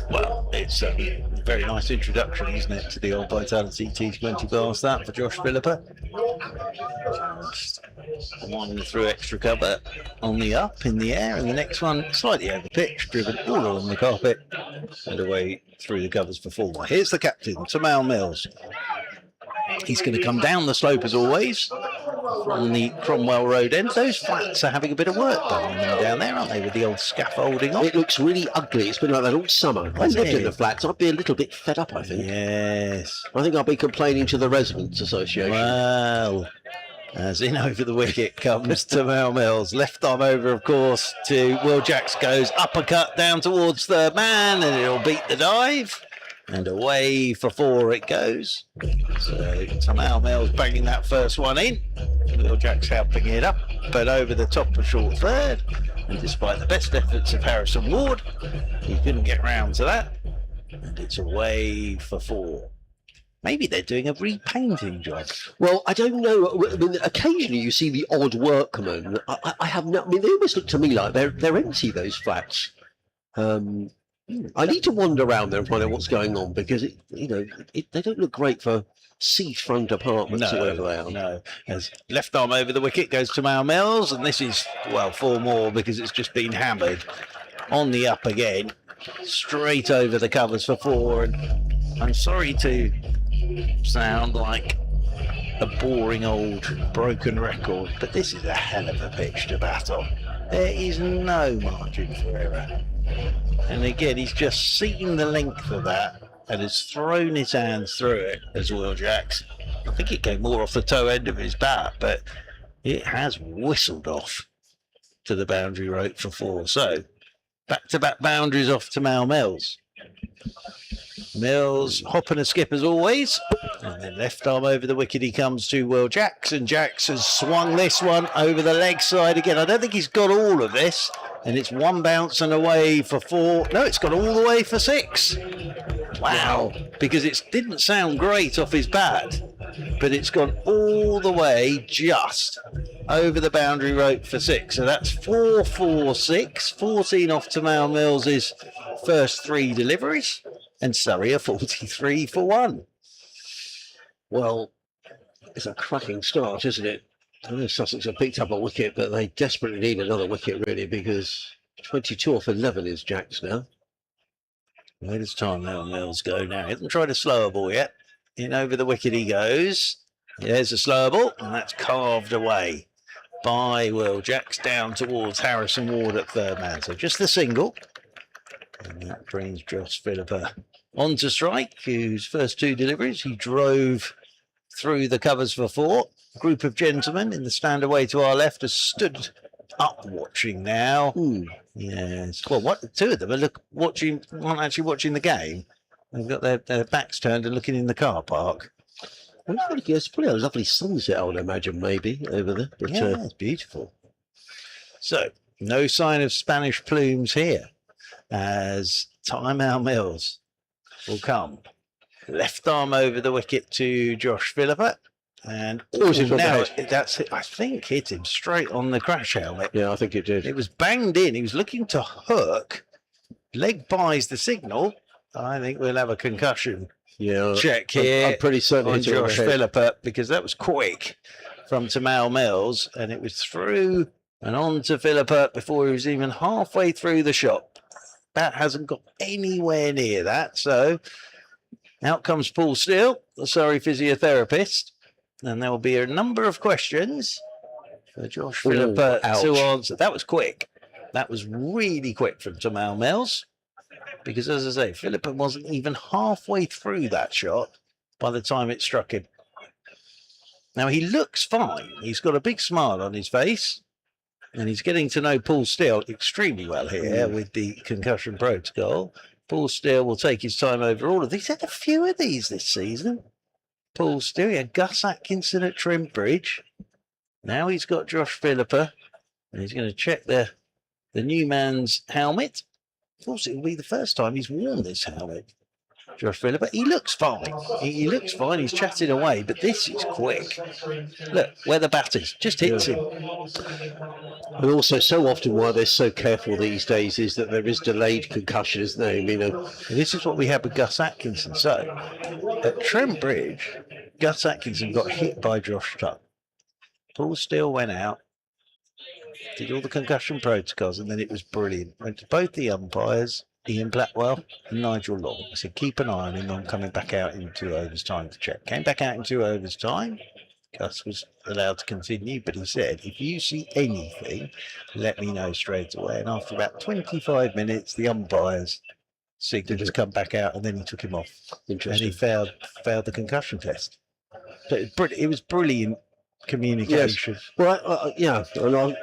Well, it's a very nice introduction, isn't it, to the old Vitality T20 past that for Josh Philippa. One through extra cover on the up in the air, and the next one slightly over pitch, driven all along the carpet and away through the covers for 4. Here's the captain, Tamal Mills. He's going to come down the slope as always on the Cromwell Road end. Those flats are having a bit of work done on them down there, aren't they, with the old scaffolding on? It looks really ugly. It's been like that all summer. I lived in the flats. I'd be a little bit fed up, I think. Yes. I think I'll be complaining to the Residents Association. Well, as in over the wicket comes Tamal Mills. Left arm over, of course, to Will Jacks. Goes uppercut down towards third man, and it'll beat the dive. And away for 4 it goes. So Tamal Mills banging that first one in. Will Jacks helping it up, but over the top of short third. And despite the best efforts of Harrison Ward, he couldn't get round to that. And it's away for 4. Maybe they're doing a repainting job. Well, I don't know. I mean, occasionally you see the odd workman. I have no. I mean, they almost look to me like they're empty, those flats. I need to wander around there and find out what's going on because they don't look great for seafront apartments or whatever they are. No, as left arm over the wicket goes to Tamal Mills, and this is 4 more because it's just been hammered on the up again, straight over the covers for 4. And I'm sorry to sound like a boring old broken record, but this is a hell of a pitch to bat on. There is no margin for error. And again, he's just seen the length of that and has thrown his hands through it as Will Jacks. I think it came more off the toe end of his bat, but it has whistled off to the boundary rope for 4. So, back-to-back boundaries off to Tamal Mills. Mills hop and a skip as always, and then left arm over the wicket he comes to Will Jacks, and Jacks has swung this one over the leg side again. I don't think he's got all of this, and it's 1 bounce and away for 4. No, it's gone all the way for 6. Wow, because it didn't sound great off his bat, but it's gone all the way just over the boundary rope for 6. So that's 4, 4, 6, 14 off Tamal Mills' first 3 deliveries, and Surrey are 43 for 1. Well, it's a cracking start, isn't it? I know Sussex have picked up a wicket, but they desperately need another wicket, really, because 22 off 11 is Jacks now. Where does Tamal Mills go now? He hasn't tried a slower ball yet. In over the wicket he goes. There's a slower ball, and that's carved away by Will Jacks down towards Harrison Ward at third man. So just the single. And that brings Josh Philippa on to strike, whose first 2 deliveries he drove through the covers for 4. A group of gentlemen in the stand away to our left has stood up watching now. Yes. Well, 2 of them are aren't actually watching the game. They've got their backs turned and looking in the car park. It's probably a lovely sunset, I would imagine, maybe, over there. But, yeah, it's beautiful. So, no sign of Spanish plumes here, as Tamal Mills will come. Left arm over the wicket to Josh Philippa. And now that's it. I think hit him straight on the crash helmet. Yeah, I think it did. It was banged in. He was looking to hook. Leg buys the signal. I think we'll have a concussion check here. I'm pretty certain on Josh Philippa, because that was quick from Tamal Mills, and it was through and on to Philippa before he was even halfway through the shot. That hasn't got anywhere near that. So out comes Paul Steele, the Surrey physiotherapist, and there will be a number of questions for Josh Philippa to answer. That was quick. That was really quick from Tamal Mills, because, as I say, Philippa wasn't even halfway through that shot by the time it struck him. Now, he looks fine. He's got a big smile on his face, and he's getting to know Paul Steele extremely well here with the concussion protocol. Paul Steele will take his time over all of these. He's had a few of these this season. Paul Steele, he had Gus Atkinson at Trent-Bridge. Now he's got Josh Philippa, and he's going to check the new man's helmet. Of course, it will be the first time he's worn this helmet. Josh Philippa, he looks fine. He looks fine. He's chatting away, but this is quick. Look, where the batters just hits him. And also, so often why they're so careful these days is that there is delayed concussion, isn't there? I mean, this is what we had with Gus Atkinson. So, at Trent-Bridge, Gus Atkinson got hit by Josh Tuck. Paul Steele went out, did all the concussion protocols, and then it was brilliant. Went to both the umpires, Ian Blackwell and Nigel Long. I said, keep an eye on him. I'm coming back out in 2 overs time to check. Came back out in 2 overs time. Gus was allowed to continue, but he said, if you see anything, let me know straight away. And after about 25 minutes, the umpires signaled to come back out, and then he took him off. And he failed the concussion test. So it was brilliant communication. Yes. Well, yeah. And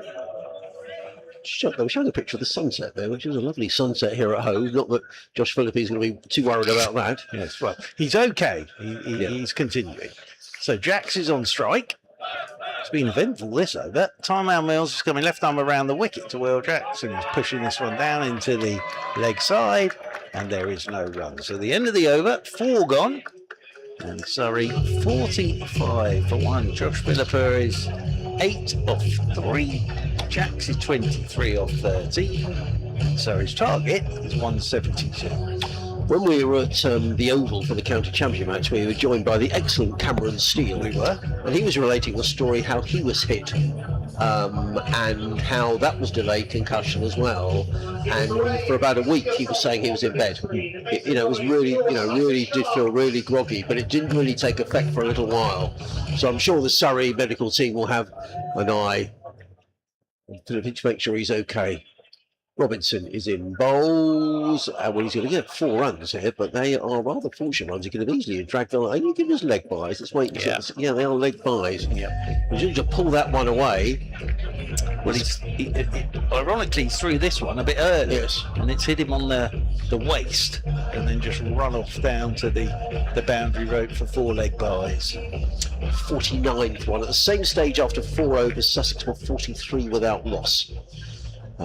they were showing a picture of the sunset there, which was a lovely sunset here at Hove. Not that Josh Philippa is going to be too worried about that. Yes, well, he's okay. He's continuing. So Jax is on strike. It's been eventful this over. Tamal Mills is coming left arm around the wicket to Will Jackson. He's pushing this one down into the leg side, and there is no run. So the end of the over, 4 gone. And Surrey 45 for 1. Josh Philippa is 8 off 3. Jax is 23 off 30. And Surrey's target is 172. When we were at the Oval for the County Championship match, we were joined by the excellent Cameron Steele. We were. And he was relating the story how he was hit and how that was delayed concussion as well. And for about a week, he was saying he was in bed. It was really, really did feel really groggy, but it didn't really take effect for a little while. So I'm sure the Surrey medical team will have an eye to make sure he's okay. Robinson is in bowls. Well, he's going to get 4 runs here, but they are rather fortunate runs. He could have easily dragged them. Are you giving us leg buys? Let's wait. Yeah, they are leg buys. Yeah. We should just pull that one away. Well, ironically, he's threw this one a bit early. Yes. And it's hit him on the waist, and then just run off down to the boundary rope for 4 leg buys. 49th one. At the same stage after 4 overs, Sussex were 43 without loss.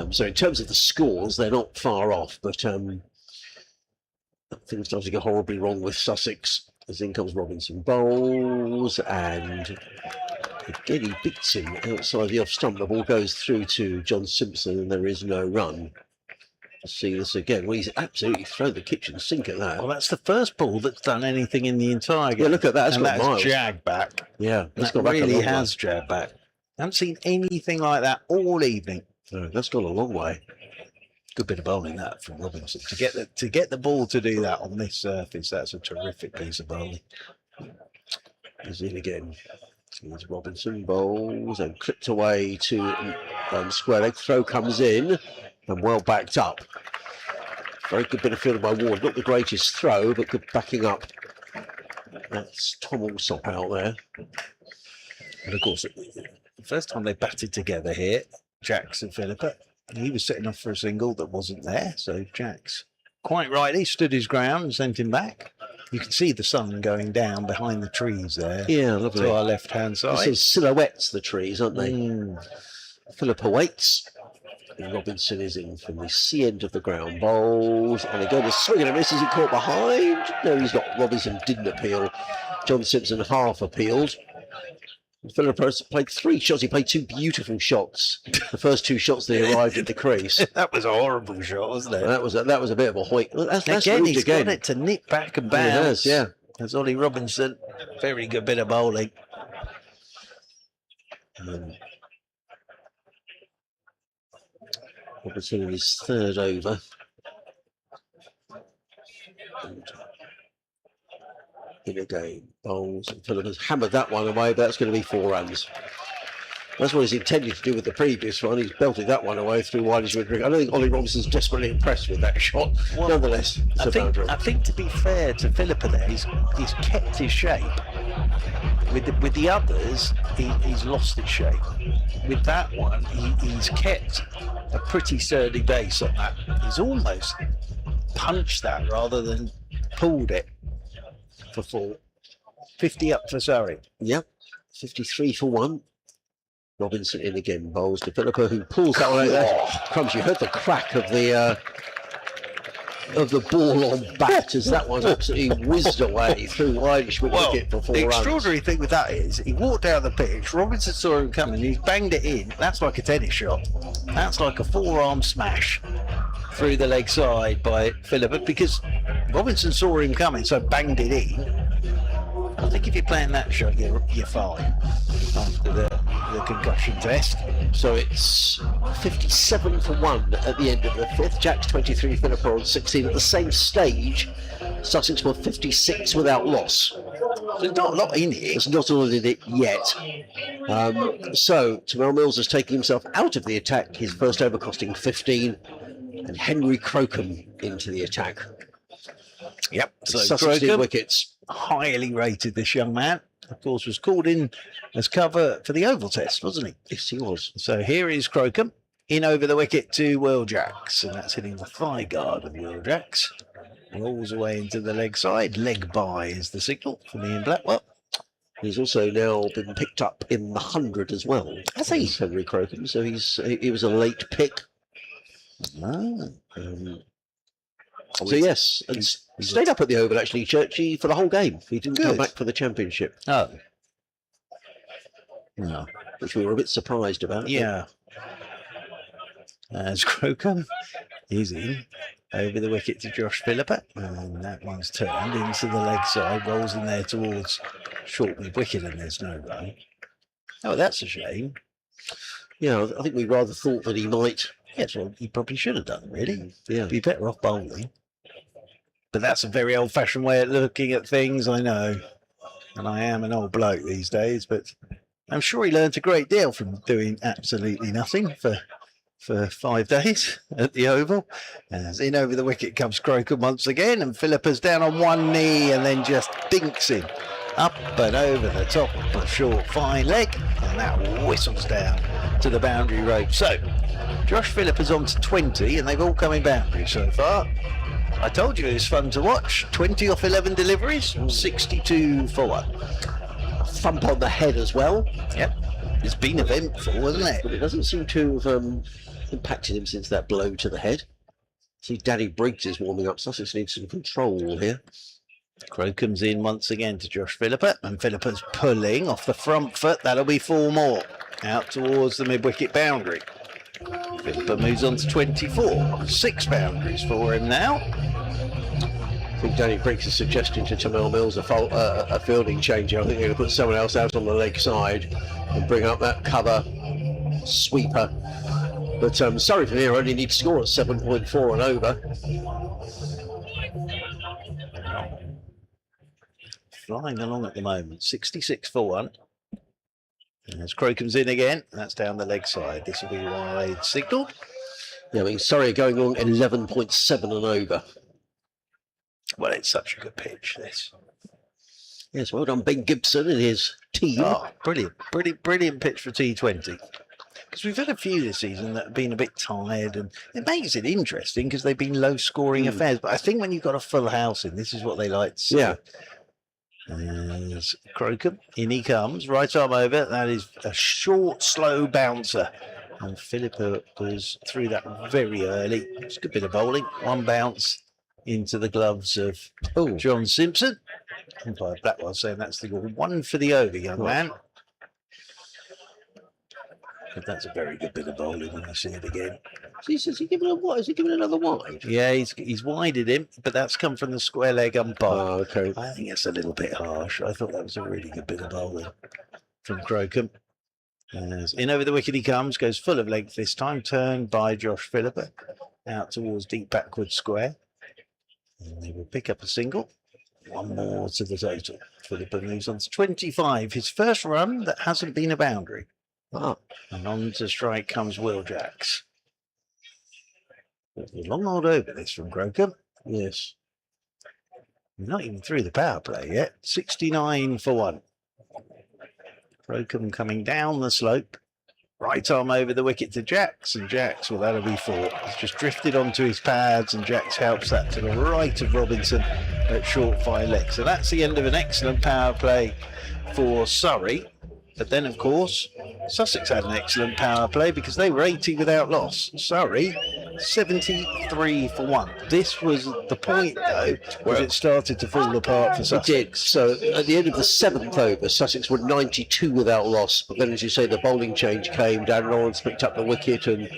So in terms of the scores, they're not far off, but things started to go horribly wrong with Sussex. As in comes Robinson bowls, and again he beats him outside the off stump. The ball goes through to John Simpson, and there is no run. See this again. Well, he's absolutely thrown the kitchen sink at that. Well, that's the first ball that's done anything in the entire game. Yeah, look at that. It's got miles. Jagged back. Yeah, that really has jagged back. I haven't seen anything like that all evening. No, that's gone a long way. Good bit of bowling that from Robinson to get the ball to do that on this surface. That's a terrific piece of bowling. He's in again. Here's Robinson bowls and clipped away to square leg. Throw comes in and well backed up. Very good bit of fielding by Ward. Not the greatest throw, but good backing up. That's Tom Alsop out there. And of course, the first time they batted together here, Jax and Philippa, he was setting off for a single that wasn't there. So Jax, quite rightly, stood his ground and sent him back. You can see the sun going down behind the trees there. Yeah, lovely. To our left-hand side. This is silhouettes, the trees, aren't they? Philippa waits. And Robinson is in from the C end of the ground. Bowls. And again, a swing and a miss. Is he caught behind? No, he's not. Robinson didn't appeal. John Simpson half appealed. Philippa played 3 shots. He played 2 beautiful shots. The first 2 shots they arrived at the crease. That was a horrible shot, wasn't it? That was a bit of a hoik. That's again, got it to nip back and bounce. He has, yeah. That's Ollie Robinson. Very good bit of bowling. Robinson in his third over. And in again, bowls. And Phillip has hammered that one away, but that's going to be 4 runs. That's what he's intended to do with the previous one. He's belted that one away through Wiley's Woodring. I don't think Ollie Robinson's desperately impressed with that shot. Well, nonetheless, I think to be fair to Phillippa there, he's kept his shape. With the others, he's lost his shape. With that one, he's kept a pretty sturdy base on that. He's almost punched that rather than pulled it for 4. 50 up for Surrey. Yep, 53 for 1. Robinson in again, bowls to Phillippa, who pulls that one out there. Crumbs, you heard the crack of the ball on bat as that one absolutely whizzed away through Wiley's wicket for 4 the runs. extraordinary thing with that is he walked down the pitch, Robinson saw him coming, he banged it in. That's like a tennis shot. That's like a forearm smash through the leg side by Phillippa, because Robinson saw him coming, so banged it in. I think if you're playing that shot, you're fine after the concussion test. So it's 57 for 1 at the end of the 5th. Jack's 23, Phillippa on 16. At the same stage, Sussex were 56 without loss. There's not a lot in it. There's not a lot in it yet. So Terrell Mills has taken himself out of the attack. His first over costing 15. And Henry Crocombe into the attack. Yep. So Sussex did wickets. Highly rated, this young man. Of course, was called in as cover for the Oval Test, wasn't he? Yes, he was. So here is Crocombe in over the wicket to Will Jacks, and that's hitting the thigh guard of Will Jacks. Rolls away into the leg side. Leg by is the signal for me in Blackwell. He's also now been picked up in the 100 as well. Has he? Henry Crocombe. So he was a late pick. So yes, and he stayed up at the Oval actually, Churchy, for the whole game. He didn't come back for the championship. Oh. No. Which we were a bit surprised about. Yeah. As Crocombe is in over the wicket to Josh Phillippa, and that one's turned into the leg side, rolls in there towards short mid wicket, and there's no run. Oh, that's a shame. Yeah, I think we rather thought that he might. Yes, well, he probably should have done, really. Yeah. Be better off bowling. But that's a very old-fashioned way of looking at things, I know. And I am an old bloke these days, but I'm sure he learned a great deal from doing absolutely nothing for 5 days at the Oval. As in over the wicket comes Crocombe once again, and Phillippa's down on one knee and then just dinks him up and over the top of a short fine leg, and that whistles down to the boundary rope. So Josh Phillippa's on to 20, and they've all come in boundary so far. I told you it was fun to watch. 20 off 11 deliveries, 62 for 1. Thump on the head as well. Yep. It's been eventful, hasn't it? But it doesn't seem to have impacted him since that blow to the head. See, Danny Briggs is warming up. Sussex needs some control here. Crocombe's in once again to Josh Phillippa, and Phillippa's pulling off the front foot. That'll be 4 more out towards the mid-wicket boundary. Phillippa moves on to 24. 6 boundaries for him now. I think Danny Briggs is suggesting to Terrell Mills a fielding change. I think they're going to put someone else out on the leg side and bring up that cover sweeper. But Surrey from here only need to score at 7.4 and over. Flying along at the moment. 66 for 1. As Crocombe's in again, that's down the leg side. This will be wide signal. Yeah, I mean, Surrey are going along 11.7 and over. Well, it's such a good pitch, this. Yes, well done, Ben Gibson and his team. Oh, brilliant. Brilliant pitch for T20. Because we've had a few this season that have been a bit tired, and it makes it interesting because they've been low-scoring affairs. But I think when you've got a full house in, this is what they like to see. Yeah. There's Crocombe, in he comes, right arm over. That is a short, slow bouncer, and Phillippa was through that very early. It's a good bit of bowling. One bounce into the gloves of John Simpson. Umpire Blackwell saying that's the goal. 1 for the over, young man. But that's a very good bit of bowling when I see it again. Is he giving a what? Is he giving another wide? Yeah, he's wided him, but that's come from the square leg umpire. Oh, okay. I think it's a little bit harsh. I thought that was a really good bit of bowling from Crocombe. As in over the wicket he comes, goes full of length this time, turned by Josh Philippa out towards deep backward square. And they will pick up a single. One more to the total. Philippa moves on to 25. His first run that hasn't been a boundary. Ah. And on to strike comes Will Jacks. A long old over this from Crocombe. Yes. Not even through the power play yet. 69 for 1. Crocombe coming down the slope. Right arm over the wicket to Jacks, and Jacks, well, that'll be 4. He's just drifted onto his pads, and Jacks helps that to the right of Robinson at short 5 legs. So that's the end of an excellent power play for Surrey. But then, of course, Sussex had an excellent power play because they were 80 without loss. Surrey, 73 for 1. This was the point, though, where it started to fall apart for Sussex. It did. So at the end of the 7th over, Sussex were 92 without loss. But then, as you say, the bowling change came. Dan Lawrence picked up the wicket, and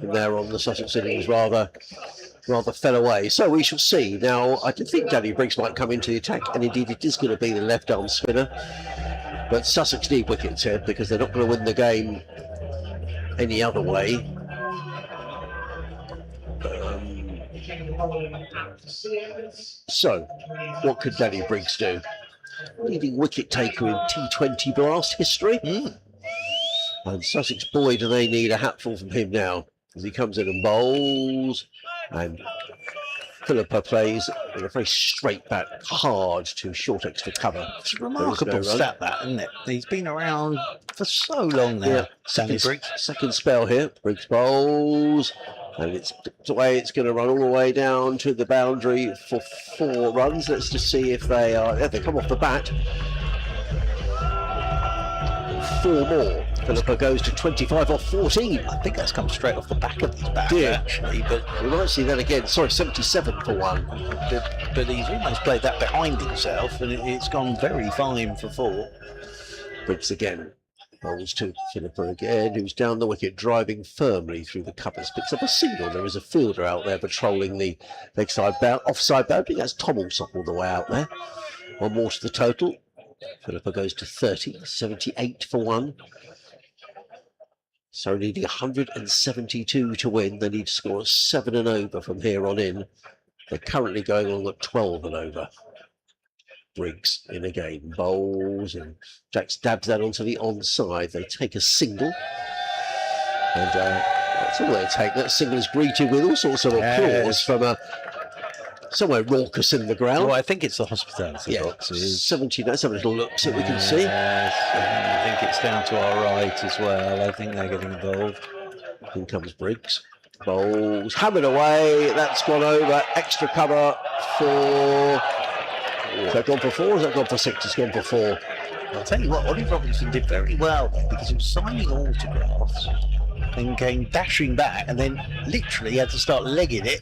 from there on, the Sussex innings rather fell away. So we shall see. Now, I did think Danny Briggs might come into the attack, and indeed it is going to be the left-arm spinner. But Sussex need wickets here because they're not going to win the game any other way. So, what could Danny Briggs do? Leading wicket taker in T20 blast history. And Sussex, boy, do they need a hatful from him now as he comes in and bowls. And Philippa plays with a very straight bat, hard to short extra cover. It's a remarkable stat, that, isn't it? He's been around for so long now. Yeah, second spell here. Briggs bowls, and it's away. It's going to run all the way down to the boundary for 4 runs. Let's just see if they are. Yeah, they come off the bat. 4 more. Philippa goes to 25 off 14. I think that's come straight off the back of his bat, actually. But we might see that again. Sorry, 77 for 1. But he's almost played that behind himself, and it's gone very fine for 4. Briggs again. Bowls to Philippa again, who's down the wicket, driving firmly through the covers. Picks up a single. There is a fielder out there patrolling the leg side offside boundary. That's Tom Alsop all the way out there. 1 more to the total. Philippa goes to 30, 78 for 1. So needing 172 to win. They need to score 7 and over from here on in. They're currently going on at 12 and over. Briggs in again, bowls, and Jacks dabs that onto the onside. They take a single, and that's all they take. That single is greeted with all sorts of applause from somewhere raucous in the ground. Well, I think it's the hospitality boxes. 70. Let's have a little look so we can see. I think it's down to our right as well. I think they're getting involved. In comes Briggs. Bowls, hammered away. That's gone over. Extra cover for. Has that gone for 4 or has that gone for 6? It's gone for 4. I'll tell you what, Ollie Robinson did very well there because he was signing autographs and came dashing back and then literally had to start legging it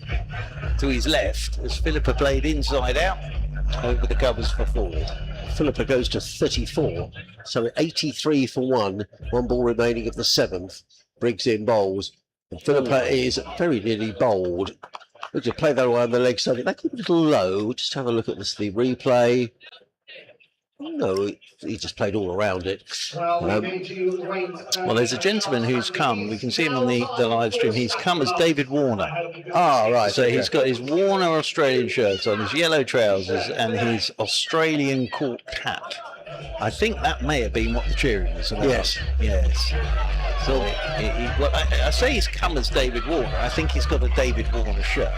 to his left as Philippa played inside out over the covers for 4. Philippa goes to 34, so 83 for 1. 1 ball remaining of the 7th. Briggs in bowls. And Philippa is very nearly bowled. We'll just play that away on the leg side. They keep it a little low. Just have a look at the replay. No, he just played all around it. Well, there's a gentleman who's come. We can see him on the live stream. He's come as David Warner. Ah, right. So he's got his Warner Australian shirt on, his yellow trousers, and his Australian court hat. I think that may have been what the cheering was about. Yes. So I say he's come as David Warner. I think he's got a David Warner shirt.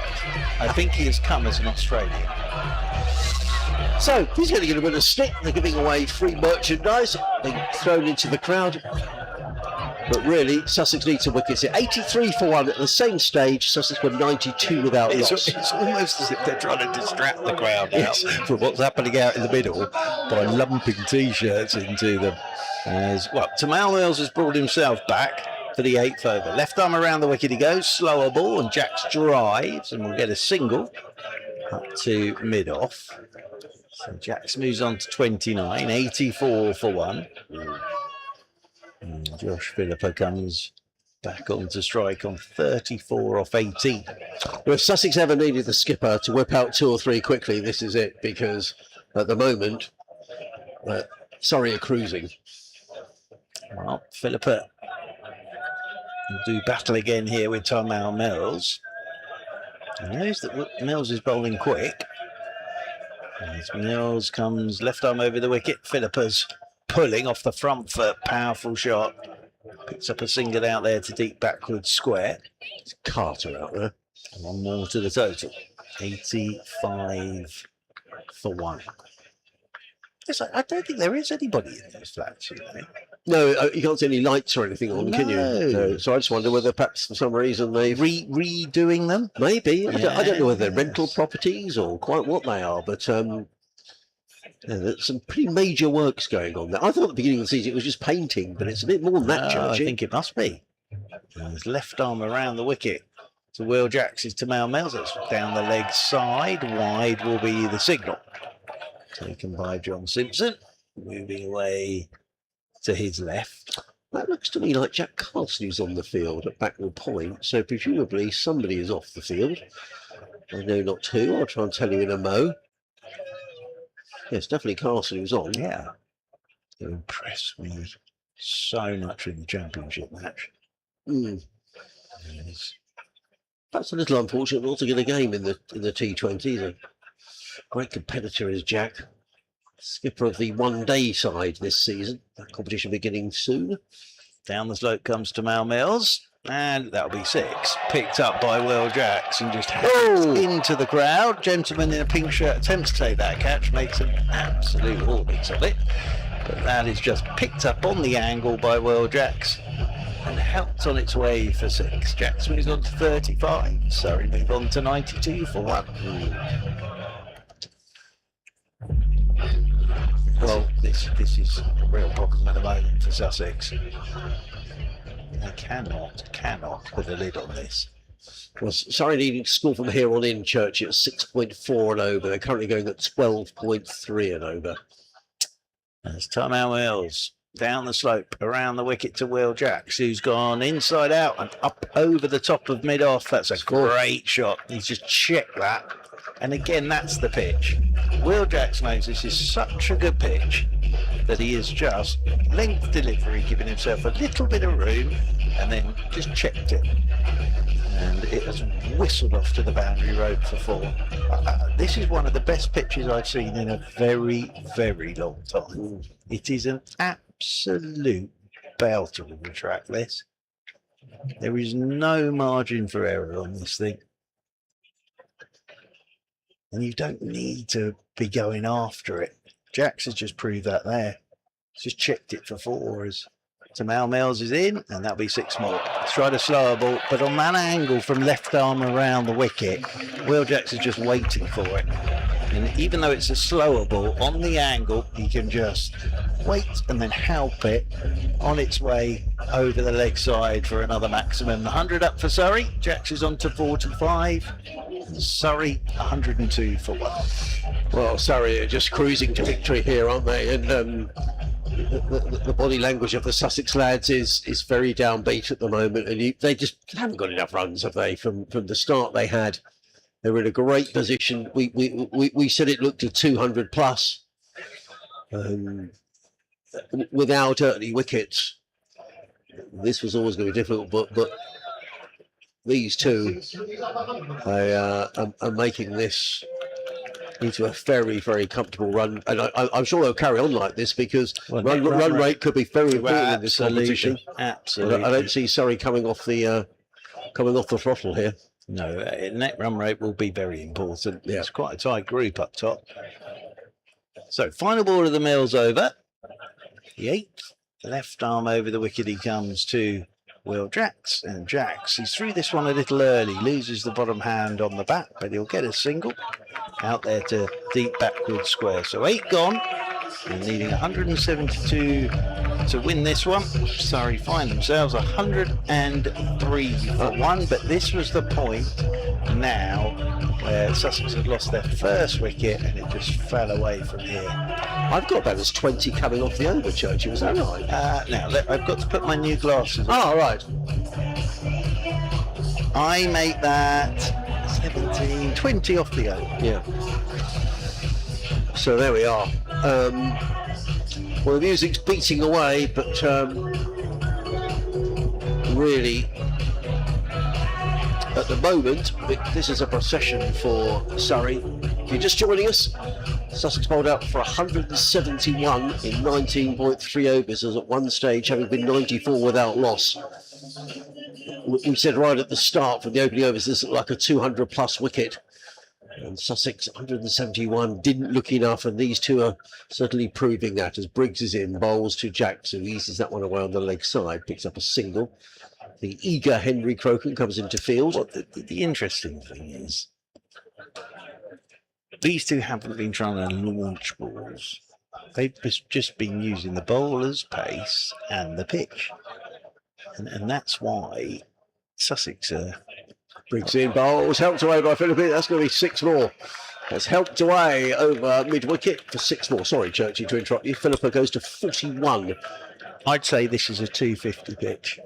I think he has come as an Australian. So he's going to get a bit of stick. They're giving away free merchandise being thrown into the crowd. But really, Sussex needs some wickets here. 83 for 1 at the same stage. Sussex were 92 without loss. It's almost as if they're trying to distract the crowd now from what's happening out in the middle by lumping T-shirts into them. Tamal Mills has brought himself back for the 8th over. Left arm around the wicket he goes. Slower ball, and Jacks drives, and we'll get a single up to mid-off. So Jacks moves on to 29, 84 for 1. And Josh Philippa comes back onto strike on 34 off 18. Well, if Sussex ever needed the skipper to whip out 2 or 3 quickly, this is it, because at the moment, Surrey are cruising. Well, Philippa will do battle again here with Tymal Mills. He knows that Mills is bowling quick. As Mills comes left arm over the wicket, Philippa's pulling off the front foot, powerful shot. Picks up a single out there to deep backward square. It's Carter out there. 1 more to the total. 85 for 1. Yes, I don't think there is anybody in those flats, you know. No, you can't see any lights or anything on, can you? No. So I just wonder whether perhaps for some reason they've... redoing them? Maybe. I don't know whether they're rental properties or quite what they are, but there's some pretty major works going on there. I thought at the beginning of the season it was just painting, but it's a bit more than that, I Georgie. think it must be. And his left arm around the wicket to Will Jacks is to Mal Mills. It's down the leg side. Wide will be the signal. Taken by John Simpson. Moving away to his left. That looks to me like Jack Carson who's on the field at backward point, so presumably somebody is off the field. I know not who. I'll try and tell you in a mo. Yes, definitely Carson who's on. Yeah. They impressed me so much in the championship match. Yes. Perhaps a little unfortunate not to get a game in the T20. He's a great competitor is Jack. Skipper of the one-day side this season. That competition beginning soon. Down the slope comes to Mal Mills. And that'll be 6. Picked up by Will Jacks and just heads into the crowd. Gentleman in a pink shirt attempts to take that catch, makes an absolute haulage of it. But that is just picked up on the angle by Will Jacks and helped on its way for 6. Jacks moves on to 35. Surrey move on to 92 for 1. Well, this is a real problem at the moment for Sussex. They cannot put a lid on this. Well, Surrey needing to score from here on in, Church, at 6.4 and over. They're currently going at 12.3 and over. As Tymal Mills down the slope, around the wicket to Will Jacks, who's gone inside out and up over the top of mid-off. That's a great shot. He's just checked that. And again, that's the pitch. Will Jacks knows this is such a good pitch that he is just length delivery, giving himself a little bit of room, and then just checked it. And it has whistled off to the boundary rope for 4. This is one of the best pitches I've seen in a very, very long time. It is an absolute belter of a track, this. There is no margin for error on this thing. And you don't need to be going after it. Jacks has just proved that there. Just checked it for 4 as Tymal Mills is in, and that'll be 6 more. Let's try the slower ball, but on that angle from left arm around the wicket, Will Jacks is just waiting for it. And even though it's a slower ball, on the angle, he can just wait and then help it on its way over the leg side for another maximum. 100 up for Surrey. Jacks is on to 45. Surrey 102 for 1. Well, Surrey are just cruising to victory here, aren't they? And the body language of the Sussex lads is very downbeat at the moment, and they just haven't got enough runs, have they? From the start they had, they were in a great position. We said it looked at 200 plus, without early wickets. This was always going to be difficult, but these two are making this into a very, very comfortable run, and I'm sure they'll carry on like this because run rate could be very important in this competition. Absolutely, I don't see Surrey coming off the throttle here. No, net run rate will be very important. Yeah. It's quite a tight group up top. So final ball of the Mills over. The 8th, left arm over the wicket he comes to Will Jacks, and Jacks, he's threw this one a little early, loses the bottom hand on the bat, but he'll get a single out there to deep backward square. So 8 gone, and needing 172 to win this one. Surrey find themselves 103 for 1, but this was the point now, where Sussex had lost their first wicket and it just fell away from here. I've got about as 20 coming off the over, Churchy, was that right? Now, I've got to put my new glasses on. Oh, right. I make that 17, 20 off the over. Yeah. So there we are. Well, the music's beating away, but really, at the moment, this is a procession for Surrey. If you're just joining us, Sussex bowled out for 171 in 19.3 overs, as at one stage having been 94 without loss. We said right at the start from the opening overs, this looked like a 200 plus wicket. And Sussex 171 didn't look enough, and these two are certainly proving that, as Briggs is in, bowls to Jacks, who eases that one away on the leg side, picks up a single. The eager Henry Croken comes into field. Well, the interesting thing is, these two haven't been trying to launch balls. They've just been using the bowler's pace and the pitch. And that's why Sussex are... Briggs in, bowls, helped away by Philippi. That's going to be 6 more. That's helped away over mid-wicket for 6 more. Sorry, Churchy, to interrupt you. Philippa goes to 41. I'd say this is a 250 pitch.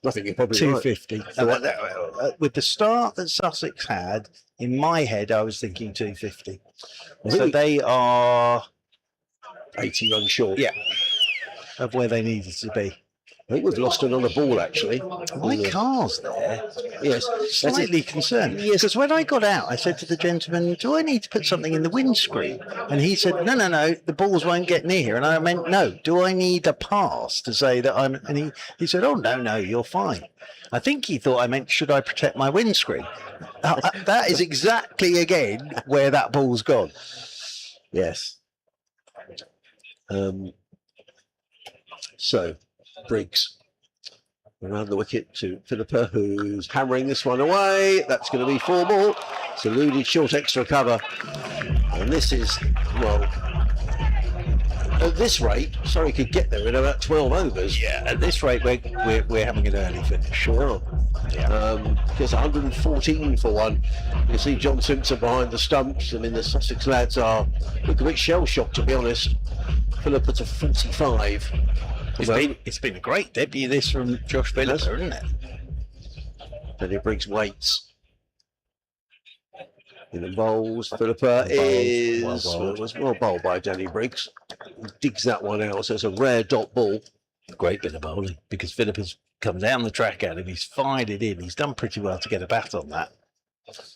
I think you're probably 250. Right. With the start that Sussex had, in my head, I was thinking 250. So they are 80 runs short. Yeah, of where they needed to be. I think we've lost another ball, actually. My car's there. Yes. Slightly concerned. Yes, because when I got out, I said to the gentleman, do I need to put something in the windscreen? And he said, no, the balls won't get near here. And I went, no, do I need a pass to say that I'm... And he said, oh, no, you're fine. I think he thought I meant, should I protect my windscreen? That is exactly, again, where that ball's gone. Yes. So... Briggs around the wicket to Philippa, who's hammering this one away. That's going to be 4 more. It's eluded short extra cover. And this is, well, at this rate, Surrey could get there in about 12 overs. Yeah, at this rate, we're having an early finish. Sure. Yeah. Just 114 for one. You can see John Simpson behind the stumps. I mean, the Sussex lads are look a bit shell-shocked, to be honest. Philippa to 45. It's been a great debut, this, from Josh Philippa, isn't it? Danny Briggs waits. In the bowls, Philippa was well bowled by Danny Briggs. He digs that one out, so it's a rare dot ball. Great bit of bowling, because Philippa's come down the track at him, he's fired it in, he's done pretty well to get a bat on that.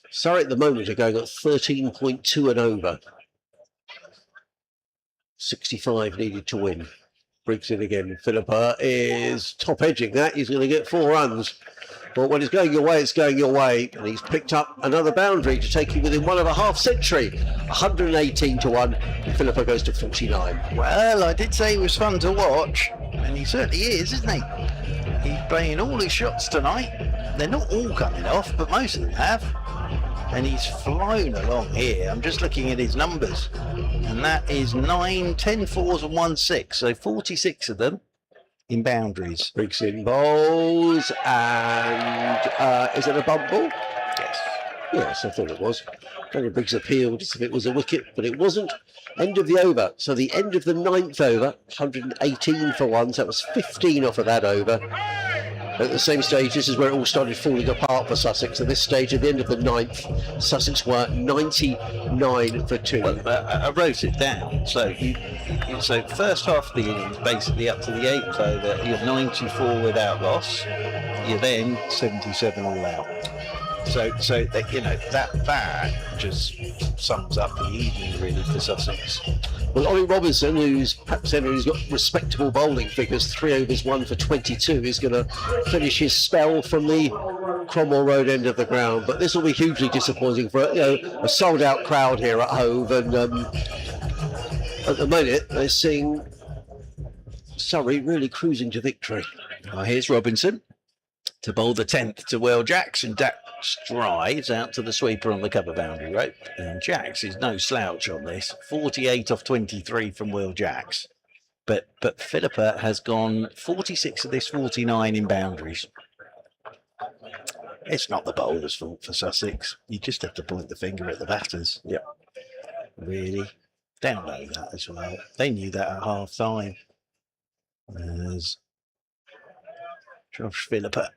Surrey at the moment are going at 13.2 and over. 65 needed to win. Briggs in again. Philippa is top edging that. He's going to get 4 runs. But when it's going your way, it's going your way. And he's picked up another boundary to take you within 1.5 century. 118 to 1. And Philippa goes to 49. Well, I did say he was fun to watch. And he certainly is, isn't he? He's playing all his shots tonight. They're not all coming off, but most of them have. And he's flown along here. I'm just looking at his numbers. And that is 9, 10 fours and 1 6. So 46 of them in boundaries. Briggs in bowls. And is it a bump ball? Yes. Yes, I thought it was. Danny Briggs appealed as if it was a wicket, but it wasn't. End of the over. So the end of the 9th over, 118 for 1. So that was 15 off of that over. At the same stage, this is where it all started falling apart for Sussex. At this stage, at the end of the 9th, Sussex were 99 for 2. Well, I wrote it down. So first half of the innings, basically up to the 8th over, you're 94 without loss. You're then 77 all out. So that just sums up the evening really for Sussex. Well, Ollie Robinson, who's perhaps who's got respectable bowling figures, 3 overs 1 for 22, is going to finish his spell from the Cromwell Road end of the ground. But this will be hugely disappointing for a sold-out crowd here at Hove, and at the moment they're seeing Surrey really cruising to victory. Well, here's Robinson to bowl the 10th to Will Jacks, and Jacks drives out to the sweeper on the cover boundary rope. And Jacks is no slouch on this. 48 off 23 from Will Jacks. But Philippa has gone 46 of this 49 in boundaries. It's not the bowler's fault for Sussex. You just have to point the finger at the batters. Yep. Really. They'll know that as well. They knew that at half time. As Josh Philippa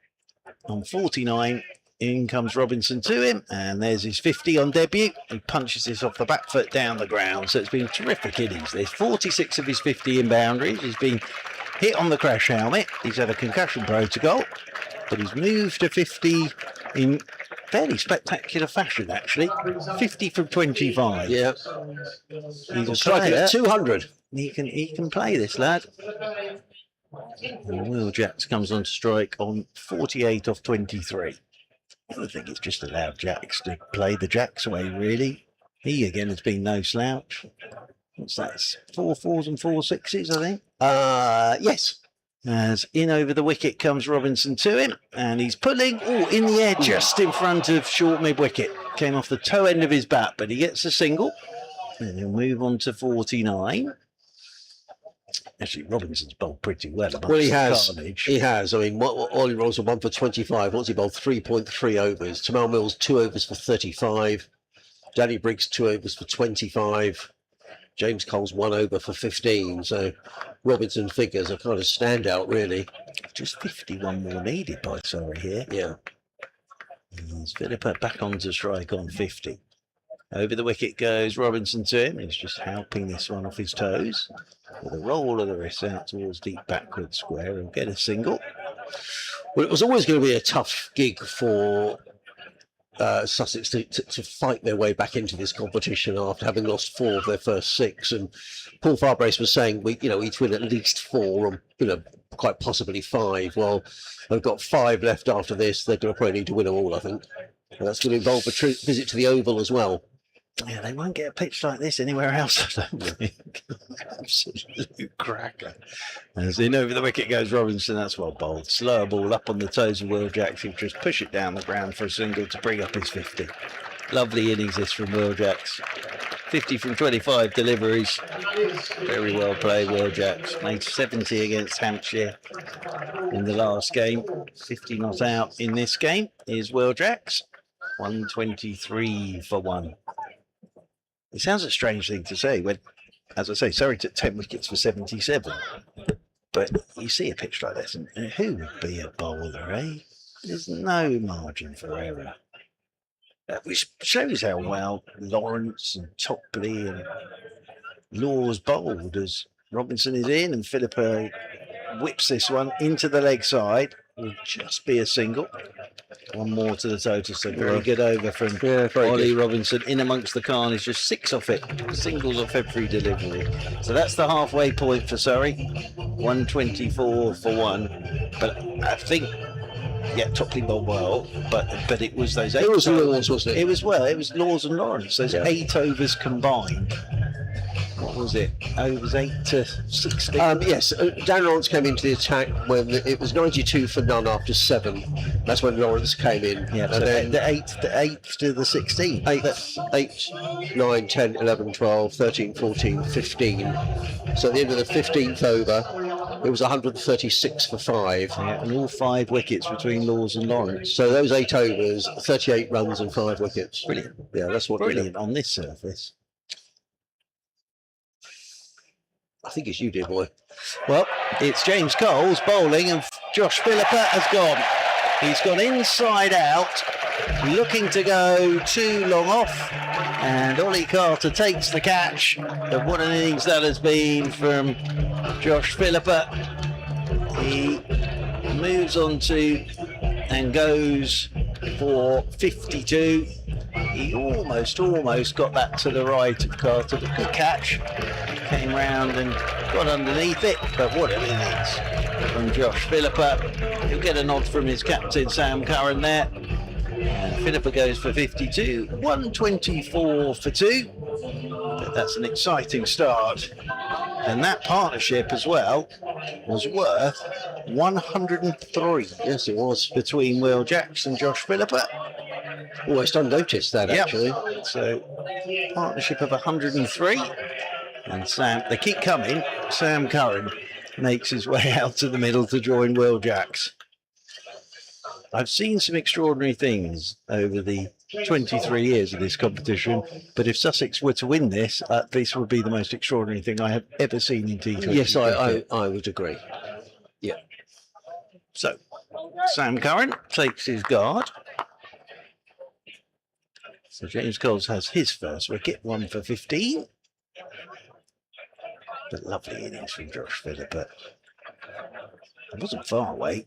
on 49. In comes Robinson to him, and there's his 50 on debut. He punches this off the back foot down the ground. So it's been a terrific innings. There's 46 of his 50 in boundaries. He's been hit on the crash helmet. He's had a concussion protocol, but he's moved to 50 in fairly spectacular fashion, actually. 50 from 25. Yeah. He's a Striking player. at 200. He can play, this lad. And Will Jacks comes on to strike on 48 off 23. I think it's just allowed Jacks to play the Jacks way, really. He again has been no slouch. What's that? 4 4s and 4 6s, I think. Yes. As in over the wicket comes Robinson to him, and he's pulling, in the air just in front of short mid-wicket. Came off the toe end of his bat, but he gets a single. And he'll move on to 49. Actually, Robinson's bowled pretty well. Well, he has. Carnage. He has. I mean, Ollie Rolls are 1 for 25. What's he bowled? 3.3 overs. Tamal Mills 2 overs for 35. Danny Briggs 2 overs for 25. James Cole's 1 over for 15. So Robinson figures are kind of standout, really. Just 51 more needed by Surrey here. Yeah. As Philippa back on to strike on 50. Over the wicket goes Robinson to him. He's just helping this one off his toes. With a roll of the wrist out towards deep backward square and get a single. Well, it was always going to be a tough gig for Sussex to fight their way back into this competition after having lost 4 of their first 6. And Paul Farbrace was saying, each win at least 4, or quite possibly 5. Well, they've got 5 left after this. They're going to probably need to win them all, I think. And that's going to involve a visit to the Oval as well. Yeah, they won't get a pitch like this anywhere else, I don't think. Absolute cracker. As in over the wicket goes Robinson, that's well bowled. Slower ball up on the toes of Will Jacks. He'll just push it down the ground for a single to bring up his 50. Lovely innings this from Will Jacks. 50 from 25 deliveries. Very well played, Will Jacks. Made 70 against Hampshire in the last game. 50 not out in this game is Will Jacks. 123 for 1. It sounds a strange thing to say when, as I say, Surrey took 10 wickets for 77. But you see a pitch like this, and who would be a bowler, eh? There's no margin for error. Which shows how well Lawrence and Topley and Laws bowled as Robinson is in and Philippa whips this one into the leg side. Will just be a single. 1 more to the total, so very good over from Ollie Robinson. In amongst the carnage, just 6 off it. Singles off every delivery. So that's the halfway point for Surrey. 124 for 1. But I think, Topley bowled well, but it was those 8 It was overs. Laws, wasn't it? It was Laws and Lawrence. Those 8 overs combined. What was it? Overs 8 to 16? Yes, Dan Lawrence came into the attack when it was 92 for none after 7. That's when Lawrence came in. Yeah, and so then the 8 to the 16. 8, 9, 10, 11, 12, 13, 14, 15. So at the end of the 15th over, it was 136 for 5. Yeah, and all 5 wickets between Laws and Lawrence. So those 8 overs, 38 runs and 5 wickets. Brilliant. Yeah, that's what. Brilliant on this surface. I think it's you, dear boy. Well, it's James Cole's bowling and Josh Philippa has gone. He's gone inside out, looking to go too long off, and Ollie Carter takes the catch of what an innings that has been from Josh Philippa. He moves on to and goes for 52. He almost got that to the right of Carter, but good catch. Came round and got underneath it, but what an innings from Josh Philippa. He'll get a nod from his captain Sam Curran there. And Philippa goes for 52, 124 for 2. But that's an exciting start. And that partnership as well was worth 103. Yes, it was. Between Will Jacks and Josh Philippa. Almost unnoticed that, actually. So, partnership of 103. And they keep coming. Sam Curran makes his way out to the middle to join Will Jacks. I've seen some extraordinary things over the 23 years of this competition, but if Sussex were to win this, this would be the most extraordinary thing I have ever seen in T20. Yes, I would agree. Yeah. So, Sam Curran takes his guard. So James Coles has his first wicket, 1 for 15. But lovely innings from Josh Philipper. It wasn't far away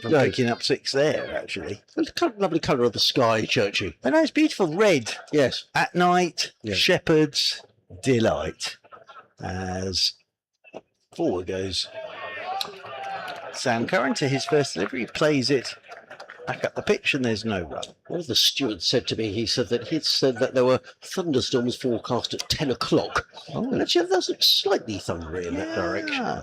from picking up 6 there, actually. It's a lovely colour of the sky, Churchy. A nice, beautiful red. Yes. At night, Yeah. Shepherd's delight. As forward goes Sam Curran to his first delivery. He plays it back up the pitch and there's no run. One of the stewards said to me, he'd said that there were thunderstorms forecast at 10 o'clock. Oh. And actually, there's slightly thundery in that direction.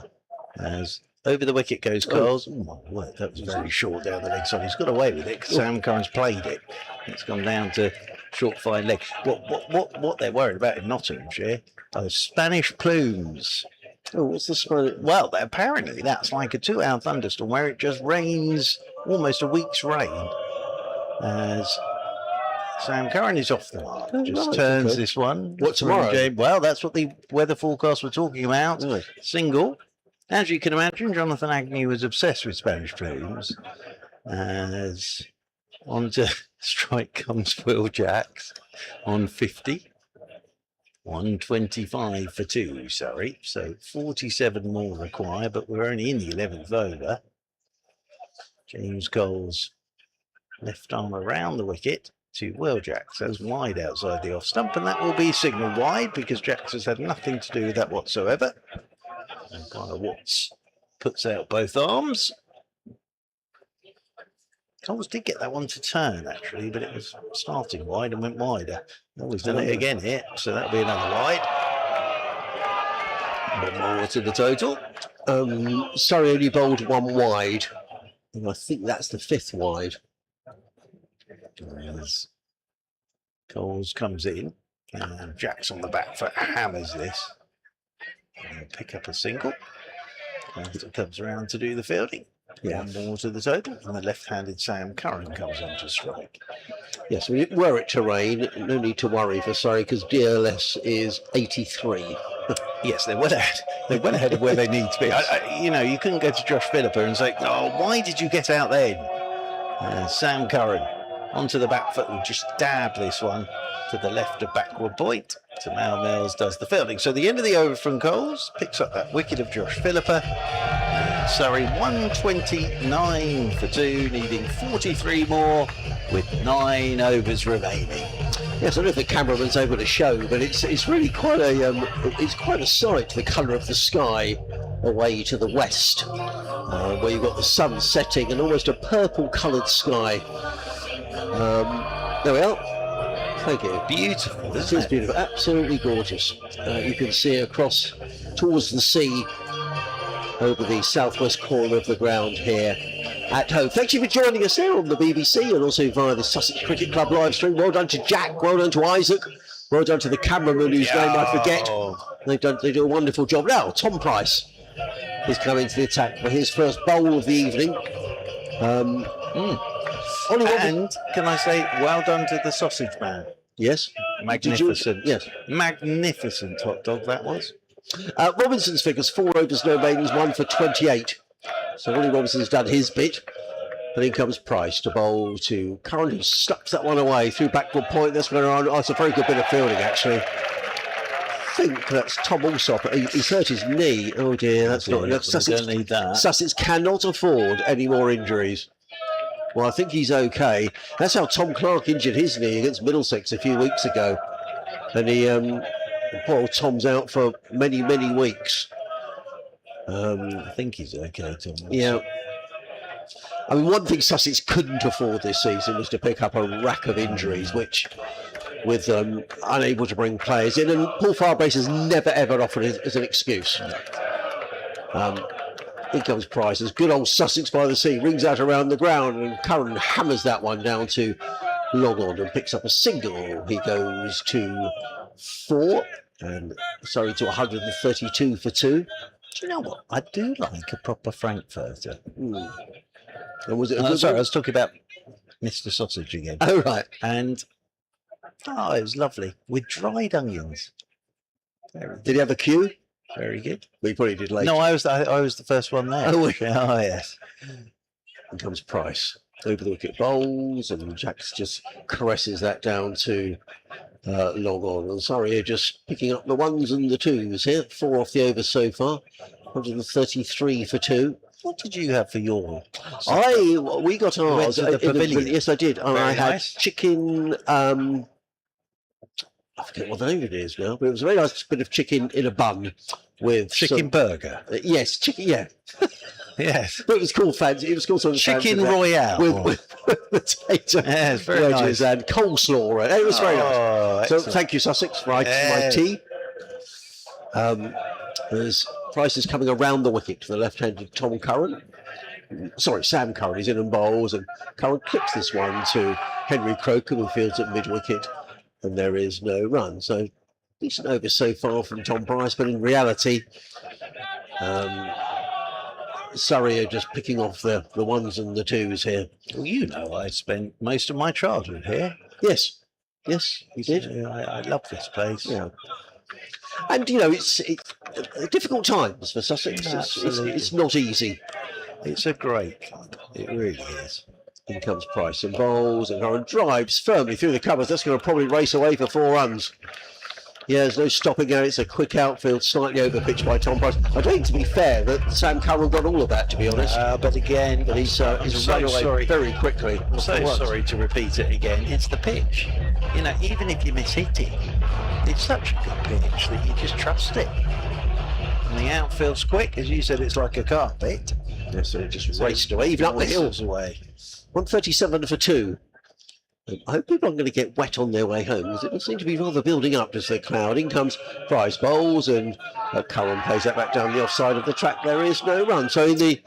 As over the wicket goes Coles. Oh my word, that was very short down the leg side. He's got away with it because Sam Curran's played it. It's gone down to short fine leg. What they're worried about in Nottinghamshire are Spanish plumes. Oh, what's the Spanish? Well, apparently that's like a 2-hour thunderstorm where it just rains almost a week's rain. As Sam Curran is off the mark. Just turns this one. What, tomorrow? Well, that's what the weather forecast were talking about. Right. Single. As you can imagine, Jonathan Agnew was obsessed with Spanish plumes. As onto strike comes Will Jacks on 50. 125 for 2, Surrey. So 47 more required, but we're only in the 11th over. James Coles left arm around the wicket to Will Jacks. That's wide outside the off stump, and that will be signal wide because Jacks has had nothing to do with that whatsoever. And Connor Watts puts out both arms. Coles did get that one to turn actually, but it was starting wide and went wider. Oh, he's done it again here, so that'll be another wide. One more to the total. Surrey only bowled 1 wide, and I think that's the 5th wide. As Coles comes in, and Jack's on the back foot hammers this. And pick up a single. And it comes around to do the fielding. Yeah. 1 more to the total, and the left-handed Sam Curran comes on to strike. Yes, were it to rain, no need to worry for Surrey because DLS is 83. Yes, they're well ahead of where they need to be. You couldn't go to Josh Philipper and say, "Oh, why did you get out then?" Sam Curran onto the back foot and just dab this one to the left of backward point. So Mal Mills does the fielding. So the end of the over from Coles picks up that wicket of Josh Philipper. Surrey 129 for 2, needing 43 more with 9 overs remaining. Yes, I don't know if the cameraman's able to show, but it's really quite a sight. The colour of the sky away to the west, where you've got the sun setting and almost a purple-coloured sky. There we are. Thank you. Beautiful, It is beautiful, absolutely gorgeous. You can see across towards the sea over the southwest corner of the ground here at Hove. Thank you for joining us here on the BBC and also via the Sussex Cricket Club live stream. Well done to Jack, well done to Isaac, well done to the cameraman whose name I forget. They do a wonderful job. Now, Tom Price is coming to the attack for his first bowl of the evening. And can I say, well done to the sausage man. Yes. Magnificent. Yes. Magnificent hot dog that was. Robinson's figures, 4 overs, no maidens, 1 for 28. So Ronnie Robinson's done his bit. And in comes Price to bowl to Curran, who slaps that one away through backward point. That's going on. Oh, it's a very good bit of fielding, actually. I think that's Tom Alsop. He's hurt his knee. Oh dear, that's not enough. Sussex, don't need that. Sussex cannot afford any more injuries. Well, I think he's okay. That's how Tom Clark injured his knee against Middlesex a few weeks ago. And he, poor old Tom's out for many, many weeks. I think he's okay, Tom. Yeah. I mean, one thing Sussex couldn't afford this season was to pick up a rack of injuries, which, with unable to bring players in, and Paul Firebrace has never ever offered it as an excuse. In comes Price, as good old Sussex by the sea, rings out around the ground, and Curran hammers that one down to long on and picks up a single. He goes to 4, and sorry, to 132 for 2. Do you know what? I do like a proper Frankfurter. And was it? A good Sorry, I one? was talking about Mr. Sausage again. Oh right. And it was lovely with dried onions. Did he have a queue? Very good. We probably did later. No, I was the first one there. Oh, Oh yes. And comes Price over the wicket bowls, and Jacks just caresses that down to long on. And Surrey are just picking up the ones and the twos here. 4 off the over so far. 133 for 2. What did you have for your? We got ours to the in pavilion? yes, I did. And Very I had nice. chicken. I forget what the name of it is now, but it was a very nice bit of chicken in a bun with Chicken burger. yes, chicken. Yeah, Yes. but it was called fancy. It was called something Chicken fancy royale. with potato Yeah, it's very wedges nice. and coleslaw. It was very nice. So Excellent. thank you, Sussex, for my tea. There's Price is coming around the wicket to the left-handed Tom Curran. Sorry, Sam Curran. He's in and bowls, and Curran clips this one to Henry Croker, who fields at mid-wicket, and there is no run. So decent over so far from Tom Price, but in reality, Surrey are just picking off the ones and the twos here. Well, you know, I spent most of my childhood here. Yes, you did. So I love this place. Yeah. And you know, it's difficult times for Sussex. Absolutely. It's not easy. It's a great club. It really is. In comes Price and bowls, and Curran drives firmly through the covers. That's going to probably race away for 4 runs. Yeah, there's no stopping there. It's a quick outfield, slightly over pitch by Tom Price. I don't think, to be fair, that Sam Curran got all of that, to be honest. But again, But he's I'm so run away sorry. very quickly. I'm so sorry to repeat it again. It's the pitch. You know, even if you miss hitting, it's such a good pitch that you just trust it. And the outfield's quick, as you said, it's like a carpet. Yes, so it just raced away, even up the hill. Whistles away. 137 for 2. I hope people aren't going to get wet on their way home, because it does seem to be rather building up as the cloud. In comes Price bowls, and Curran plays that back down the offside of the track. There is no run. So in the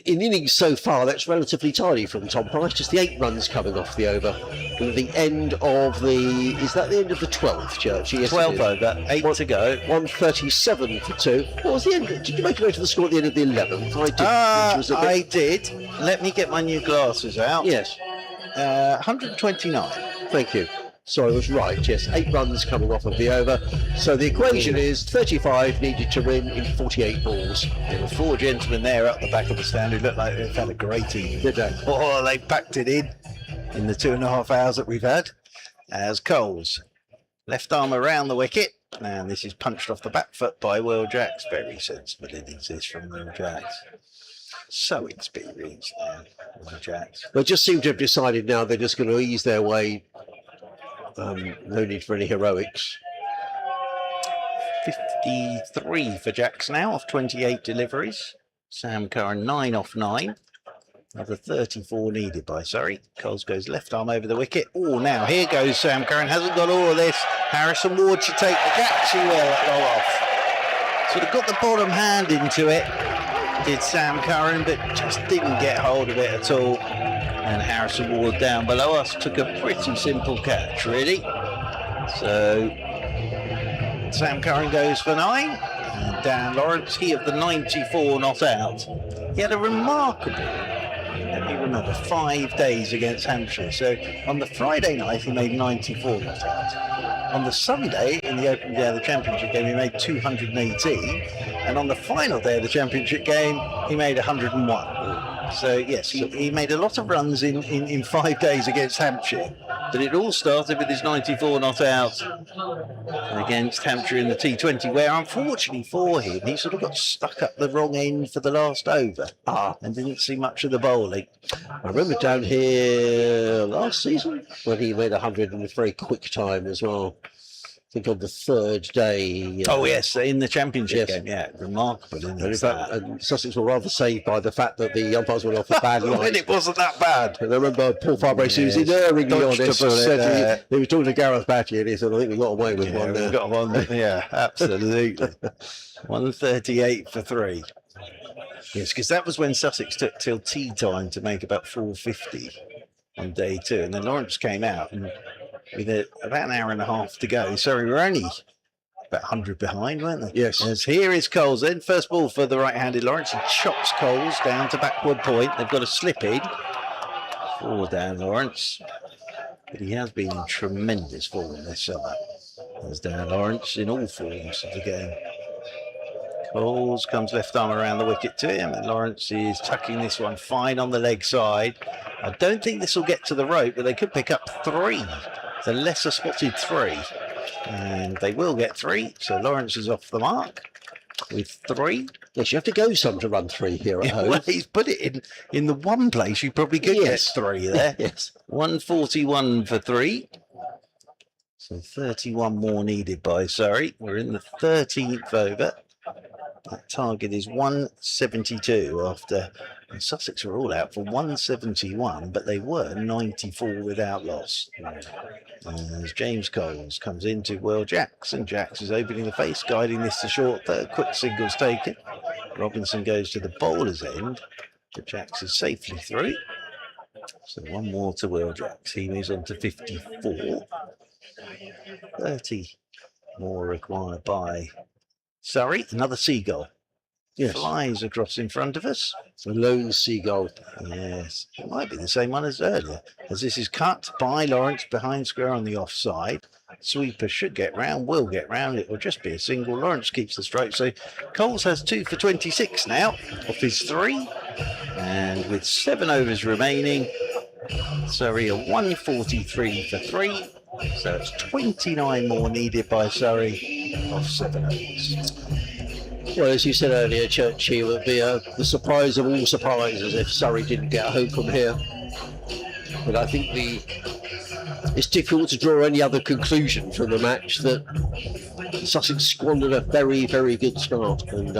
innings so far, that's relatively tidy from Tom Price. Just the 8 runs coming off the over. And the end of the... Is that the end of the 12th, Church? Yes, 12 over, 8 to go. 137 for 2. What was the end? Did you make a note of the score at the end of the 11th? I did. Which was a bit... I did. Let me get my new glasses out. Yes. 129. Thank you. So I was right, yes. 8 runs coming off of the over. So the equation is 35 needed to win in 48 balls. There were 4 gentlemen there up the back of the stand who looked like they've had a great evening. Did they? Oh, they packed it in the 2.5 hours that we've had. As Coles, left arm around the wicket, and this is punched off the back foot by Will Jacks. Very sensible innings this from Will Jacks. So experienced now, Will Jacks. They just seem to have decided now they're just going to ease their way. No need for any heroics. 53 for Jacks now off 28 deliveries. Sam Curran 9 off 9. Another 34 needed by Surrey. Coles goes left arm over the wicket. Oh, now here goes Sam Curran. Hasn't got all of this. Harrison Ward should take the catch. He will go off. Sort of got the bottom hand into it. Did Sam Curran, but just didn't get hold of it at all. And Harrison Ward down below us took a pretty simple catch, really. So Sam Curran goes for 9. And Dan Lawrence, he of the 94 not out. He had a remarkable, let me remember, 5 days against Hampshire. So on the Friday night, he made 94 not out. On the Sunday, in the opening day of the championship game, he made 218. And on the final day of the championship game, he made 101. So yes, he made a lot of runs in 5 days against Hampshire. But it all started with his 94 not out against Hampshire in the T20, where unfortunately for him, he sort of got stuck up the wrong end for the last over and didn't see much of the bowling. I remember down here last season when he made 100 in a very quick time as well. I think on the 3rd day. Oh yes, in the championship Yes. game, yeah, remarkable. And in fact, and Sussex were rather saved by the fact that the umpires went off a bad When line. it wasn't that bad. And I remember Paul Farbrace, who was unerringly Dodged a honest, bullet said there. he was talking to Gareth Batty, and he said, I think we got away with one Yeah, there. we've got one. Yeah, absolutely. 138 for 3. Yes, because that was when Sussex took till tea time to make about 450 on day 2, and then Lawrence came out and with about an hour and a half to go. So we were only about 100 behind, weren't they? Yes. As here is Coles then. First ball for the right-handed Lawrence. He chops Coles down to backward point. They've got a slip in for Dan Lawrence. But he has been in tremendous form this summer. There's Dan Lawrence in all forms of the game. Coles comes left arm around the wicket to him, and Lawrence is tucking this one fine on the leg side. I don't think this will get to the rope, but they could pick up 3. The lesser spotted 3. And they will get 3, so Lawrence is off the mark with 3. Yes, you have to go some to run 3 here at home. Well, he's put it in the one place you probably could get 3 there. Yes. 141 for 3. So 31 more needed by Surrey. We're in the 13th over. That target is 172 after Sussex were all out for 171, but they were 94 without loss. As James Coles comes into Will Jacks, and Jacks is opening the face, guiding this to short third. Quick singles taken. Robinson goes to the bowler's end, but Jacks is safely through. So one more to Will Jacks. He moves on to 54. 30 more required by Surrey. Another seagull. Yes. Flies across in front of us. A lone seagull. Yes. It might be the same one as earlier. As this is cut by Lawrence behind square on the offside. Sweeper should get round, will get round. It will just be a single. Lawrence keeps the stroke. So Coles has 2 for 26 now off his 3. And with 7 overs remaining, Surrey are 143 for 3. So it's 29 more needed by Surrey off 7 overs. Well, as you said earlier, Churchy, it would be the surprise of all surprises if Surrey didn't get a home from here. But I think it's difficult to draw any other conclusion from the match that Sussex squandered a very, very good start. And,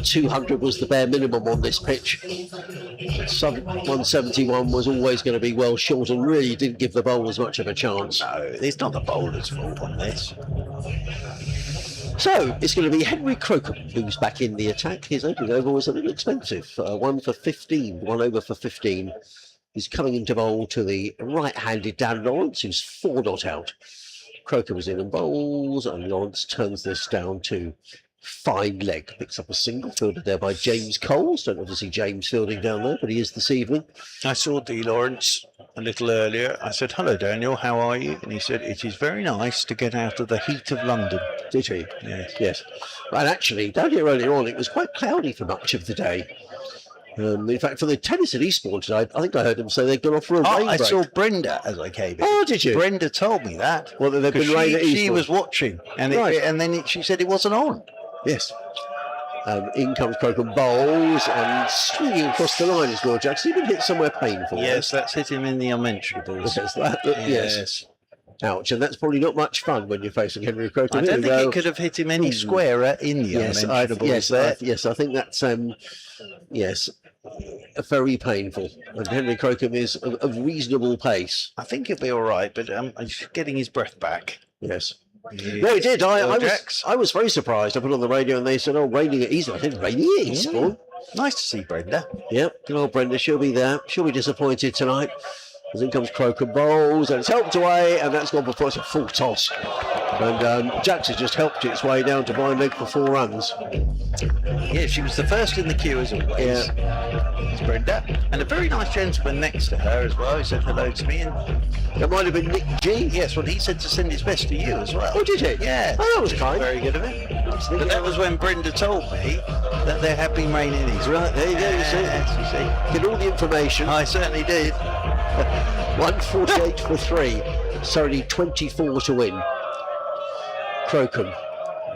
200 was the bare minimum on this pitch. 171 was always going to be well short and really didn't give the bowlers much of a chance. No, it's not the bowler's fault on this. So it's going to be Henry Crocombe who's back in the attack. His opening over was a little expensive. 1 for 15, 1 over for 15. He's coming into bowl to the right-handed Dan Lawrence, who's 4 not out. Crocombe was in and bowls, and Lawrence turns this down to fine leg. Picks up a single, fielded there by James Coles. Don't obviously James fielding down there, but he is this evening. I saw D. Lawrence a little earlier. I said, "Hello, Daniel, how are you?" And he said, "It is very nice to get out of the heat of London." Did he? Yes. Yes. And actually, down here earlier on, it was quite cloudy for much of the day. In fact, for the tennis at Eastbourne today, I think I heard him say they'd gone off for a rain break. I saw Brenda as I came in. Oh, did you? Brenda told me that. Well, there'd been rain at Eastbourne. She was watching, and Right. she said it wasn't on. Yes. In comes Crocombe, bowls and swinging across the line is Will Jackson. He's been hit somewhere painful. Yes, that's hit him in the unmentionables. Yes. Ouch, and that's probably not much fun when you're facing Henry Crocombe. I don't think it could have hit him any squarer in the unmentionables there. I think that's very painful. And Henry Crocombe is of reasonable pace. I think he'll be all right, but he's getting his breath back. Yes. No, he did. I was very surprised. I put on the radio and they said, "Oh, raining at Eastbourne." I said, "Raining at Eastbourne?" Nice to see Brenda. Yep, good old Brenda. She'll be there. She'll be disappointed tonight. As in comes Crocombe, bowls, and it's helped away, and that's gone before it's a full toss. And Jax has just helped its way down to blind leg for 4 runs. Yeah, she was the first in the queue as always. Yeah. It's Brenda. And a very nice gentleman next to her as well. He said hello to me. And That might have been Nick G. yes, well, he said to send his best to you as well. Oh, did he? Yeah. Oh, that was kind. Very good of him. But that was when Brenda told me that there had been rain in East. Right, there you go, you see. Yes, you see. Get all the information. I certainly did. 148 for 3. Surrey 24 to win. Crocombe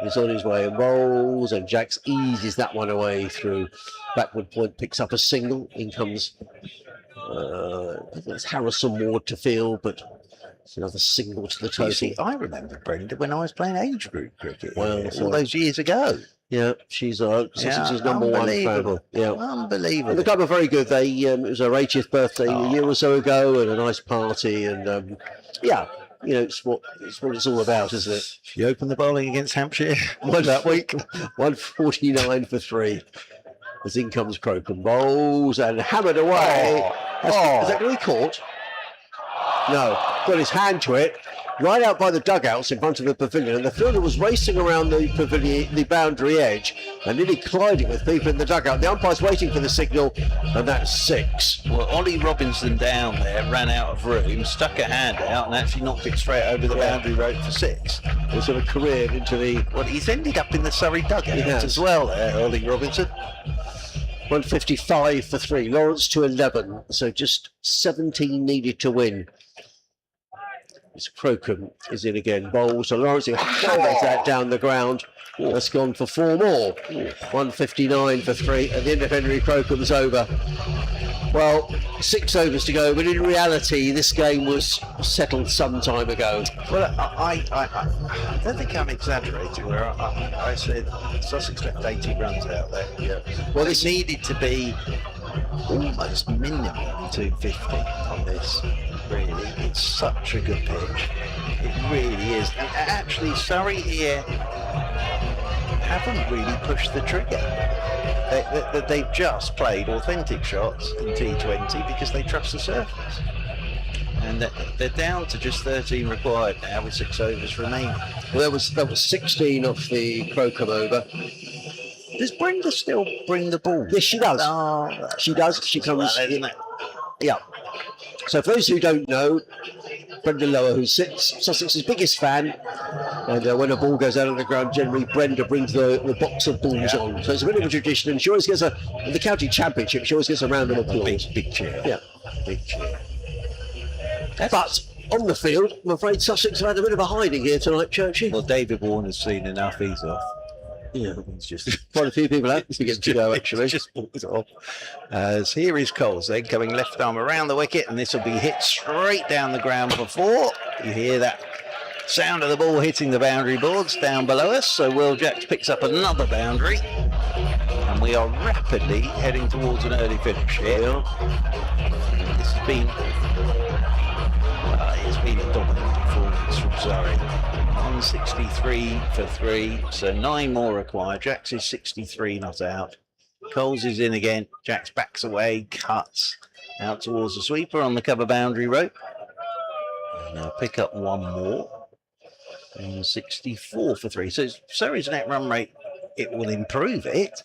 is on his way and bowls, and Jax eases that one away through backward point, picks up a single. In comes that's Harrison Ward to field, but it's another single to the total. You see, I remember Brenda when I was playing age group cricket. Well, all those years ago. Yeah, she's Sussex's number 1 fan. Yeah, Unbelievable. And the club are very good. They it was her 80th birthday a year or so ago, and a nice party, and it's what it's all about, isn't it? She opened the bowling against Hampshire that week. 149 for 3. As in comes Crocombe, bowls and hammered away. Is that going to be caught? No, got his hand to it. right out by the dugouts in front of the pavilion, and the fielder was racing around the pavilion, the boundary edge, and nearly colliding with people in the dugout. The umpire's waiting for the signal, and that's 6. Well, Ollie Robinson down there ran out of room, stuck a hand out, and actually knocked it straight over the boundary rope for 6. He sort of careered into the... Well, he's ended up in the Surrey dugout as well there, Ollie Robinson. 155 for 3. Lawrence to 11, so just 17 needed to win. It's Crocombe is in again. Bowls. So Lawrence hammers that down the ground. That's gone for 4 more. 159 for 3. At the end of Henry Crocombe's over. Well, 6 overs to go, but in reality, this game was settled some time ago. Well, I don't think I'm exaggerating where I said Sussex left 80 runs out there. Yeah. Well, this needed to be almost minimum 250 on this. Really, it's such a good pitch. It really is. And actually, Surrey here haven't really pushed the trigger. They've just played authentic shots in T20 because they trust the surface. And they're down to just 13 required now with 6 overs remaining. Well, that was 16 off the Crocombe over. Does Brenda still bring the ball? Yes, she does. Oh, she does. She comes. Well, isn't it? Yeah. So for those who don't know, Brenda Lower, who's Sussex's biggest fan, and when a ball goes out on the ground, generally Brenda brings the box of balls on. So it's a bit of a tradition, and she always gets in the county championship, she always gets a round of applause. Big cheer. Yeah. Big cheer. But on the field, I'm afraid Sussex have had a bit of a hiding here tonight, Churchy. Well, David Warner's seen enough, he's off. Yeah, it's just quite a few people have to get to go, actually. Just walked off. As here is Coles then going left arm around the wicket, and this will be hit straight down the ground for 4. You hear that sound of the ball hitting the boundary boards down below us. So Will Jacks picks up another boundary, and we are rapidly heading towards an early finish here. This has been it's been a dominant performance from Surrey. 163 for 3, so 9 more required. Jacks is 63 not out. Coles is in again. Jacks backs away, cuts out towards the sweeper on the cover boundary rope. And they'll pick up 1 more. And 64 for 3. So Surrey's net run rate, it will improve it.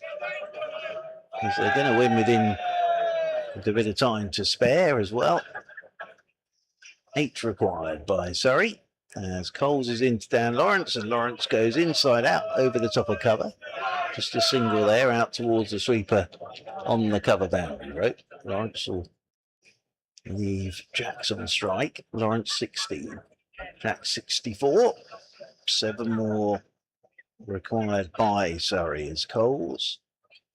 Because they're going to win within a bit of time to spare as well. 8 required by Surrey. As Coles is into Dan Lawrence, and Lawrence goes inside out over the top of cover. Just a single there out towards the sweeper on the cover boundary rope. Lawrence will leave Jacks on strike. Lawrence 16. Jacks 64. 7 more required by Surrey as Coles.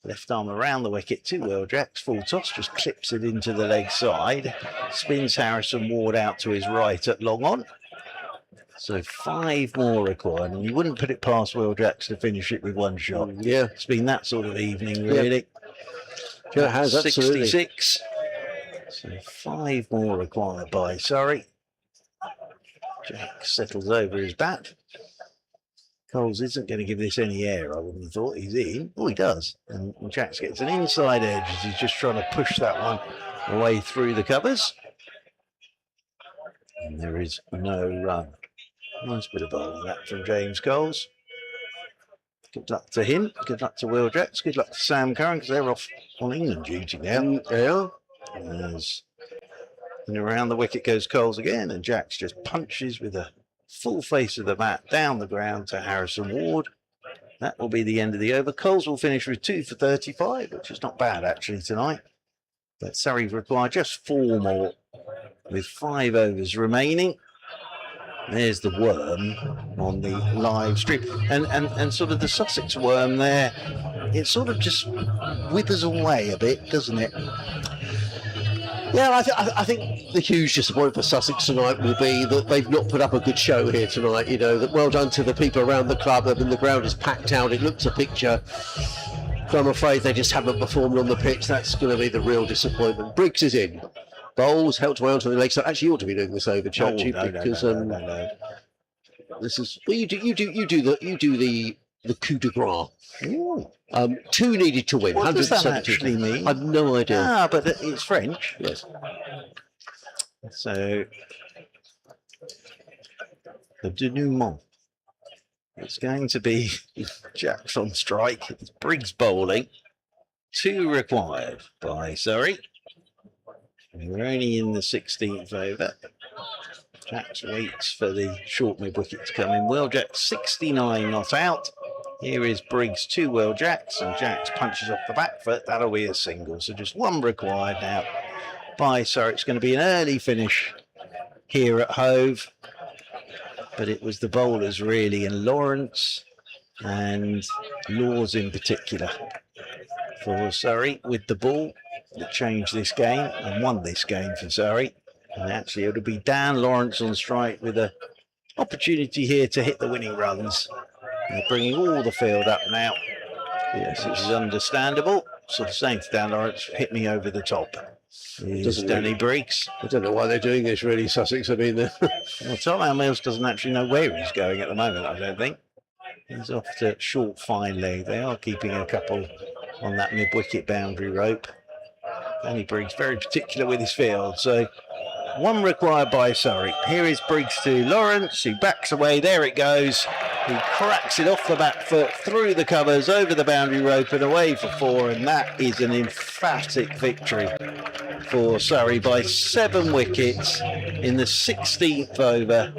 Left arm around the wicket to Will Jacks. Full toss, just clips it into the leg side. Spins Harrison Ward out to his right at long on. So 5 more required, and you wouldn't put it past Will Jacks to finish it with 1 shot. Yeah, it's been that sort of evening, really. Yeah, it has, 66. So 5 more required by Surrey. Jacks settles over his bat. Coles isn't going to give this any air, I wouldn't have thought. He's in. Oh, he does. And Jacks gets an inside edge as he's just trying to push that one away through the covers. And there is no run. Nice bit of bowling that from James Coles. Good luck to him. Good luck to Will Jacks. Good luck to Sam Curran, because they're off on England duty now. They are. And around the wicket goes Coles again, and Jacks just punches with a full face of the bat down the ground to Harrison Ward. That will be the end of the over. Coles will finish with 2 for 35, which is not bad actually tonight. But Surrey require just 4 more with 5 overs remaining. There's the worm on the live stream, and sort of the Sussex worm there. It sort of just withers away a bit, doesn't it? Yeah, I think the huge disappointment for Sussex tonight will be that they've not put up a good show here tonight. You know, that well done to the people around the club. I mean, the ground is packed out. It looks a picture. But I'm afraid they just haven't performed on the pitch. That's going to be the real disappointment. Briggs is in. Bowles helped way onto the leg. So actually, you ought to be doing this over, Churchy, because no. This is well, you do the coup de grace. Ooh. 2 needed to win. What does that actually mean? I've no idea. Ah, but it's French. Yes. So the denouement. It's going to be Jacks on strike. It's Briggs bowling. 2 required by Surrey. We're only in the 16th over. Jacks waits for the short mid-wicket to come in. Well, Jacks 69 not out. Here is Briggs 2 well Jacks, and Jacks punches off the back foot. That'll be a single. So just 1 required now by Surrey. It's going to be an early finish here at Hove. But it was the bowlers really, and Lawrence and Laws in particular for Surrey with the ball that changed this game and won this game for Surrey. And actually it'll be Dan Lawrence on strike with an opportunity here to hit the winning runs. They're bringing all the field up now. Yes, which is understandable. So saying to Dan Lawrence, hit me over the top. Doesn't Danny Briggs. I don't know why they're doing this really, Sussex. I mean, well, Tom Mills doesn't actually know where he's going at the moment, I don't think. He's off to short fine leg. They are keeping a couple on that mid-wicket boundary rope. Danny Briggs very particular with his field, so 1 required by Surrey. Here is Briggs to Lawrence, who backs away. There it goes. He cracks it off the back foot, through the covers, over the boundary rope and away for 4. And that is an emphatic victory for Surrey by 7 wickets in the 16th over.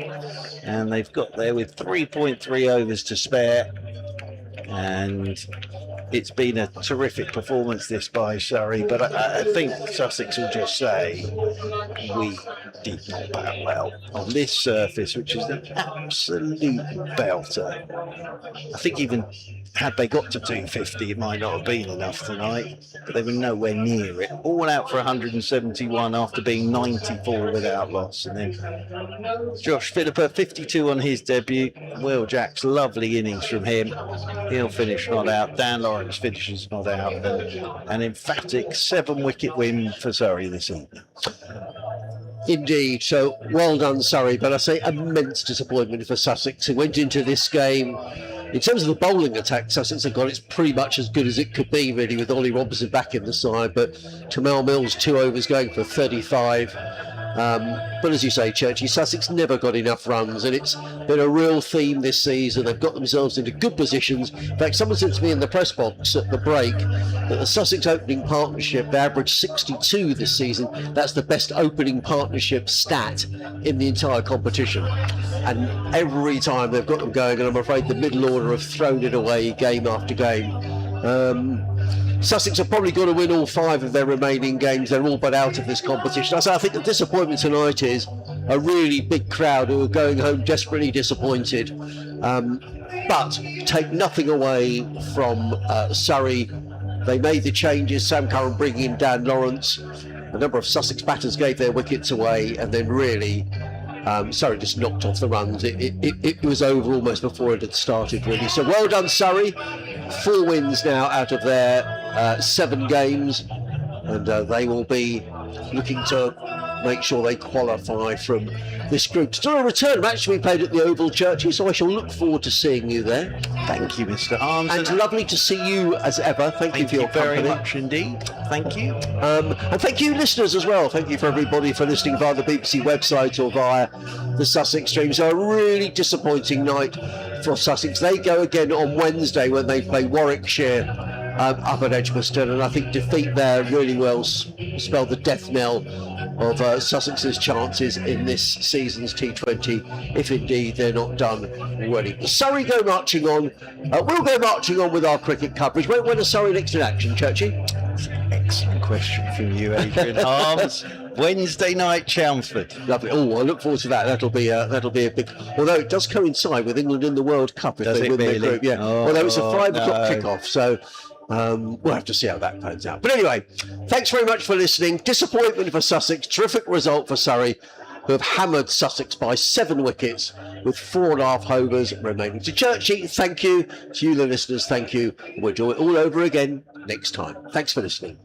And they've got there with 3.3 overs to spare. And it's been a terrific performance this by Surrey, but I think Sussex will just say we did not bat well on this surface, which is an absolute belter. I think even had they got to 250, it might not have been enough tonight, but they were nowhere near it. All out for 171 after being 94 without loss. And then Josh Philipper, 52 on his debut. Will Jacks, lovely innings from him. He'll finish not out. Dan Lawrence finishes not out. And an emphatic 7-wicket win for Surrey this evening. Indeed, so well done Surrey, but I say immense disappointment for Sussex, who went into this game. In terms of the bowling attack, Sussex have got it's pretty much as good as it could be really, with Ollie Robinson back in the side, but Tamal Mills 2 overs going for 35. But as you say, Churchy, Sussex never got enough runs, and it's been a real theme this season. They've got themselves into good positions. In fact, someone said to me in the press box at the break that the Sussex opening partnership averaged 62 this season. That's the best opening partnership stat in the entire competition. And every time they've got them going, and I'm afraid the middle order have thrown it away game after game. Sussex have probably got to win all 5 of their remaining games. They're all but out of this competition. So I think the disappointment tonight is a really big crowd who are going home desperately disappointed. But take nothing away from Surrey. They made the changes. Sam Curran bringing in Dan Lawrence. A number of Sussex batters gave their wickets away, and then really Surrey just knocked off the runs. It was over almost before it had started, really. So well done, Surrey. 4 wins now out of their 7 games, and they will be looking to make sure they qualify from this group. Still a return match to be played at the Oval, Churchy, so I shall look forward to seeing you there. Thank you, Mr. Arms. And lovely to see you as ever. Thank you for your company. Very much indeed. Thank you. And thank you, listeners, as well. Thank you for everybody for listening via the BBC website or via the Sussex stream. So a really disappointing night for Sussex. They go again on Wednesday when they play Warwickshire up at Edgbaston, and I think defeat there really will spell the death knell of Sussex's chances in this season's T20, if indeed they're not done already. Surrey go marching on. We'll go marching on with our cricket coverage. When are Surrey next in action, Churchy? Excellent question from you, Adrian Arms. Wednesday night, Chelmsford. Lovely. Oh, I look forward to that. That'll be a big. Although it does coincide with England in the World Cup if they win their group. Yeah. Although it's a 5 o'clock kickoff, so we'll have to see how that pans out. But anyway, thanks very much for listening. Disappointment for Sussex. Terrific result for Surrey, who have hammered Sussex by 7 wickets with 4.5 overs remaining. To Churchy, thank you. To you, the listeners, thank you. We'll do it all over again next time. Thanks for listening.